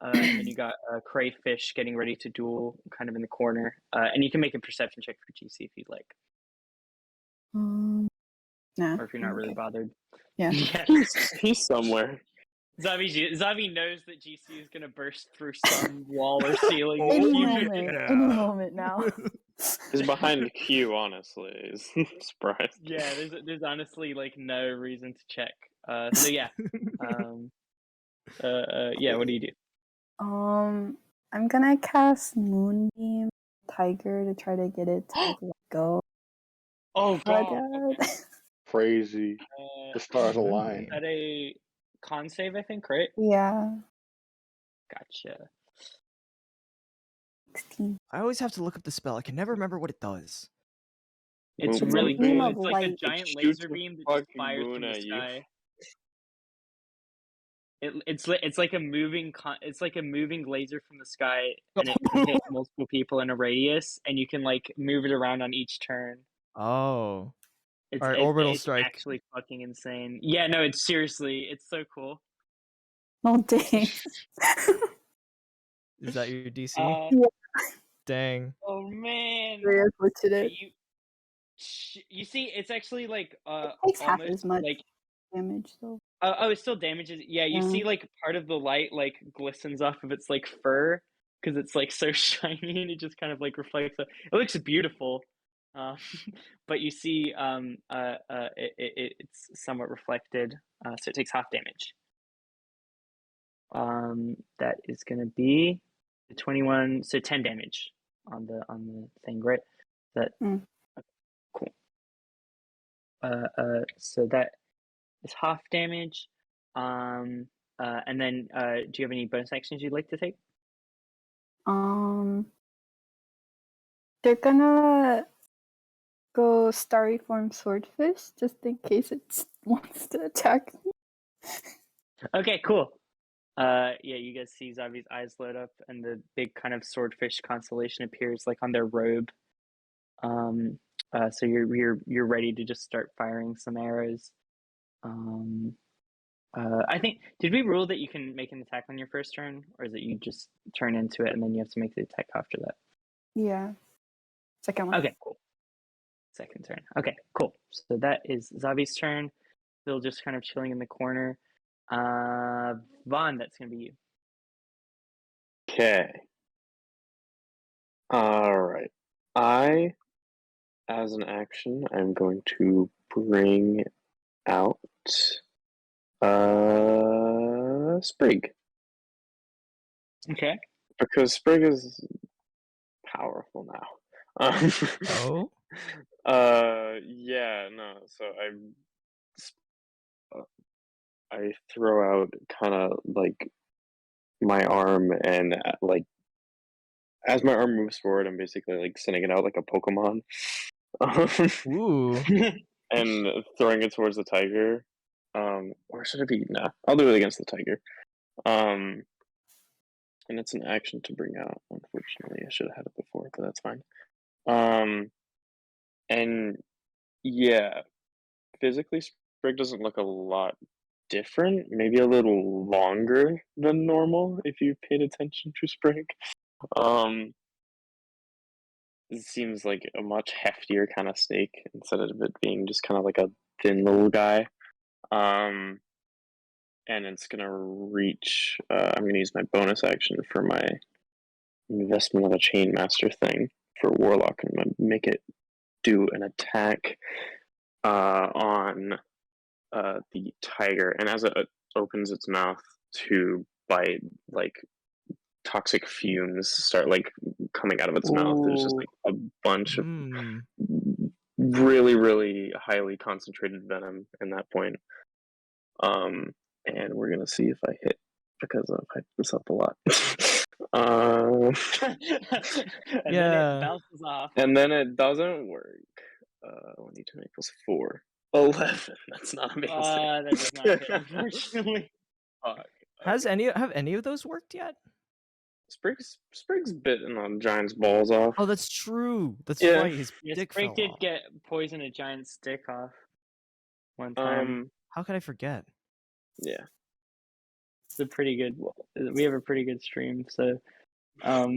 And then you got crayfish getting ready to duel kind of in the corner. And you can make a perception check for GC if you'd like. Nah. Or if you're not really okay. bothered. Yeah. He's somewhere. Zavi knows that GC is going to burst through some wall or ceiling. Any moment now. He's behind Q, honestly. He's surprised. Yeah, there's honestly like no reason to check. So yeah. Yeah, what do you do? I'm gonna cast Moonbeam Tiger to try to get it to like, let go. Oh god. God. Okay. Crazy. The stars align. Is that a con save, I think, right? Yeah. Gotcha. 16. I always have to look up the spell. I can never remember what it does. It's Moon really beam cool. of It's like a light. giant It laser shoots a beam that just fucking fires moon from the at you. sky. It's like a moving it's like a moving laser from the sky, and it can hit multiple people in a radius, and you can like move it around on each turn. Oh. It's, Alright, orbital it's strike. actually fucking insane. Yeah, no, it's seriously, it's so cool. Oh dang. Is that your DC? Yeah. Dang. Oh man. Very unfortunate. You see, it's actually like It takes half almost as much like damage though. oh, it still damages. Yeah, you see like part of the light like glistens off of its like fur because it's like so shiny and it just kind of like reflects. It looks beautiful, but you see it's somewhat reflected, so it takes half damage. That is gonna be 21, so 10 damage on the thing, right? That cool. So that is half damage. And then do you have any bonus actions you'd like to take? They're gonna go starry form swordfish just in case it wants to attack me. Okay, cool. Yeah, you guys see Zavi's eyes light up, and the big kind of swordfish constellation appears like on their robe. So you're ready to just start firing some arrows. I think, did we rule that you can make an attack on your first turn, or is it you just turn into it and then you have to make the attack after that? Yeah. Second one. Okay, cool. Second turn. Okay, cool. So that is Zavi's turn. Still just kind of chilling in the corner. Vahn, that's gonna be you. Okay. Alright. I, as an action, I'm going to bring out Sprig. Okay. Because Sprig is powerful now. Oh. Yeah, no. So I throw out kind of like my arm, and like as my arm moves forward, I'm basically like sending it out like a Pokemon, Ooh. and throwing it towards the tiger. Or should it be? Nah, I'll do it against the tiger. And it's an action to bring out. Unfortunately, I should have had it before, but that's fine. And yeah, physically, Sprig doesn't look a lot different. Maybe a little longer than normal if you paid attention to Sprig. It seems like a much heftier kind of snake instead of it being just kind of like a thin little guy. And it's gonna reach. I'm gonna use my bonus action for my investment of a chain master thing for Warlock. I'm gonna make it do an attack on the tiger, and as it opens its mouth to bite, like toxic fumes start like coming out of its mouth. There's just like a bunch of really, really highly concentrated venom in that point. And we're gonna see if I hit because I've hyped this up a lot. And then Yeah. it bounces off. And then it doesn't work. 1d20 plus 4. 11. That's not amazing. That does not hit, unfortunately. Fuck. Have any of those worked yet? Sprig's bitten on Giant's balls off. Oh, that's true. That's Yeah. right. His Yes, dick Sprig fell did off. get poison a giant stick off one time. How could I forget? Yeah. It's a pretty good. We have a pretty good stream, so. Yeah.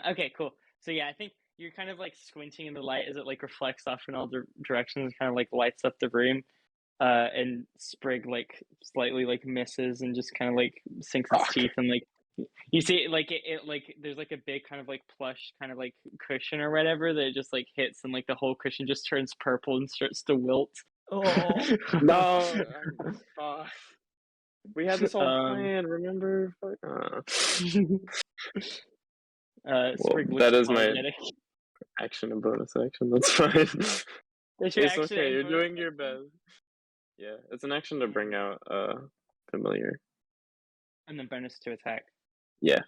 Okay, cool. So yeah, I think you're kind of like squinting in the light as it like reflects off in all directions, kind of like lights up the room. And Sprig like slightly like misses and just kind of like sinks its teeth, and like you see like it like there's like a big kind of like plush kind of like cushion or whatever that it just like hits, and like the whole cushion just turns purple and starts to wilt. Oh. No. We had this all planned, remember? Sprig looks that is my apologetic. action and bonus action. That's fine. That's your It's action okay. and You're bonus doing your best. Yeah, it's an action to bring out familiar. And then bonus to attack. Yeah,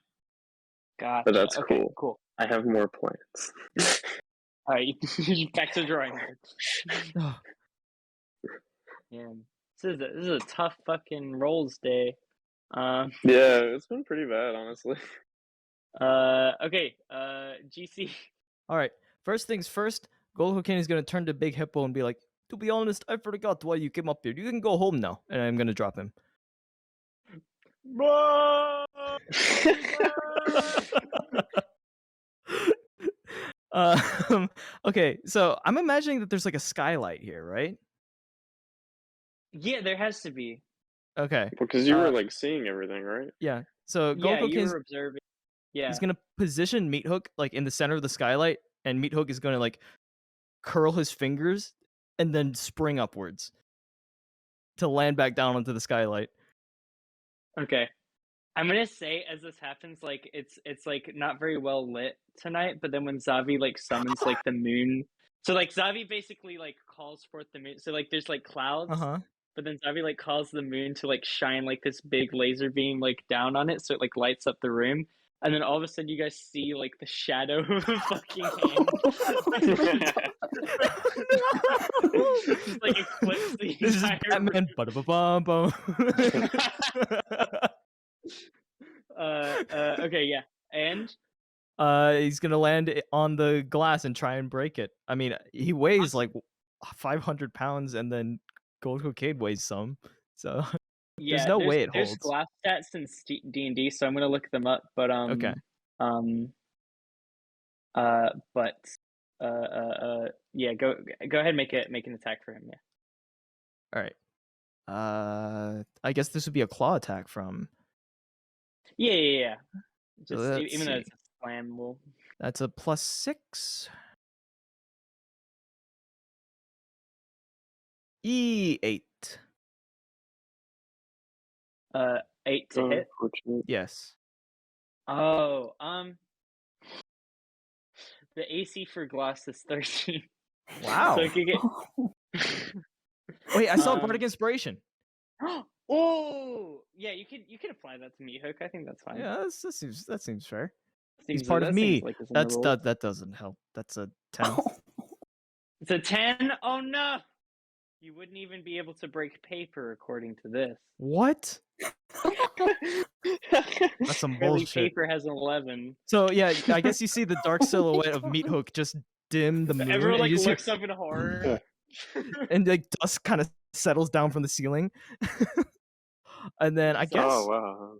Gotcha. but that's okay, cool. Cool. I have more plans. All right, back to the drawing board. Yeah, this is a tough fucking rolls day. Yeah, it's been pretty bad, honestly. Okay. GC. All right. First things first. Gold Cocaine is gonna turn to Big Hippo and be like, "To be honest, I forgot why you came up here. You can go home now." And I'm gonna drop him. Okay, so I'm imagining that there's like a skylight here, right? Yeah, there has to be. Okay. Because you were like seeing everything, right? Yeah. So Gold Yeah, you Cocaine's were observing. Yeah. he's gonna position Meat Hook like in the center of the skylight, and Meat Hook is gonna like curl his fingers and then spring upwards to land back down onto the skylight. Okay. I'm gonna say as this happens, like it's like not very well lit tonight, but then when Zavi like summons like the moon, so like Zavi basically like calls forth the moon. So like there's like clouds, but then Zavi like calls the moon to like shine like this big laser beam like down on it, so it like lights up the room. And then all of a sudden, you guys see like the shadow of a fucking hand, just like eclipse the This is entire Batman. Ba-da-ba-bum-bum. Okay, yeah, and he's gonna land on the glass and try and break it. I mean, he weighs like 500 pounds, and then Gold Cocaine weighs some. So yeah, there's no way it there's holds. glass stats in D&D, so I'm gonna look them up. But Okay. Yeah, go ahead and make an attack for him. Yeah. All right. I guess this would be a claw attack from. Yeah. So Just let's even though see. it's a slam, we'll That's a +6. E8. 8 to hit. Unfortunate. Yes. Oh, the AC for glass is 13. Wow. So I could get. Wait, I saw Um, Bardic Inspiration. Oh, yeah, you can apply that to Meat Hook. I think that's fine. Yeah, that seems fair. He's Seems- part of that seems me. like it's in the rules. That doesn't help. That's a 10. It's a 10? Oh no! You wouldn't even be able to break paper according to this. What? That's some Apparently bullshit. paper has an 11. So yeah, I guess you see the dark silhouette of Meat Hook just dim the moon, Everyone and, like you just looks up in horror. and like dust kind of settles down from the ceiling. And then I guess Oh wow.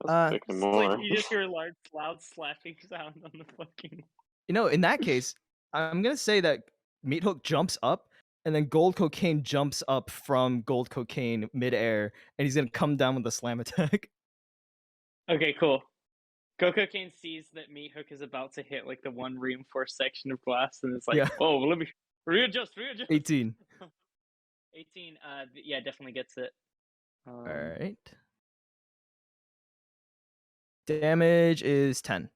That's picking It's more. like you just hear a loud slapping sound on the fucking. in that case, I'm gonna say that Meat Hook jumps up, and then Gold Cocaine jumps up from Gold Cocaine midair, and he's gonna come down with a slam attack. Okay, cool. Coco Kane sees that Meat Hook is about to hit like the one reinforced section of glass, and it's like, Yeah. oh, let me readjust. 18. 18. Yeah, definitely gets it. All right. Damage is 10.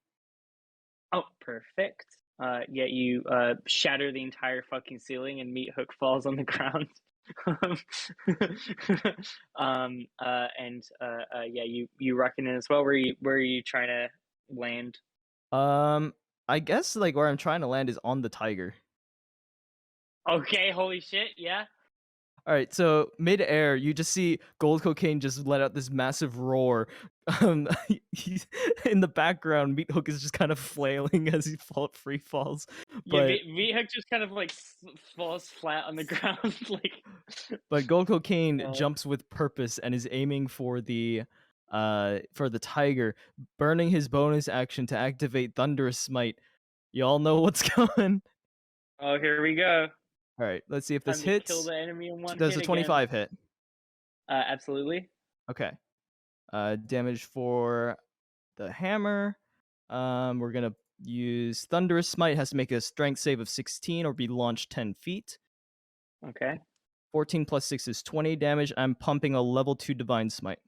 Oh, perfect. Yeah, you shatter the entire fucking ceiling, and Meat Hook falls on the ground. Yeah, you reckon it as well. Where are you trying to land? I guess like where I'm trying to land is on the tiger. Okay, holy shit, yeah. All right, so mid-air, you just see Gold Cocaine just let out this massive roar. He's in the background. Meat Hook is just kind of flailing as he free falls. But Yeah, Meat Hook just kind of like falls flat on the ground, like. But Gold Cocaine Uh, jumps with purpose and is aiming for the tiger, burning his bonus action to activate Thunderous Smite. Y'all know what's coming. Oh, here we go. All right, let's see if this Time to hits. kill the enemy in one Does hit a 25 hit? again. Absolutely. Okay. Damage for the hammer. We're gonna use Thunderous Smite. Has to make a strength save of 16 or be launched 10 feet. Okay. 14 plus 6 is 20 damage. I'm pumping a level 2 Divine Smite.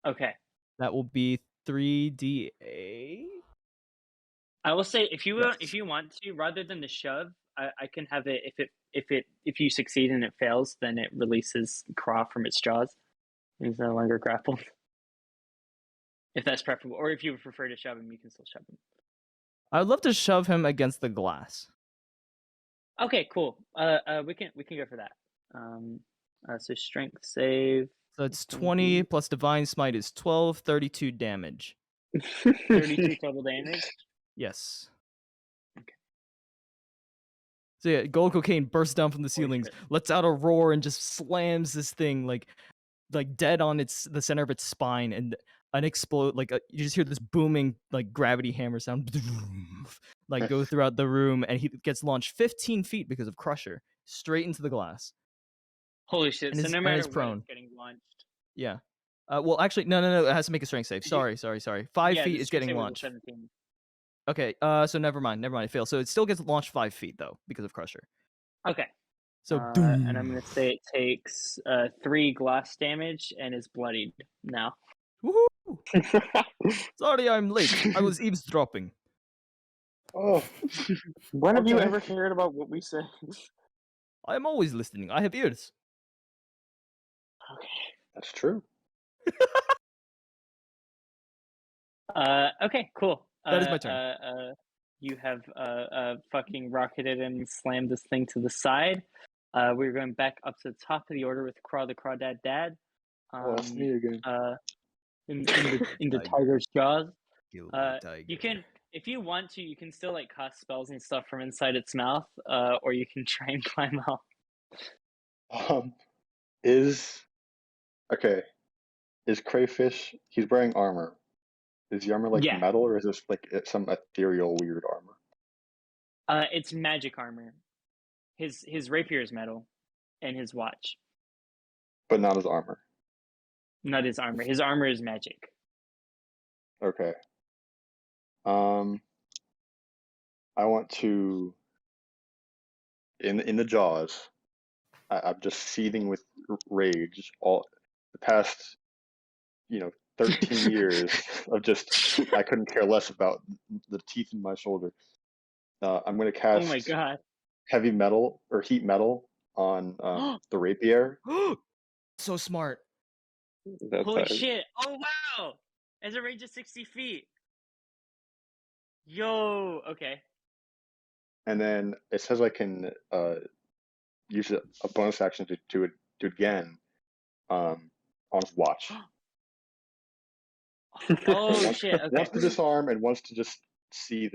Okay. That will be 3d8. I will say if you Yes. want to, rather than the shove, I can have it if you succeed and it fails, then it releases Craw from its jaws. He's no longer grappled. If that's preferable, or if you prefer to shove him, you can still shove him. I would love to shove him against the glass. Okay, cool. We can go for that. So strength save. So it's 20 plus Divine Smite is 12, 32 damage. 32 total damage. Yes. Okay. So yeah, Gold Cocaine bursts down from the ceilings, shit. lets out a roar, and just slams this thing like dead on the center of its spine, and you just hear this booming like gravity hammer sound like go throughout the room, and he gets launched 15 feet because of Crusher straight into the glass. Holy shit! And So is- no and matter is what, prone. it's getting launched. Yeah. Well, actually, no. It has to make a strength save. Sorry. 5 Yeah, feet the is strength getting save was a launched. 17. Okay. So never mind. It fails. So it still gets launched 5 feet though because of Crusher. Okay. So And I'm gonna say it takes 3 glass damage and is bloodied now. Woohoo! Sorry, I'm late. I was eavesdropping. Oh, When have you Okay. ever cared about what we say? I am always listening. I have ears. that's true. Okay, cool. That is my turn. You have fucking rocketed and slammed this thing to the side. We're going back up to the top of the order with Craw the Crawdad Dad. Oh, that's me again. In the tiger's jaws. Kill the tiger. You can, if you want to, you can still like cast spells and stuff from inside its mouth, or you can try and climb out. Is Crayfish? He's wearing armor. Is the armor like Yeah. metal, or is this like some ethereal weird armor? It's magic armor. His rapier is metal, and his watch. But not his armor. Not his armor. His armor is magic. Okay. I want to in the jaws. I'm just seething with rage. All the past, 13 years of just I couldn't care less about the teeth in my shoulder. I'm going to Oh my cast god. heavy metal or heat metal on the rapier. So smart. That's Holy how- shit. Oh wow. As a range of 60 feet. Yo, okay. And then it says I can use a bonus action to do it again on his watch. Oh once, shit, okay. Once to disarm and once to just see,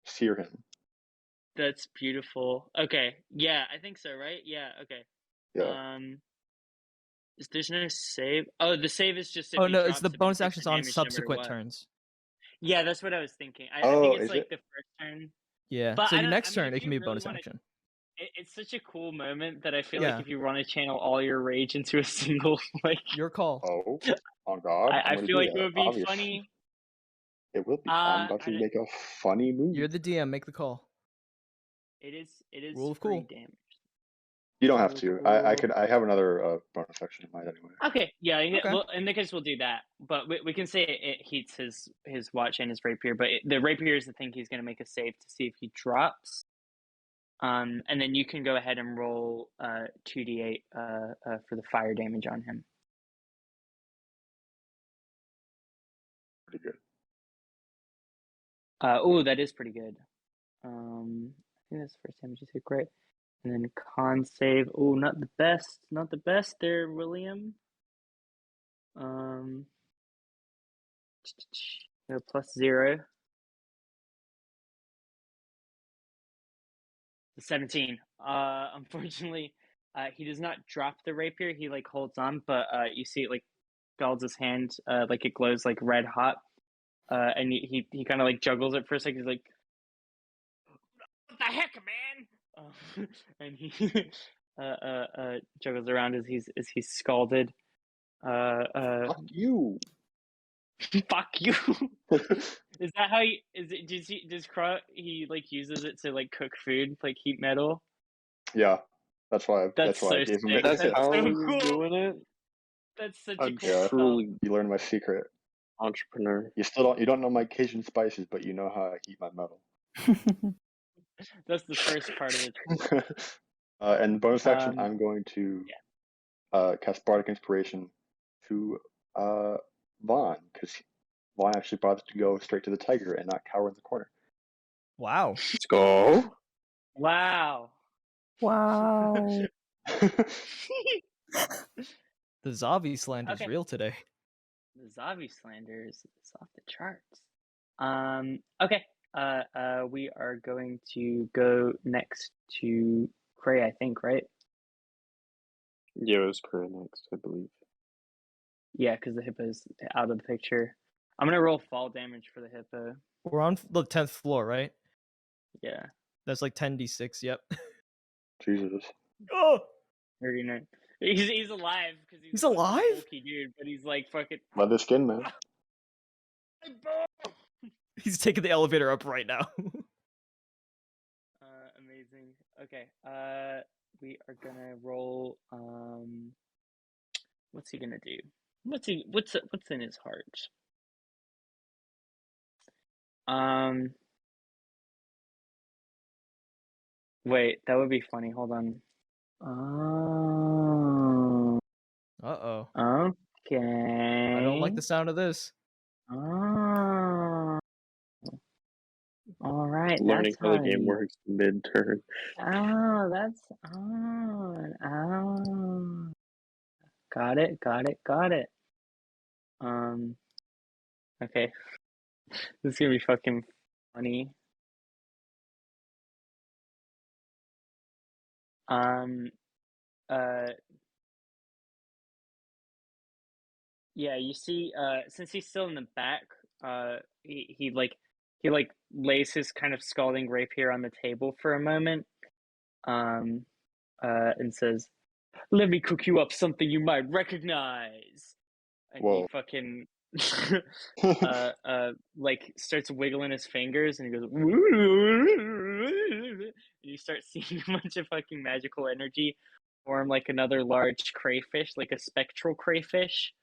sear him. That's beautiful. Okay. Yeah, I think so, right? Yeah, okay. Yeah. There's no save. Oh, the save is just if Oh he no, drops it's the it, but he bonus takes actions the on damage no matter subsequent what. turns. Yeah, that's what I was thinking. I Oh, think it's is like it? the first turn. Yeah. But So I your don't. next I mean, turn, if it can you be a really bonus want to, action. it's such a cool moment that I feel Yeah. like if you want to channel all your rage into a single, like, Your call. Oh, on God. I'm I going to feel do like that. it would be Obviously. funny. It will be. I'm about I to don't- make a funny move. You're the DM. Make the call. It is Rule of free cool. damage. You don't have Cool, to. I cool. have another bonus action in mind anyway. Okay, yeah. Okay. Well, in the case we'll do that, but we can say it heats his watch and his rapier. But the rapier is the thing he's going to make a save to see if he drops. And then you can go ahead and roll 2d8 for the fire damage on him. Pretty good. Oh, that is pretty good. I think that's the first damage you take, right? And then con save. Oh, not the best. Not the best there, William. +0. 17. Unfortunately, he does not drop the rapier. He like holds on, but you see it like scalds his hand, like it glows like red hot. And he kind of like juggles it for a second. He's like, "What the heck, man?" And he juggles around as he's scalded. Fuck you. Fuck you. Is that how he is it? Does Craw he like uses it to like cook food, like heat metal? Yeah. That's why That's I so gave him sick. it. That's That's how so he's cool. doing it. That's such A a cool Yeah. spell. truly You learned my secret. entrepreneur. You don't know my Cajun spices, but you know how I heat my metal. That's the first part of it. And bonus action, Um, I'm going to cast Bardic Inspiration to Vahn, because Vahn actually bothered to go straight to the tiger and not cower in the corner. Wow. Let's go. Wow. Wow. The Zavi slander is Okay. real today. The Zavi slander is off the charts. Okay. We are going to go next to Cray, I think, right? Yeah, it was Craw next, I believe. Yeah, because the hippo's out of the picture. I'm gonna roll fall damage for the hippo. We're on the 10th floor, right? Yeah, That's like 10d6. Yep. Jesus. Oh, 39. He's alive because He's such a alive? bulky dude, but he's like fucking. Leather skin, man. he's taking the elevator up right now. Amazing. Okay. We are gonna roll. What's he gonna do? What's in his heart? Wait, that would be funny. Hold on. Uh-oh. Okay. I don't like the sound of this. Oh. All right. Learning That's how the game you- works mid-turn. Oh, that's on. Oh. Got it. Okay. This is gonna be fucking funny. Yeah, you see, since he's still in the back, he lays his kind of scalding rapier on the table for a moment, and says, "Let me cook you up something you might recognize." And Whoa. he fucking like starts wiggling his fingers and he goes you start seeing a bunch of fucking magical energy form like another large crayfish, like a spectral crayfish.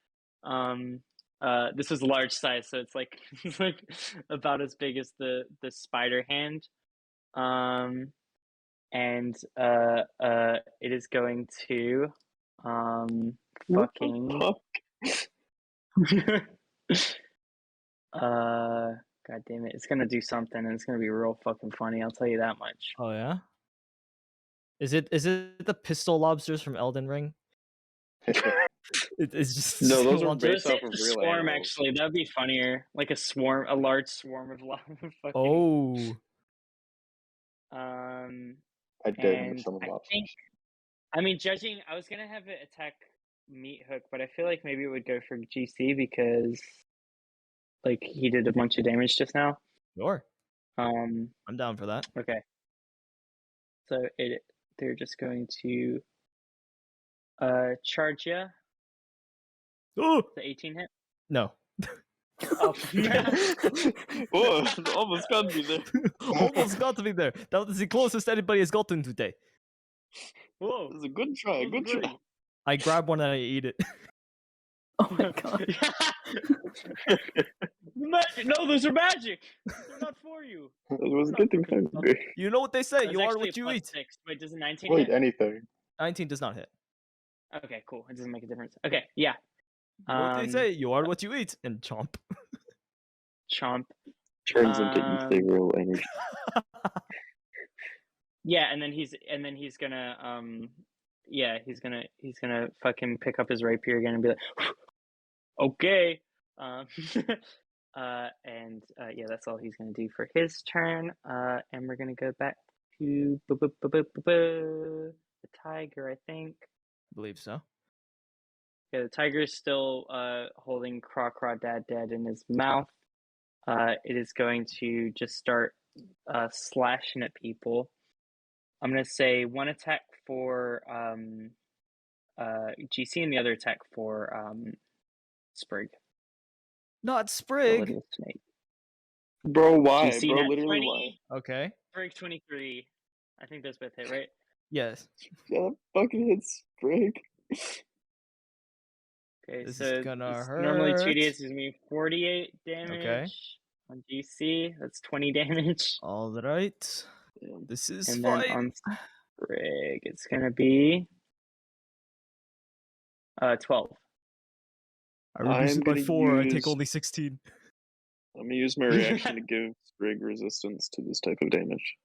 This is large size, so it's like it's like about as big as the spider hand. And it is going to fucking god damn it, it's gonna do something and it's gonna be real fucking funny, I'll tell you that much. Oh yeah. Is it the pistol lobsters from Elden Ring? It's just No, those are launcher- based off of It's a real swarm, animals. actually. That'd be funnier. Like a large swarm of fucking. Oh. I did And some I lobsters. think, I mean, judging, I was gonna have it attack Meat Hook, but I feel like maybe it would go for GC because, like, he did a bunch of damage just now. Sure. Um. I'm down for that. Okay. So they're just going to charge you. Oh The 18 hit. no. Oh, Whoa, almost got me there. Almost got me there. That was the closest anybody has gotten today. Whoa. It was a good try, good try. I grab one and I eat it. Oh my god. Magic! No, those are magic. They're not for you. It was getting hungry. You know what they say, That's you are actually what a you plus eat. 6. Wait, does a 19 Wait, hit? anything. 19 does not hit. Okay, cool. It doesn't make a difference. Okay, yeah. You know what they say, you are what you eat. And chomp. Chomp. Turns into ethereal energy. Yeah, and then he's gonna he's gonna fucking pick up his rapier again and be like, okay. Yeah, that's all he's gonna do for his turn. And we're gonna go back to the tiger, I think. I believe so. Yeah, the tiger is still holding Crawdad dead in his mouth. It is going to just start slashing at people. I'm gonna say one attack for GC and the other attack for Sprig. Not The Sprig. little snake. Bro, why? GC Bro, nat literally 20, why? Okay. Sprig 23. I think those both hit, right? Yes. Yeah, that fucking hits Sprig. Okay, This so is gonna it's hurt. normally 2d, this is me 48 damage Okay. on GC. That's 20 damage. All right. This is And fine. then on Sprig, it's gonna be 12. I reduce I'm it by gonna 4. I take use- only 16. I'm gonna use my reaction to give Sprig resistance to this type of damage.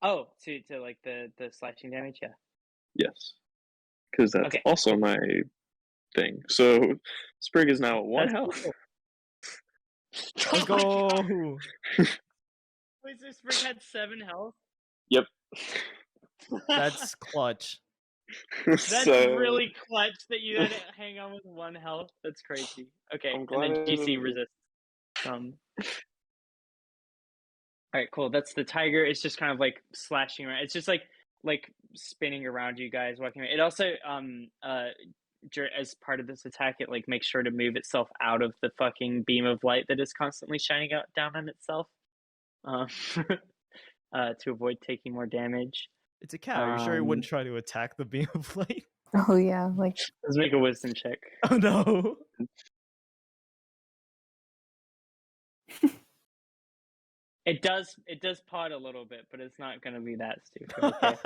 Oh, to like the slashing damage, yeah. Yes. Because that's Okay. also my thing. So Sprig is now at 1 That's health. cool. Let's go. Wait, so Sprig had 7 health? Yep. That's clutch. That's So, really clutch that you had to hang on with 1 health. That's crazy. Okay, I'm and glad then I GC didn't- resists. Alright, cool. That's the tiger. It's just kind of like slashing around. It's just like spinning around you guys, walking around. It also as part of this attack, it like makes sure to move itself out of the fucking beam of light that is constantly shining out down on itself, to avoid taking more damage. It's a cat. Are you sure he wouldn't try to attack the beam of light? Oh yeah, like Let's make a wisdom check. Oh no. It does pod a little bit, but it's not gonna be that stupid. Okay?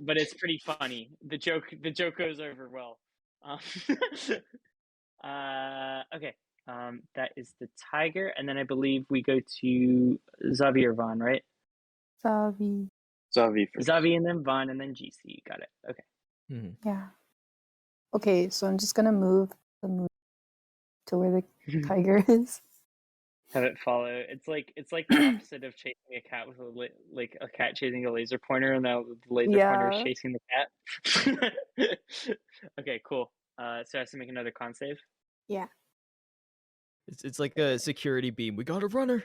but it's pretty funny. The joke goes over well. Okay. That is the tiger, and then I believe we go to Zavi or Vahn, right? Zavi. Zavi first. Zavi and then Vahn and then GC. Got it. Okay. Mhm. Yeah. Okay, so I'm just gonna move to where the tiger is. Have it follow. It's like the opposite of chasing a cat with like a cat chasing a laser pointer, and now the laser pointer is Yeah. chasing the cat. Okay, cool. So I have to make another con save. Yeah. It's like a security beam. We got a runner.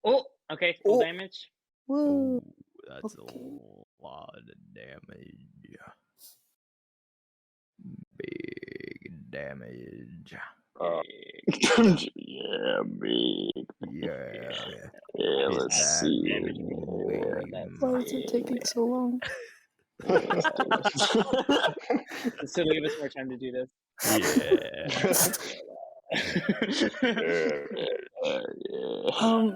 Oh, okay, full Oh. damage. Woo. Ooh, that's Okay. a lot of damage. Big damage. Yeah, big. Yeah. Yeah, Hit let's that see. beam. Why is it taking so long? So they give us more time to do this. Yeah.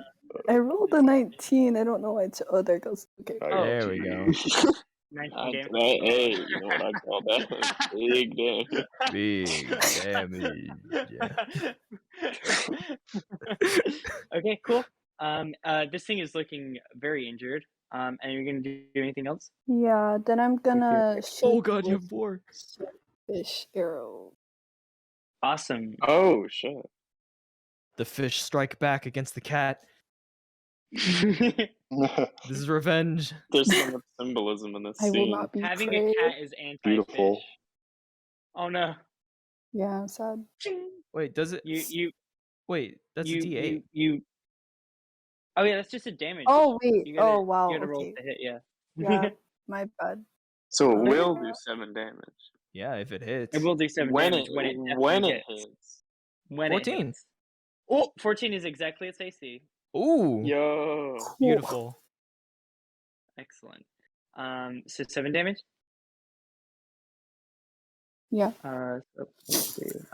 I rolled a 19. I don't know why it's there goes. Okay. Oh, There we go. 19 damage. Hey, you know what I call that? Big damage. Big damage. Okay, cool. This thing is looking very injured. And you're gonna do anything else? Yeah, then I'm gonna shoot Oh god, you with have more. fish arrow. Awesome. Oh shit. The fish strike back against the cat. This is revenge. There's so much symbolism in this I will scene. not be Having prey. a cat is anti-fish. Beautiful. Oh no. Yeah, I'm sad. Wait, does it? You Wait, that's a D8. Oh yeah, that's just a damage. Oh wait. You gotta, Oh wow. You gotta roll Okay. to hit, yeah. Yeah, my bad. So it Oh. will do 7 damage. Yeah, if it hits. It will do 7 When damage it when it when definitely it hits. hits. When 14. It hits. Oh, 14 is exactly its AC. Ooh, Yo. beautiful. Excellent. So 7 damage? Yeah.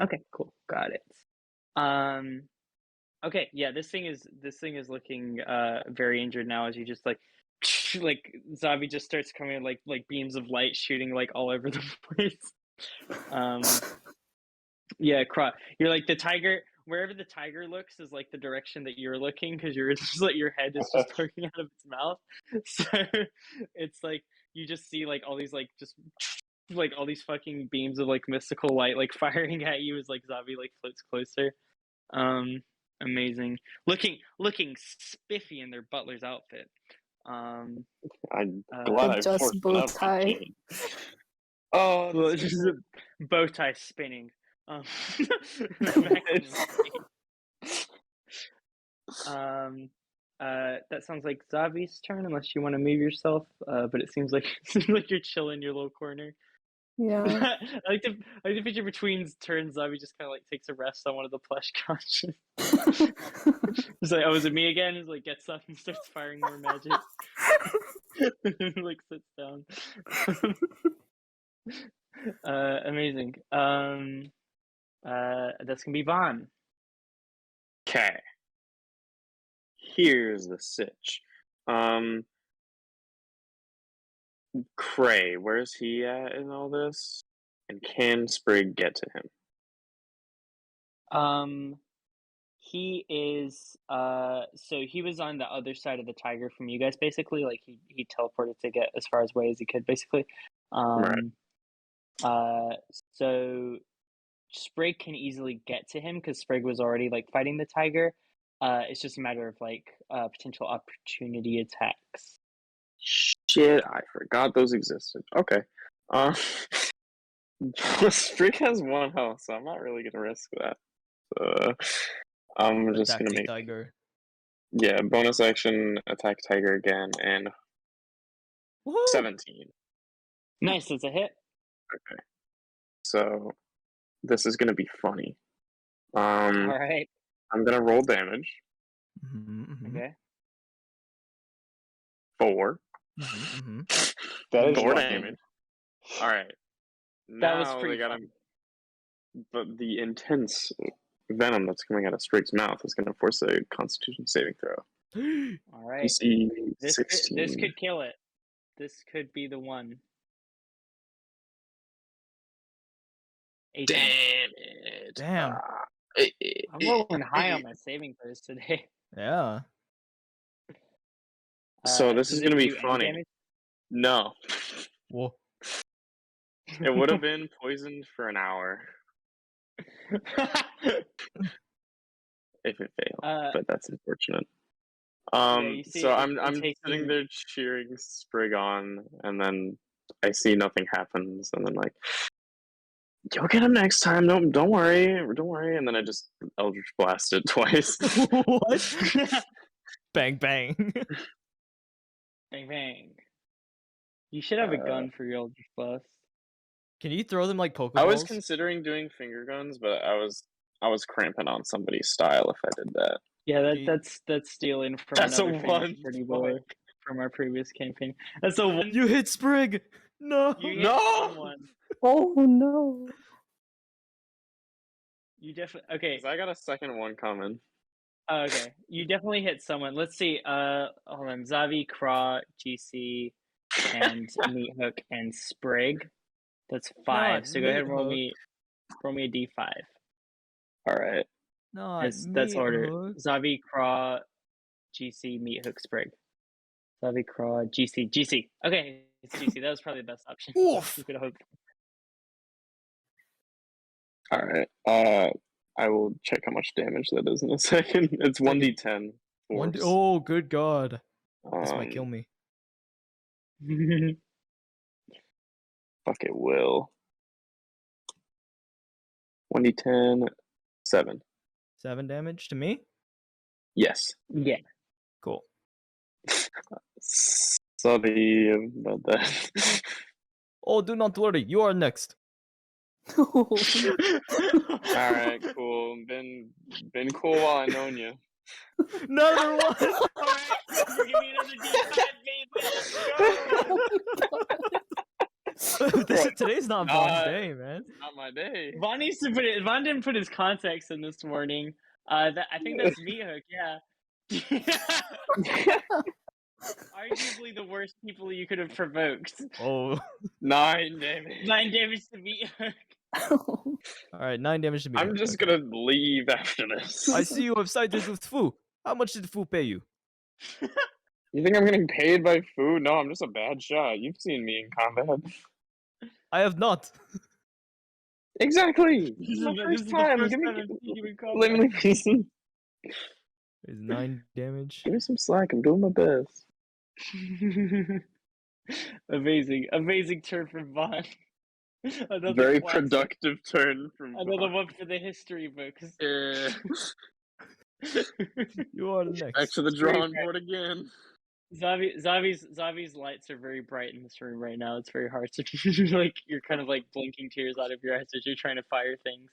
Okay, cool. Got it. Okay, yeah, this thing is looking very injured now as you just like Zavi just starts coming like beams of light shooting like all over the place. Yeah, Craw, you're like the tiger. Wherever the tiger looks is like the direction that you're looking because you're just like your head is just poking out of its mouth. So it's like you just see like all these like just like all these fucking beams of like mystical light like firing at you as like Zavi like floats closer. Amazing. Looking spiffy in their butler's outfit. I'm Uh, glad I Just forced bow it up. tie. Oh, well, that's it's just a bow tie spinning. Maximum speed. That sounds like Zavi's turn, unless you want to move yourself. But it seems like you're chilling in your little corner. Yeah. I like the picture between turns. Zavi just kind of like takes a rest on one of the plush couches. He's like, "Oh, is it me again?" He's like, gets up and starts firing more magic. Like sits down. Amazing. That's gonna be Vahn. Okay. Here's the sitch. Cray, where's he at in all this? And can Sprig get to him? He is so he was on the other side of the tiger from you guys basically, like he teleported to get as far away as he could basically. Right. So Sprig can easily get to him because Sprig was already like fighting the tiger. It's just a matter of like potential opportunity attacks. Shit, I forgot those existed. Okay. Sprig has 1 health, so I'm not really gonna risk that. I'm just Attack gonna the make tiger. bonus action, attack tiger again, and Woohoo! 17. Nice, it's a hit. Okay. So this is gonna be funny. All right. I'm gonna roll damage. Okay. 4. That is 4 lucky. damage. All right. That was Now pretty they got fun. him. But the intense venom that's coming out of Sprig's mouth is going to force a Constitution saving throw. All right. DC This 16. could kill it. This could be the one. 18. Damn it! Damn. I'm rolling high on my saving throws today. Yeah. So this does is going to it be do any funny. damage? No. Whoa. It would have been poisoned for an hour if it failed, but that's unfortunate. you see So it- I'm it takes sitting you- there cheering Sprig on, and then I see nothing happens, and then like, you'll get him next time. Don't worry, and then I just Eldritch Blast it twice. What? Bang bang. Bang bang. You should have a gun for your Eldritch Blast. Can you throw them like Pokeballs? I was considering doing finger guns, but I was cramping on somebody's style if I did that. Yeah, You- that's stealing from That's a another famous one. party boy from our previous campaign. That's a one. You hit Sprig. No. You hit No! someone. Oh no. You definitely okay. 'Cause I got a second one coming. Oh, okay, you definitely hit someone. Let's see. Hold on. Zavi, Craw, GC, and Meathook and Sprig. That's 5. Not So go ahead and roll Meathook. me a D5. All right. Not That's order. Meathook. Zavi, Craw, GC, Meathook, Sprig. Zavi, Craw, GC. Okay, it's GC. That was probably the best option. Oof. You could have hoped. All right. I will check how much damage that is in a second. It's 1d10. Force. Oh, good God. This might kill Um, me. Fuck it, will. 1d10, 7. 7 damage to me? Yes. Yeah. Cool. Sorry about that. Oh, do not worry. You are next. Alright, cool. Been cool while I known you. Another one. Alright, give me another D5, baby. Let's go. Today's not Vaughn's day, man. Not my day. Vahn needs to put it. Vahn didn't put his context in this morning. I think that's Meathook. Yeah. Arguably the worst people you could have provoked. Oh. 9 damage. 9 damage to Meathook. Alright, 9 damage to me. I'm just gonna leave after this. I see you have sided with Fu. How much did Fu pay you? You think I'm getting paid by food? No, I'm just a bad shot. You've seen me in combat. I have not. Exactly. This is my the first first time. time Give me, I've seen you in combat. let me It's 9 damage. give me some slack. I'm doing my best. Amazing turn from Vahn. Another Very classic. productive turn from Another Vahn. one for the history books. Yeah. You are the next. Back to the drawing board again. Zavi's lights are very bright in this room right now. It's very hard to like. You're kind of like blinking tears out of your eyes as you're trying to fire things.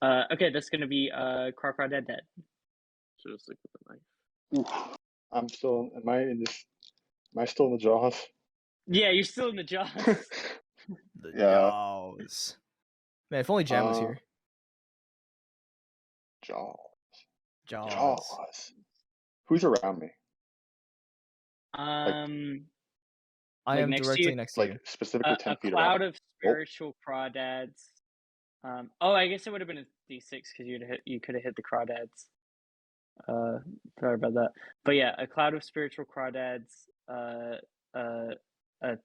Okay, that's gonna be Crawdad dead. Should have stick with the knife. Oof. I'm still. Am I still in the jaws? Yeah, you're still in the jaws. The Yeah. jaws. Man, if only Jam was here. Jaws. Jaws. Jaws. Who's around me? I like am next to directly you? next to you. Like specifically 10 a feet cloud around. of spiritual crawdads. Oh, I guess it would have been a D6 because you could have hit the crawdads. Sorry about that. But yeah, a cloud of spiritual crawdads. A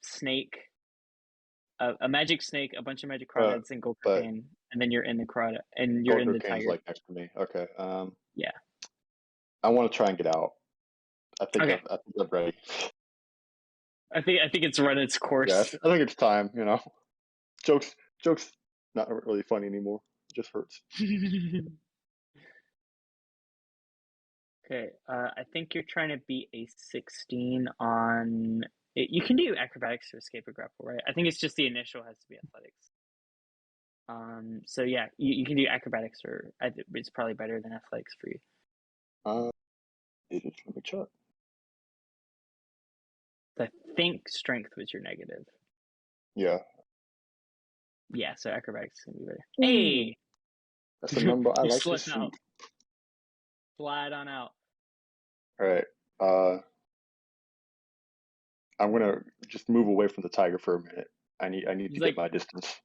snake. A magic snake, a bunch of magic crawdads, and gold but- cocaine, and then you're in the crawdad, and you're in the Cocaine's tiger. like next to me. Okay. Yeah. I want to try and get out. I think Okay. I'm ready. I think it's run its course. Yeah, I think it's time. You know, jokes, not really funny anymore. It just hurts. Okay, I think you're trying to beat a 16 on. You can do acrobatics to escape a grapple, right? I think it's just the initial has to be athletics. So yeah, you can do acrobatics, or it's probably better than athletics for you. Let me check. I think strength was your negative. Yeah, Yeah, so acrobatics is gonna be better. Hey, that's the number I you like to slip see. out. Slide on out. All right. I'm gonna just move away from the tiger for a minute. I need to Like- get my distance.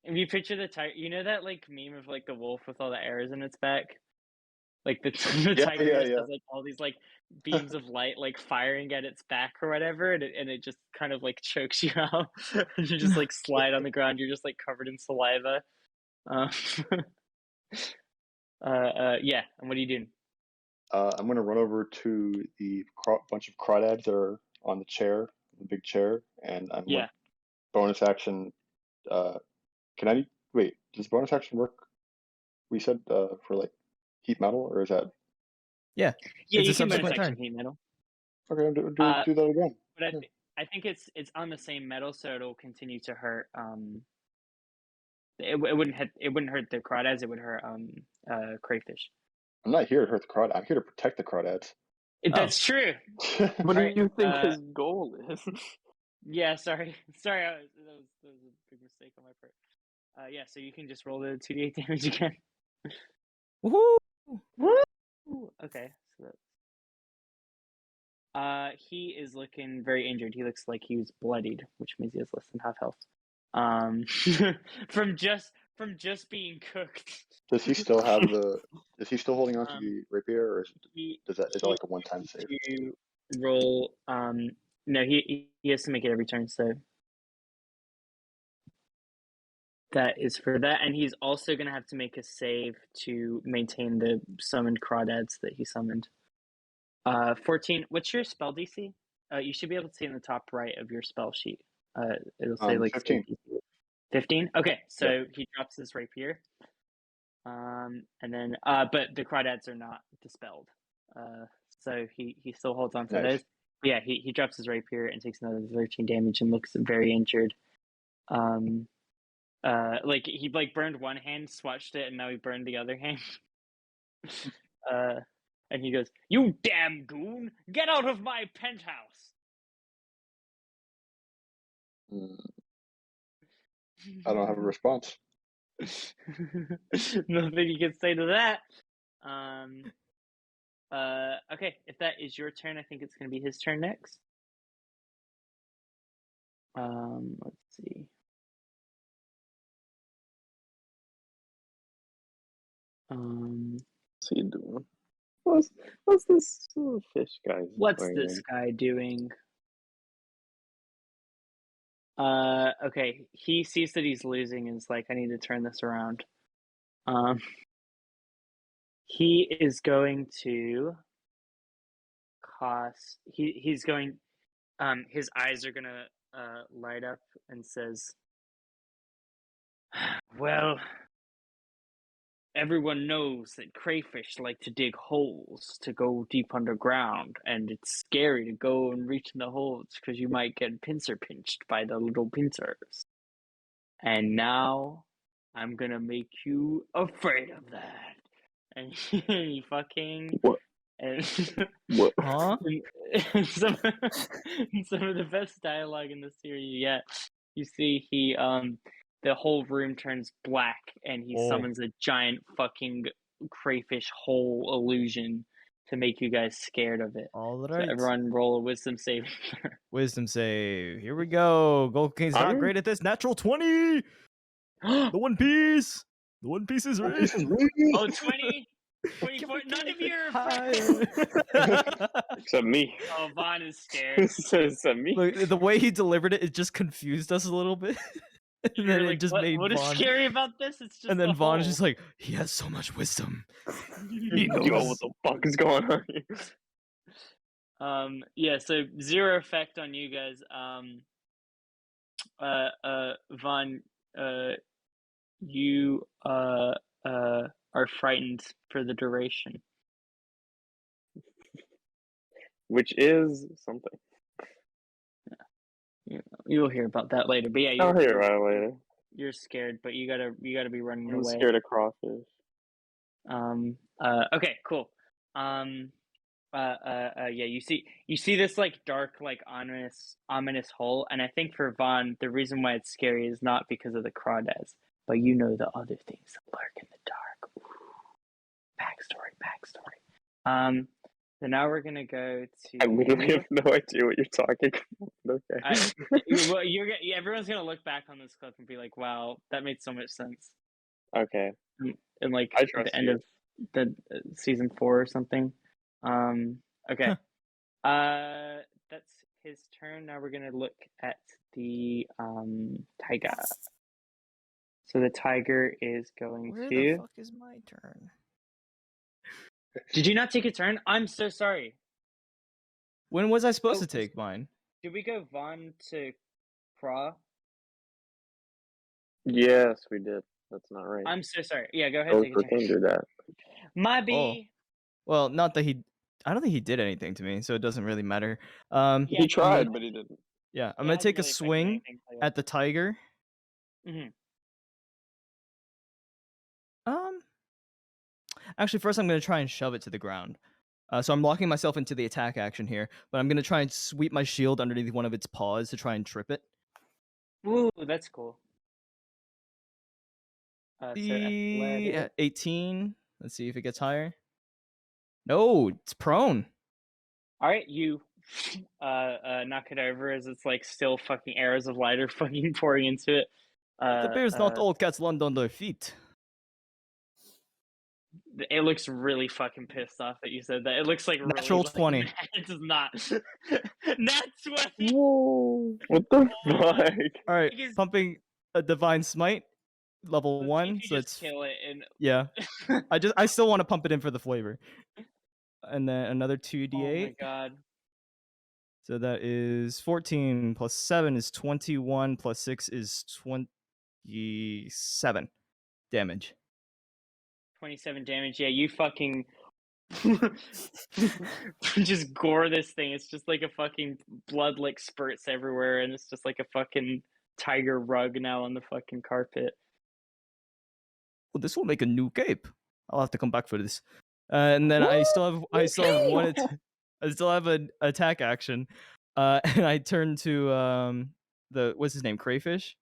If you picture the tiger, you know that like meme of like the wolf with all the arrows in its back, like the tiger just yeah. has like all these like beams of light like firing at its back or whatever, and it just kind of like chokes you out. And you just like slide on the ground. You're just like covered in saliva. Yeah. And what are you doing? I'm gonna run over to the bunch of crawdads that are on the chair, the big chair, and I'm Yeah. bonus action. Can I wait? Does bonus action work? We said for like heat metal, or is that Yeah, It's a you can bonus subsequent action turn. heat metal. okay? Do that again. But I think it's on the same metal, so it'll continue to hurt. It wouldn't hurt the Crawdads. It would hurt Crayfish. I'm not here to hurt the Crawdad. I'm here to protect the Crawdads. That's true. What do Right, you think his goal is? Yeah, sorry, that was a big mistake on my part. Yeah, so you can just roll the 2d8 damage again. Woohoo! Woo! Okay, so that. He is looking very injured. He looks like he was bloodied, which means he has less than half health. From just being cooked. Does he still have the? Is he still holding on to the rapier, or is that like a one-time save? To roll. No, he has to make it every turn. So that is for that, and he's also going to have to make a save to maintain the summoned Crawdads that he summoned. 14. What's your spell DC? You should be able to see in the top right of your spell sheet. It'll say like 15. 15. Okay, so he drops his rapier. And then but the Crawdads are not dispelled. So he still holds on to those. Yeah, he drops his rapier and takes another 13 damage and looks very injured. Like he burned one hand, swatched it, and now he burned the other hand. And he goes, "You damn goon! Get out of my penthouse!" I don't have a response. Nothing you can say to that. Okay, if that is your turn, I think it's going to be his turn next. Let's see. What's he doing? What's this fish guy? What's this guy doing? Okay, he sees that he's losing and is like, I need to turn this around. He is going to cost. He's going. His eyes are gonna light up and says, "Well, everyone knows that crayfish like to dig holes to go deep underground, and it's scary to go and reach in the holes because you might get pincer pinched by the little pincers. And now I'm gonna make you afraid of that." And he fucking what? And What? Huh? some of the best dialogue in the series yet. You see, the whole room turns black, and he summons a giant fucking crayfish hole illusion to make you guys scared of it. All So right. everyone roll a wisdom save. Wisdom save. Here we go. Gold King's not great at this. Natural 20. The One Piece. The One Piece is right. Oh, 20? 24? None of you are Except me. Oh, Vahn is scared. Except me. Look, the way he delivered it, it just confused us a little bit. And then it just made what is Vahn... scary about this? It's just and then the Vahn is hole. just like, he has so much wisdom. He Yo, knows. what the fuck is going on here? Yeah, so 0 effect on you guys. Vahn, you are frightened for the duration. Which is something. You'll hear about that later. But yeah, I'll hear about it later. You're scared, but you gotta be running I'm away. scared of crawfish. Okay, cool. Yeah, you see this like dark, like ominous hole, and I think for Vahn, the reason why it's scary is not because of the crawdads, but you know the other things that lurk in the dark. Ooh. Backstory. So now we're gonna go to. I literally have no idea what you're talking about. Okay. Well, everyone's gonna look back on this clip and be like, "Wow, that made so much sense." Okay. And like I at trust the end you. of the season 4 or something. Okay. That's his turn. Now we're gonna look at the tiger. So the tiger is going Where to. the fuck is my turn? Did you not take a turn? I'm so sorry. When was I supposed to take mine? Did we go Vahn to Craw? Yes, we did. That's not right. I'm so sorry. Yeah, go ahead. Oh, Take a turn. do that. My B. Oh. Well, not that I don't think he did anything to me, so it doesn't really matter. Yeah, He tried, but he didn't. Yeah, I'm It gonna hasn't take a really affected swing anything player. at the tiger. Mhm. Actually, first I'm gonna try and shove it to the ground. So I'm locking myself into the attack action here, but I'm gonna try and sweep my shield underneath one of its paws to try and trip it. Ooh, that's cool. So The athletic. 18. Let's see if it gets higher. No, it's prone. All right, you knock it over as it's like still fucking arrows of light are fucking pouring into it. It appears not all cats land on their feet. It looks really fucking pissed off that you said that. It looks like Natural really 20. Mad. It does not. Nat 20. Whoa. What the fuck? All right, Because- pumping a divine smite, level Let's see 1. if you So just it's kill it and yeah. I still want to pump it in for the flavor. And then another 2d8. Oh my god. So that is 14 plus 7 is 21 plus 6 is 27 damage. 27 damage. Yeah, you fucking just gore this thing. It's just like a fucking blood like spurts everywhere, and it's just like a fucking tiger rug now on the fucking carpet. Well, this will make a new cape. I'll have to come back for this. And then I still have one. I still have an attack action, and I turn to what's his name, Crayfish.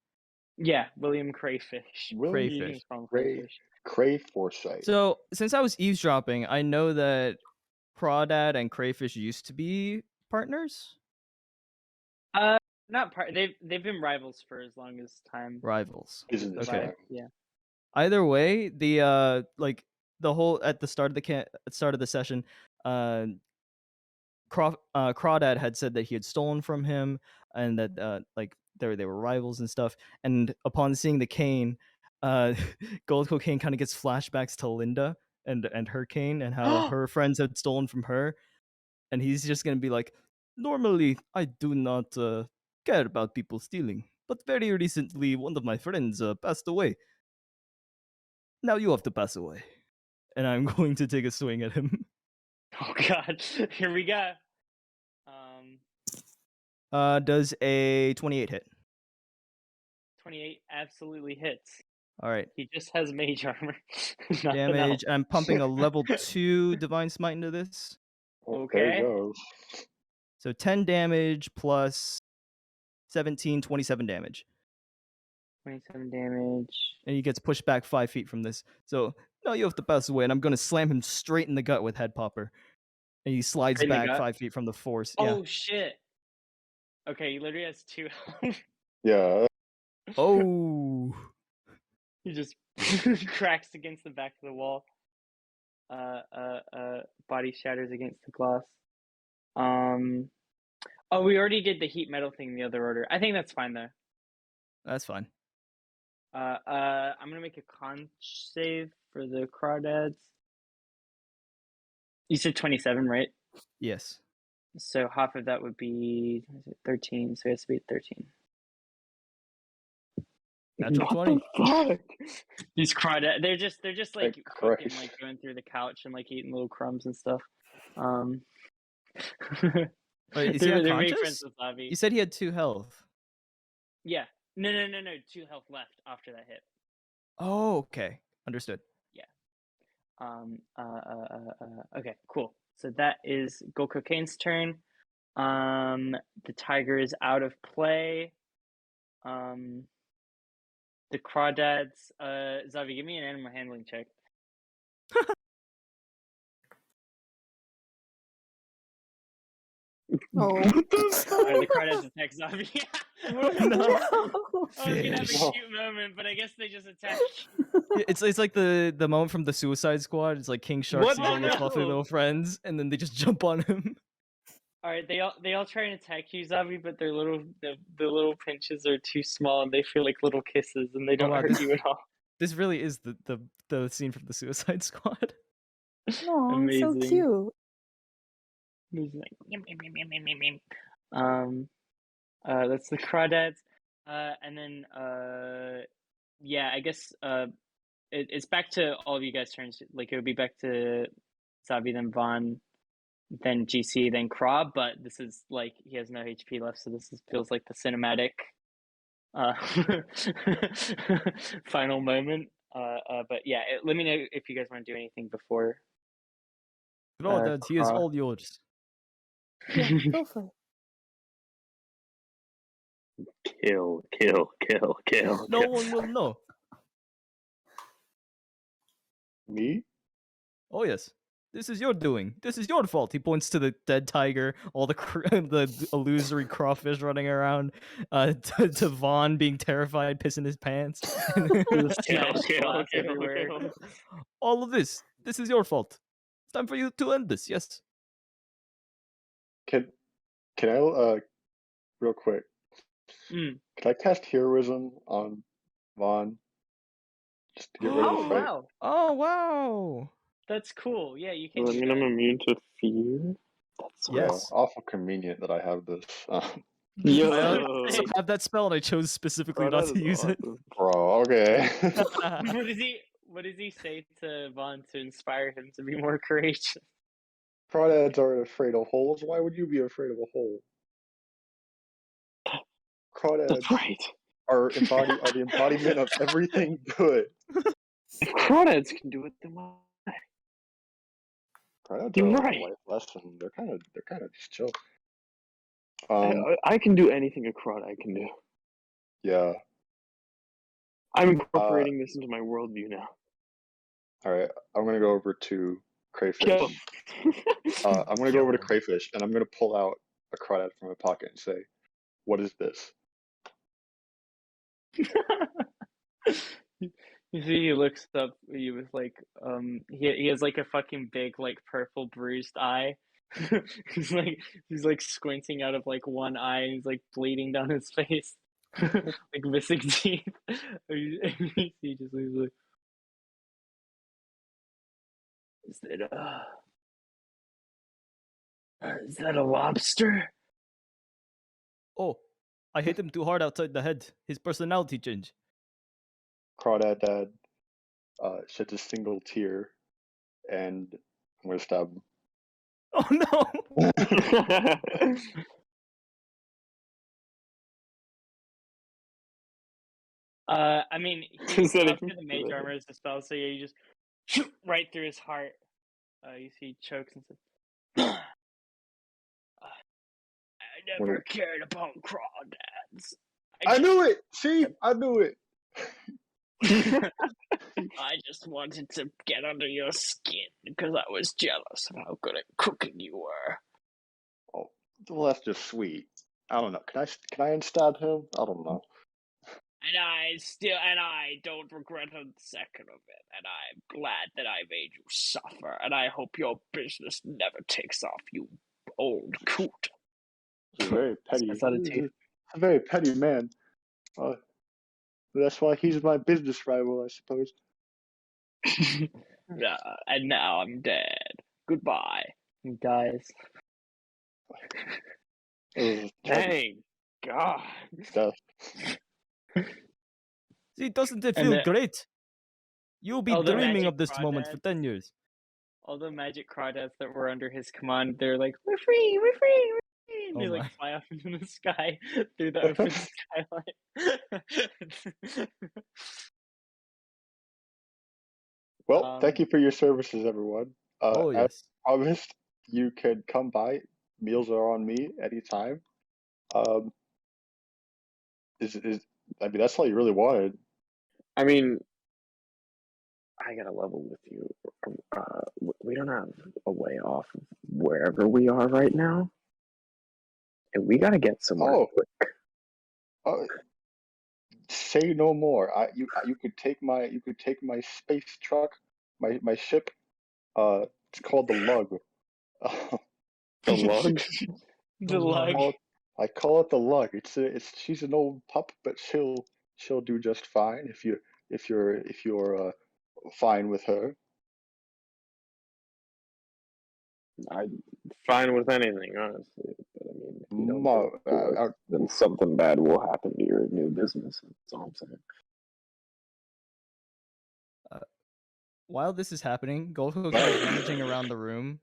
Yeah, William Crayfish. William You can Crayfish. just call him Cray- Crayfish. Crave Foresight. So since I was eavesdropping, I know that Crawdad and Crayfish used to be partners, Not part. They've been rivals for as long as time. rivals. Isn't this Okay. time? Yeah. Either way, the like the whole at the start of the session, Crawdad had said that he had stolen from him, and that like they were rivals and stuff. And upon seeing the cane, Gold Cocaine kind of gets flashbacks to Linda and her cane and how her friends had stolen from her, and he's just gonna be like, normally I do not care about people stealing, but very recently one of my friends passed away. Now you have to pass away. And I'm going to take a swing at him. Oh god. Here we go. Does a 28 hit? 28 absolutely hits. All right. He just has mage armor. Nothing Damage. else. I'm pumping a level 2 Divine Smite into this. Well, there Okay. it goes. So 10 damage plus 17, 27 damage. 27 damage. And he gets pushed back 5 feet from this. So now you have to pass away, and I'm going to slam him straight in the gut with Head Popper. And he slides Straight in the back gut? 5 feet from the force. Oh shit. Okay, he literally has 2 health. Yeah. Yeah. Oh. He just cracks against the back of the wall. Body shatters against the glass. Oh, we already did the heat metal thing in the other order. I think that's fine though. That's fine. I'm gonna make a con save for the Crawdads. You said 27, right? Yes. So half of that would be 13. So it has to be 13. Natural What 20. the fuck? These Crawdads, they're just like Like fucking Christ. like going through the couch and like eating little crumbs and stuff. Wait, is he they're big unconscious? friends with Zavi. You said he had 2 health. Yeah. No. 2 health left after that hit. Oh, okay. Understood. Okay, cool. So that is Gold Cocaine's turn. The tiger is out of play. The Crawdads. Zavi, give me an animal handling check. Oh. The Crawdads attack Zavi. No. I was gonna have a Fish. cute moment, but I guess they just attack. It's like the moment from the Suicide Squad. It's like King Shark What sees all the the fluffy hell? little friends, and then they just jump on him. All right, they all try and attack you, Zavi, but their the little pinches are too small, and they feel like little kisses, and they don't wow, hurt this- you at all. This really is the scene from the Suicide Squad. Oh, so Amazing. cute. He's like, "Yum, yum, yum, yum, yum, yum." That's the Crawdads, and then yeah, I guess it's back to all of you guys' turns. Like it would be back to Zavi, then Vahn, then GC, then Craw, but this is like he has no HP left, so feels like the cinematic final moment. But yeah, let me know if you guys want to do anything before. Crawdad, he is Craw. all yours. Yeah, go for it. Kill, kill, kill, kill. No kill. one will know. Me? Oh yes, this is your doing. This is your fault. He points to the dead tiger, all the the illusory crawfish running around, to Vahn being terrified, pissing his pants. Smash glass everywhere. All of this. This is your fault. It's time for you to end this. Yes. Can I real quick? Mm. Can I cast heroism on Vahn? Just to get rid of Oh the fight. wow, Oh wow. that's cool. Yeah, you can. Well, I do mean, that. I'm immune to fear. That's Yeah, Yes. awful convenient that I have this. Yo, I also have that spell, and I chose specifically not to use it. Bro, okay. What does he say to Vahn to inspire him to be more courageous? Crawdads aren't afraid of holes. Why would you be afraid of a hole? Crawdads That's right. are the embodiment of everything good. If crawdads can do it, then why? Crawdads You're are like right. a life lesson. They're kind of just chill. I can do anything a crawdad can do. Yeah. I'm incorporating this into my worldview now. All right. I'm gonna go over to Crayfish. Kill him. I'm gonna go over to Crayfish, and I'm gonna pull out a Crawdad from my pocket and say, "What is this?" You see, he looks up at you with like, he has like a fucking big like purple bruised eye. he's like squinting out of like one eye, and he's like bleeding down his face, like missing teeth. He just looks like, is that a lobster? Oh, I hit him too hard outside the head. His personality change. Crawdad Dad sheds a single tear, and I'm gonna stab him. Oh no! I mean, he Is that after even the mage good? armor is dispelled, so yeah, you just right through his heart. You see, he chokes and says, "I never cared about crawdads. I knew it. See, I knew it. I just wanted to get under your skin because I was jealous of how good at cooking you were." Oh, well, that's just sweet. I don't know. Can I unstab him? I don't know. And I don't regret a second of it, and I'm glad that I made you suffer, and I hope your business never takes off, you old coot. He's very petty. That's out of teeth. He's a very petty man. That's why he's my business rival, I suppose. And now I'm dead. Goodbye. He dies. Thank God. Death. See, doesn't it And feel the- great? You'll be Oh, the dreaming magic of this moment for crawdads. 10 years. All the magic crawdads that were under his command, they're like, we're free, we're free, we're free. And Oh they my. like fly up into the sky through the open skylight. Well, thank you for your services, everyone. Oh As yes. promised, you can come by. Meals are on me anytime. I mean, that's all you really wanted. I mean, I gotta level with you. We don't have a way off of wherever we are right now, and we gotta get somewhere quick. Say no more. You could take my space truck, my ship. It's called the Lug. The Lug? The Lug. I call it the Lug. She's an old pup, but she'll do just fine if you're fine with her. I'm fine with anything, honestly. But I mean, if you don't do it for us, then something bad will happen to your new business. That's all I'm saying. While this is happening, Goldhook is rummaging around the room,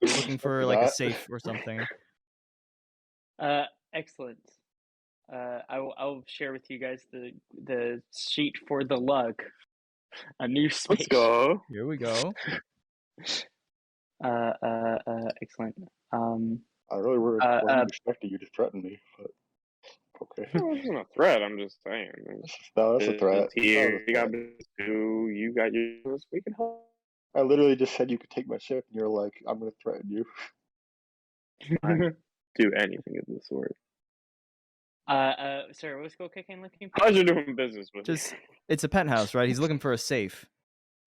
He's looking for like a safe or something. Excellent. I'll share with you guys the sheet for the lug. A new space. Let's go. Here we go. Excellent. I really wasn't expecting you to threaten me, but okay. It wasn't a threat. I'm just saying. No, that's a threat. Here, you got two. You got yours. We can help. I literally just said you could take my ship, and you're like, I'm going to threaten you. Do anything of the sort. Sorry, what was Pokequake looking for? How's you doing business with? It's a penthouse, right? He's looking for a safe,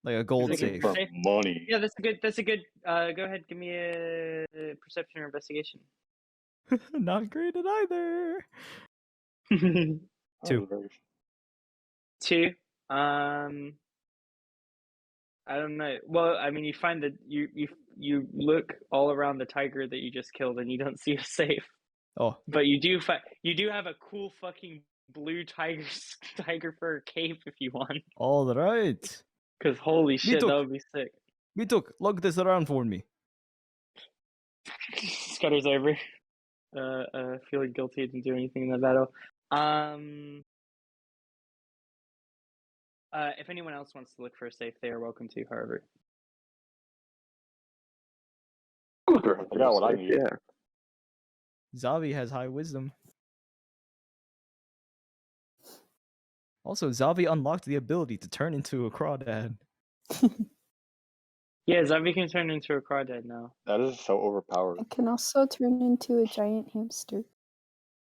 like a gold safe. For money. Yeah, that's a good. Go ahead, give me a perception or investigation. Not graded either. 2. 2. I don't know. Well, I mean, you find that you look all around the tiger that you just killed, and you don't see a safe. Oh, but you do have a cool fucking blue tiger fur cape if you want. all right. Because holy shit, that would be sick. Lug this around for me. Scutters over. Feeling guilty, didn't do anything in the battle. If anyone else wants to look for a safe, they are welcome to, however. I got what I need. Yeah. Zavi has high wisdom. Also, Zavi unlocked the ability to turn into a Crawdad. Yeah, Zavi can turn into a Crawdad now. That is so overpowered. I can also turn into a giant hamster.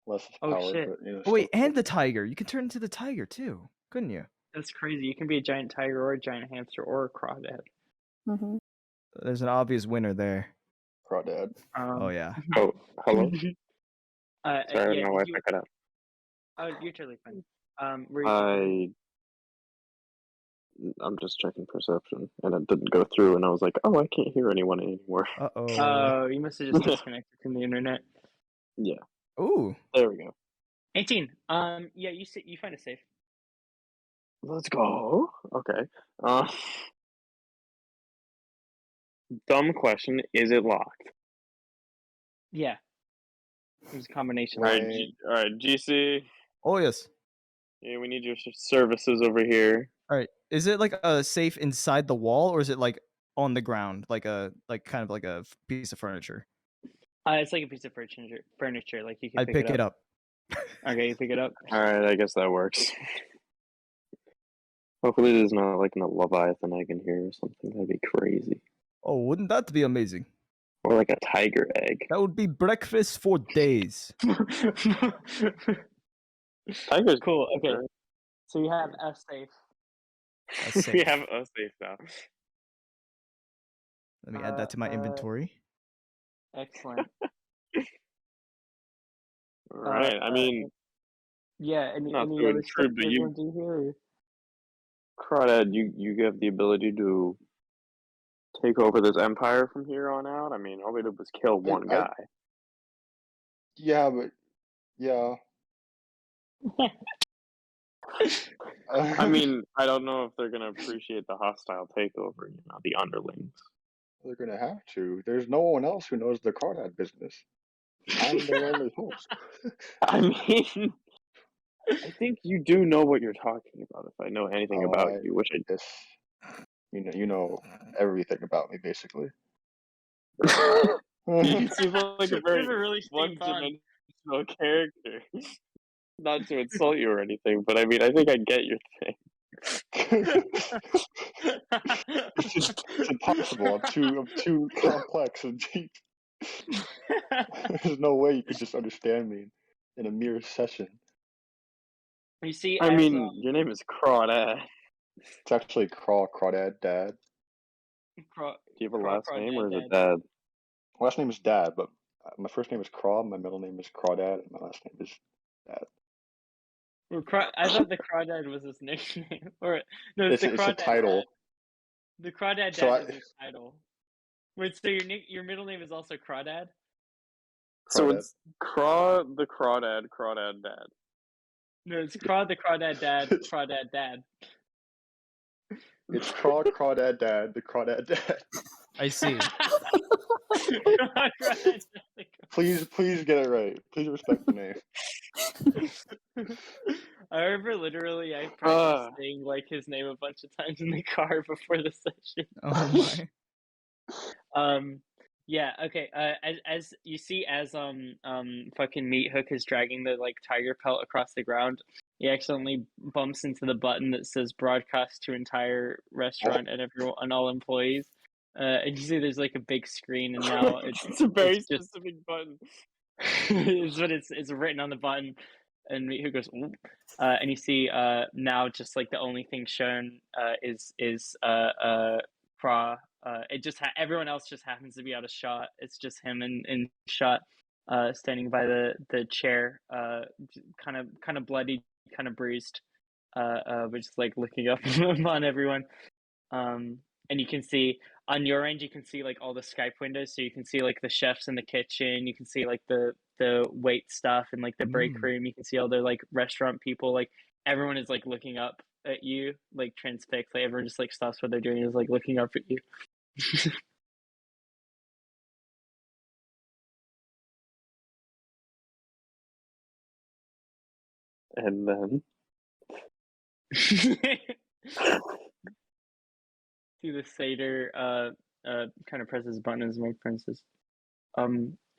Less Oh, power, shit. but Oh wait, still and the tiger. You can turn into the tiger too, couldn't you? That's crazy. You can be a giant tiger or a giant hamster or a Crawdad. Mm-hmm. There's an obvious winner there. Crawdad. Oh yeah. Oh, hello. Sorry, yeah, my wife picked it up. Oh, you're totally fine. Were you I'm just checking perception, and it didn't go through, and I was like, oh, I can't hear anyone anymore. Uh-oh. Oh, you must have just disconnected from the internet. Yeah. Ooh. There we go. 18. Yeah, you find a safe. Let's go. Okay. Dumb question. Is it locked? Yeah. There's a combination. All right, GC. Oh yes. Yeah, we need your services over here. All right. Is it like a safe inside the wall, or is it like on the ground, like kind of like a piece of furniture? It's like a piece of furniture. Like you can. I pick it up. Okay, you pick it up. All right, I guess that works. Hopefully, there's not like a Leviathan egg in here or something. That'd be crazy. Oh, wouldn't that be amazing? Or like a tiger egg. That would be breakfast for days. Tiger's Cool. Okay, so you have a safe. We have a safe now. Let me add that to my inventory. Excellent. All right. I mean, yeah. Any not other to stuff intrude, but you want to do here? Crawdad, you have the ability to take over this empire from here on out. I mean, all we did was kill one guy. Yeah, but yeah. I mean, I don't know if they're gonna appreciate the hostile takeover. You know, the underlings. They're gonna have to. There's no one else who knows the Crawdad business. I'm their only host. I mean, I think you do know what you're talking about. If I know anything about you, which I guess, you know everything about me, basically. You seem like a very really one-dimensional character. Not to insult you or anything, but I mean, I think I get your thing. It's impossible. I'm too complex and deep. There's no way you could just understand me in a mere session. You see, I mean, your name is Crawdad. It's actually Crawdad Dad. Do you have a last name, or is it Dad? My last name is Dad, but my first name is Craw, my middle name is Crawdad, and my last name is Dad. I thought the Crawdad was his nickname, or no, it's the Crawdad. It's a title. Dad. The Crawdad Dad is his title. Wait, so your middle name is also Crawdad? So it's Craw the Crawdad Dad. No, it's Craw the Crawdad Dad, Crawdad Dad. It's Crawdad Dad, the Crawdad Dad. I see. Please get it right. Please respect the name. I remember literally I practiced saying like his name a bunch of times in the car before the session. Oh my. Yeah, okay. As you see, as fucking Meat Hook is dragging the like tiger pelt across the ground, he accidentally bumps into the button that says broadcast to entire restaurant and everyone and all employees. And you see there's like a big screen, and now It's a very it's just specific button. is what it's written on the button, and Meat Hook goes, "Ooh." And you see now just like the only thing shown is Craw. It just everyone else just happens to be out of shot. It's just him in shot, standing by the chair, kind of bloody, kind of bruised, but just like looking up on everyone. And you can see on your end, you can see like all the Skype windows, so you can see like the chefs in the kitchen. You can see like the wait stuff and like the break room. You can see all the like restaurant people. Like everyone is like looking up at you, like transfixed. Like everyone just like stops what they're doing, is like looking up at you. And then See the satyr kind of presses a button as my friend says,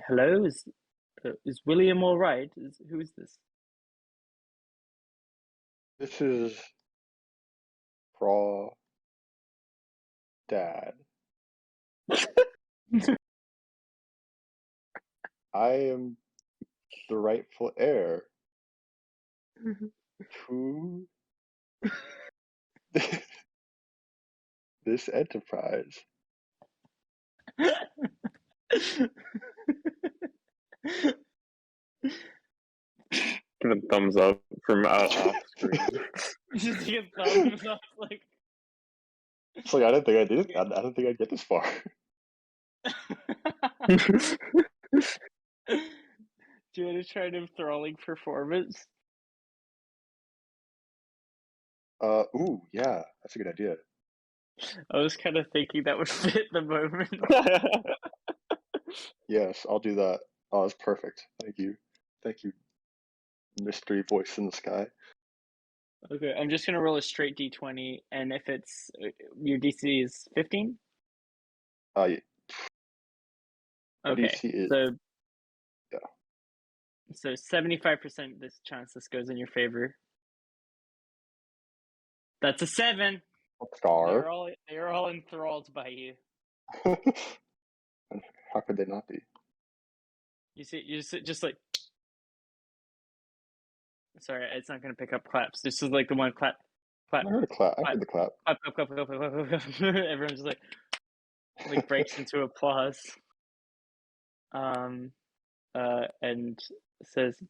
hello, is William all right? Who is this? This is Crawdad. I am the rightful heir to this enterprise. give a thumbs up from off screen. Just give thumbs up, like. It's like I didn't think I did. I don't think I'd get this far. Do you want to try an enthralling performance? Ooh, yeah, that's a good idea. I was kind of thinking that would fit the moment. Yes, I'll do that. Oh, that's perfect. Thank you, mystery voice in the sky. Okay, I'm just gonna roll a straight d20, and if it's your DC is 15. Yeah. Okay, DC is, so yeah. So 75% this chance this goes in your favor. That's a 7. Star. They're all enthralled by you. How could they not be? You see, just like. Sorry, it's not gonna pick up claps. This is like the one clap. I heard a clap. I heard the clap. Clap. Everyone just like breaks into applause. And says,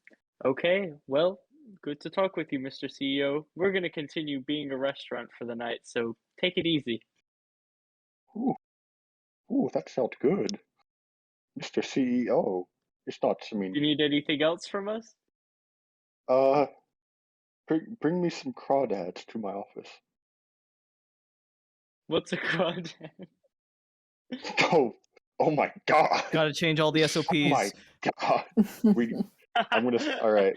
"Okay, well, good to talk with you, Mr. CEO. We're gonna continue being a restaurant for the night, so take it easy." Ooh, that felt good, Mr. CEO. It's not. I mean, Do you need anything else from us? bring me some crawdads to my office. What's a crawdad? Oh my god! Gotta change all the SOPs. Oh my god! All right.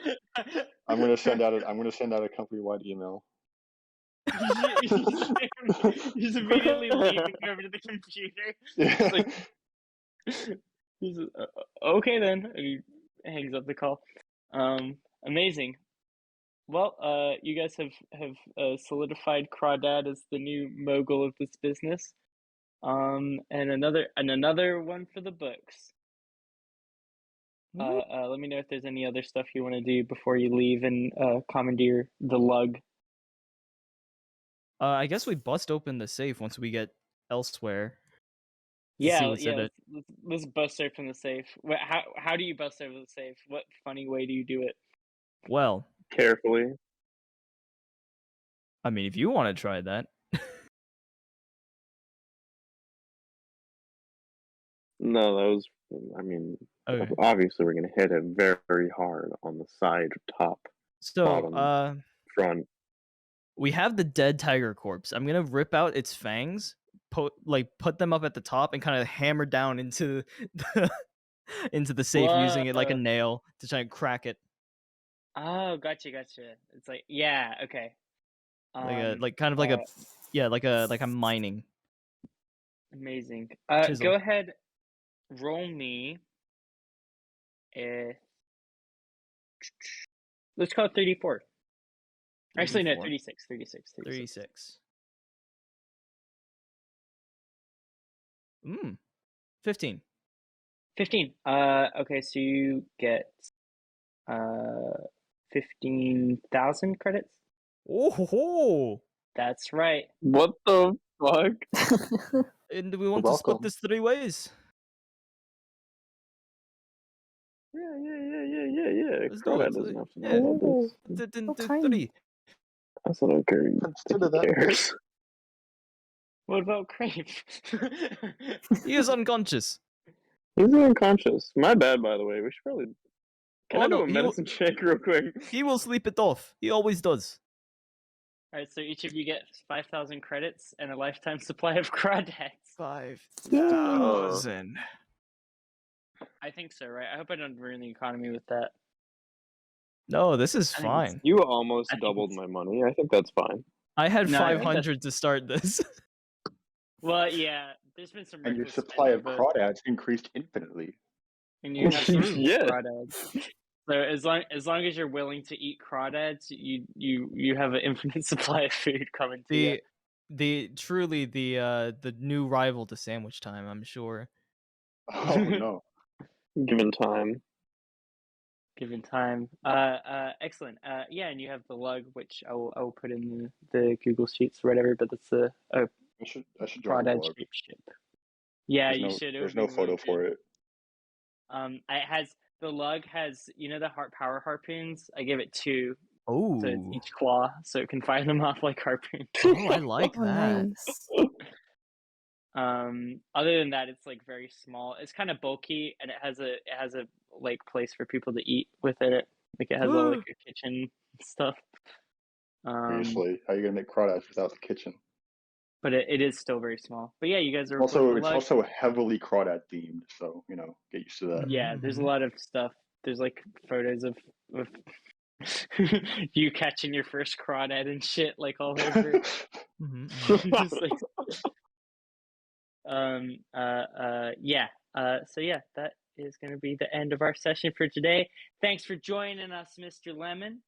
I'm gonna send out a company-wide email. He's immediately leaving over to the computer. Yeah. He's okay then. And he hangs up the call. Amazing. Well, you guys have solidified Crawdad as the new mogul of this business. And another one for the books. Let me know if there's any other stuff you want to do before you leave and commandeer the lug. I guess we bust open the safe once we get elsewhere. Yeah. Let's bust open the safe. How do you bust open the safe? What funny way do you do it? Well, carefully. I mean, if you want to try that. No, that was. I mean, Okay. Obviously we're gonna hit it very hard on the side, top, So, bottom, front. We have the dead tiger corpse. I'm gonna rip out its fangs, put them up at the top and kind of hammer down into the safe using it like a Whoa. nail to try and crack it. Oh, gotcha. It's like, yeah, okay. Like a mining. Amazing. Chisel. Go ahead, roll me. Let's call it 34. Actually, no, 34. 36. 36. 15. 15. Okay, so you get 15,000 credits. Oh ho ho! That's right. What the fuck? And do we want to split welcome. this 3 ways? Yeah. Let's do Crawdad it. doesn't have to know Yeah. about this. Do tiny. 3. That's not okay. Consider that. Cares. What about Crave? He is unconscious. He's unconscious. My bad, by the way. We should probably. Can Oh, I do no, a medicine check real quick? He will sleep it off. He always does. Alright, so each of you get 5,000 credits and a lifetime supply of Crawdads. 5,000. I think so, right? I hope I don't ruin the economy with that. No, this is I think it's- fine. You almost I think doubled it's- my money. I think that's fine. I had No, I think 500 to start this. Well, yeah, there's been some And your reckless supply of spending, but- crawdads increased infinitely. and you have some Yeah. Crawdads. So as long as you're willing to eat Crawdads, you have an infinite supply of food coming to you. The new rival to Sandwich Time, I'm sure. Oh no. Given time. Given time. Excellent. Yeah, and you have the lug, which I will put in the Google Sheets or whatever. But that's a I should draw the Crawdad log. shaped ship. Yeah, There's you no, should. It There's would no be photo really for good. it. The lug has the power harpoons. I give it 2, Oh, so it's each claw, so it can fire them off like harpoons. oh, I like Oh, that. nice. Other than that, it's like very small. It's kind of bulky, and it has a like place for people to eat with it. Like it has all like a kitchen stuff. Seriously, how are you gonna make crawdads without the kitchen? But it is still very small. But yeah, you guys are Also, with the it's lug. also heavily crawdad themed, so get used to that. Yeah, there's a Mhm. lot of stuff. There's like photos of you catching your first crawdad and shit like all over it. Mhm, Just like, yeah. So yeah, that is going to be the end of our session for today. Thanks for joining us, Mr. Lemon.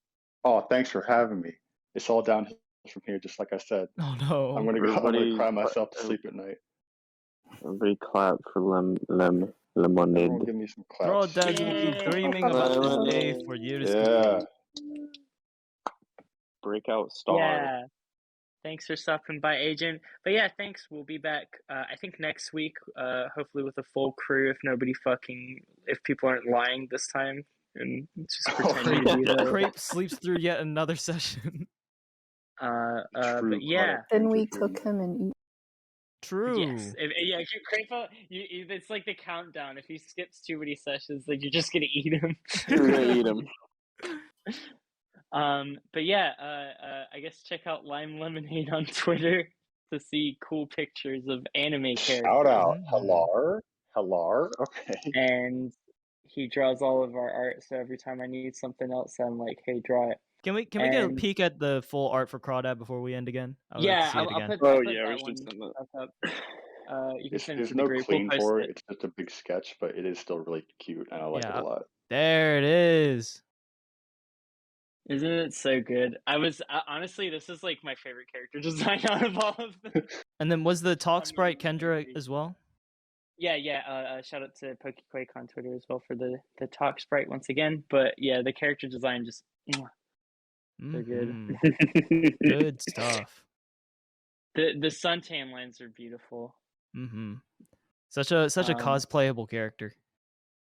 Oh, thanks for having me. It's all downhill from here, just like I said. Oh no. I'm gonna Everybody- cry myself to sleep at night. Everybody clap for Everyone Lemonade. give me some claps. Crawdad will be Yay. dreaming about this day for years to Yeah. come. Breakout star. Yeah. Thanks for stopping by, Agent. But yeah, thanks. We'll be back, I think next week, hopefully with a full crew if people aren't lying this time and just pretending to be there. Crepe sleeps through yet another session. True But yeah. Then we crawdad cook him and eat. True. Yes, if you crave out, it's like the countdown. If he skips too many sessions, like you're just gonna eat him. You're gonna eat him. But yeah, I guess check out LimeLemonayd on Twitter to see cool pictures of anime characters. Shout out. Mhm. Hello. Okay. And he draws all of our art. So every time I need something else, I'm like, hey, draw it. Can we get a And- peek at the full art for Crawdad before we end again? I would like to Yeah, see it I'll again. put Oh, that yeah, we one should send that. back up. You can send it There's to the no group. We'll clean post for it. it. It's just a big sketch, but it is still really cute, and I like it Yeah. a lot. There it is. Isn't it so good? Honestly, this is like my favorite character design out of all of them. And then was the talk I'm sprite really Kendra angry. as well? Yeah. Shout out to Pokequake on Twitter as well for the talk sprite once again. But yeah, the character design just mwah, so good. Mhm. Good stuff. The suntan lines are beautiful. Such a Um, cosplayable character.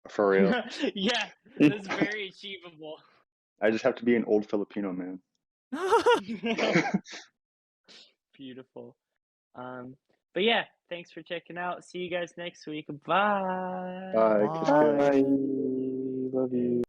For real. Yeah, that's very achievable. I just have to be an old Filipino man. Beautiful. But yeah, thanks for checking out. See you guys next week. Bye. Bye. Kiss, kiss. Bye. Love you.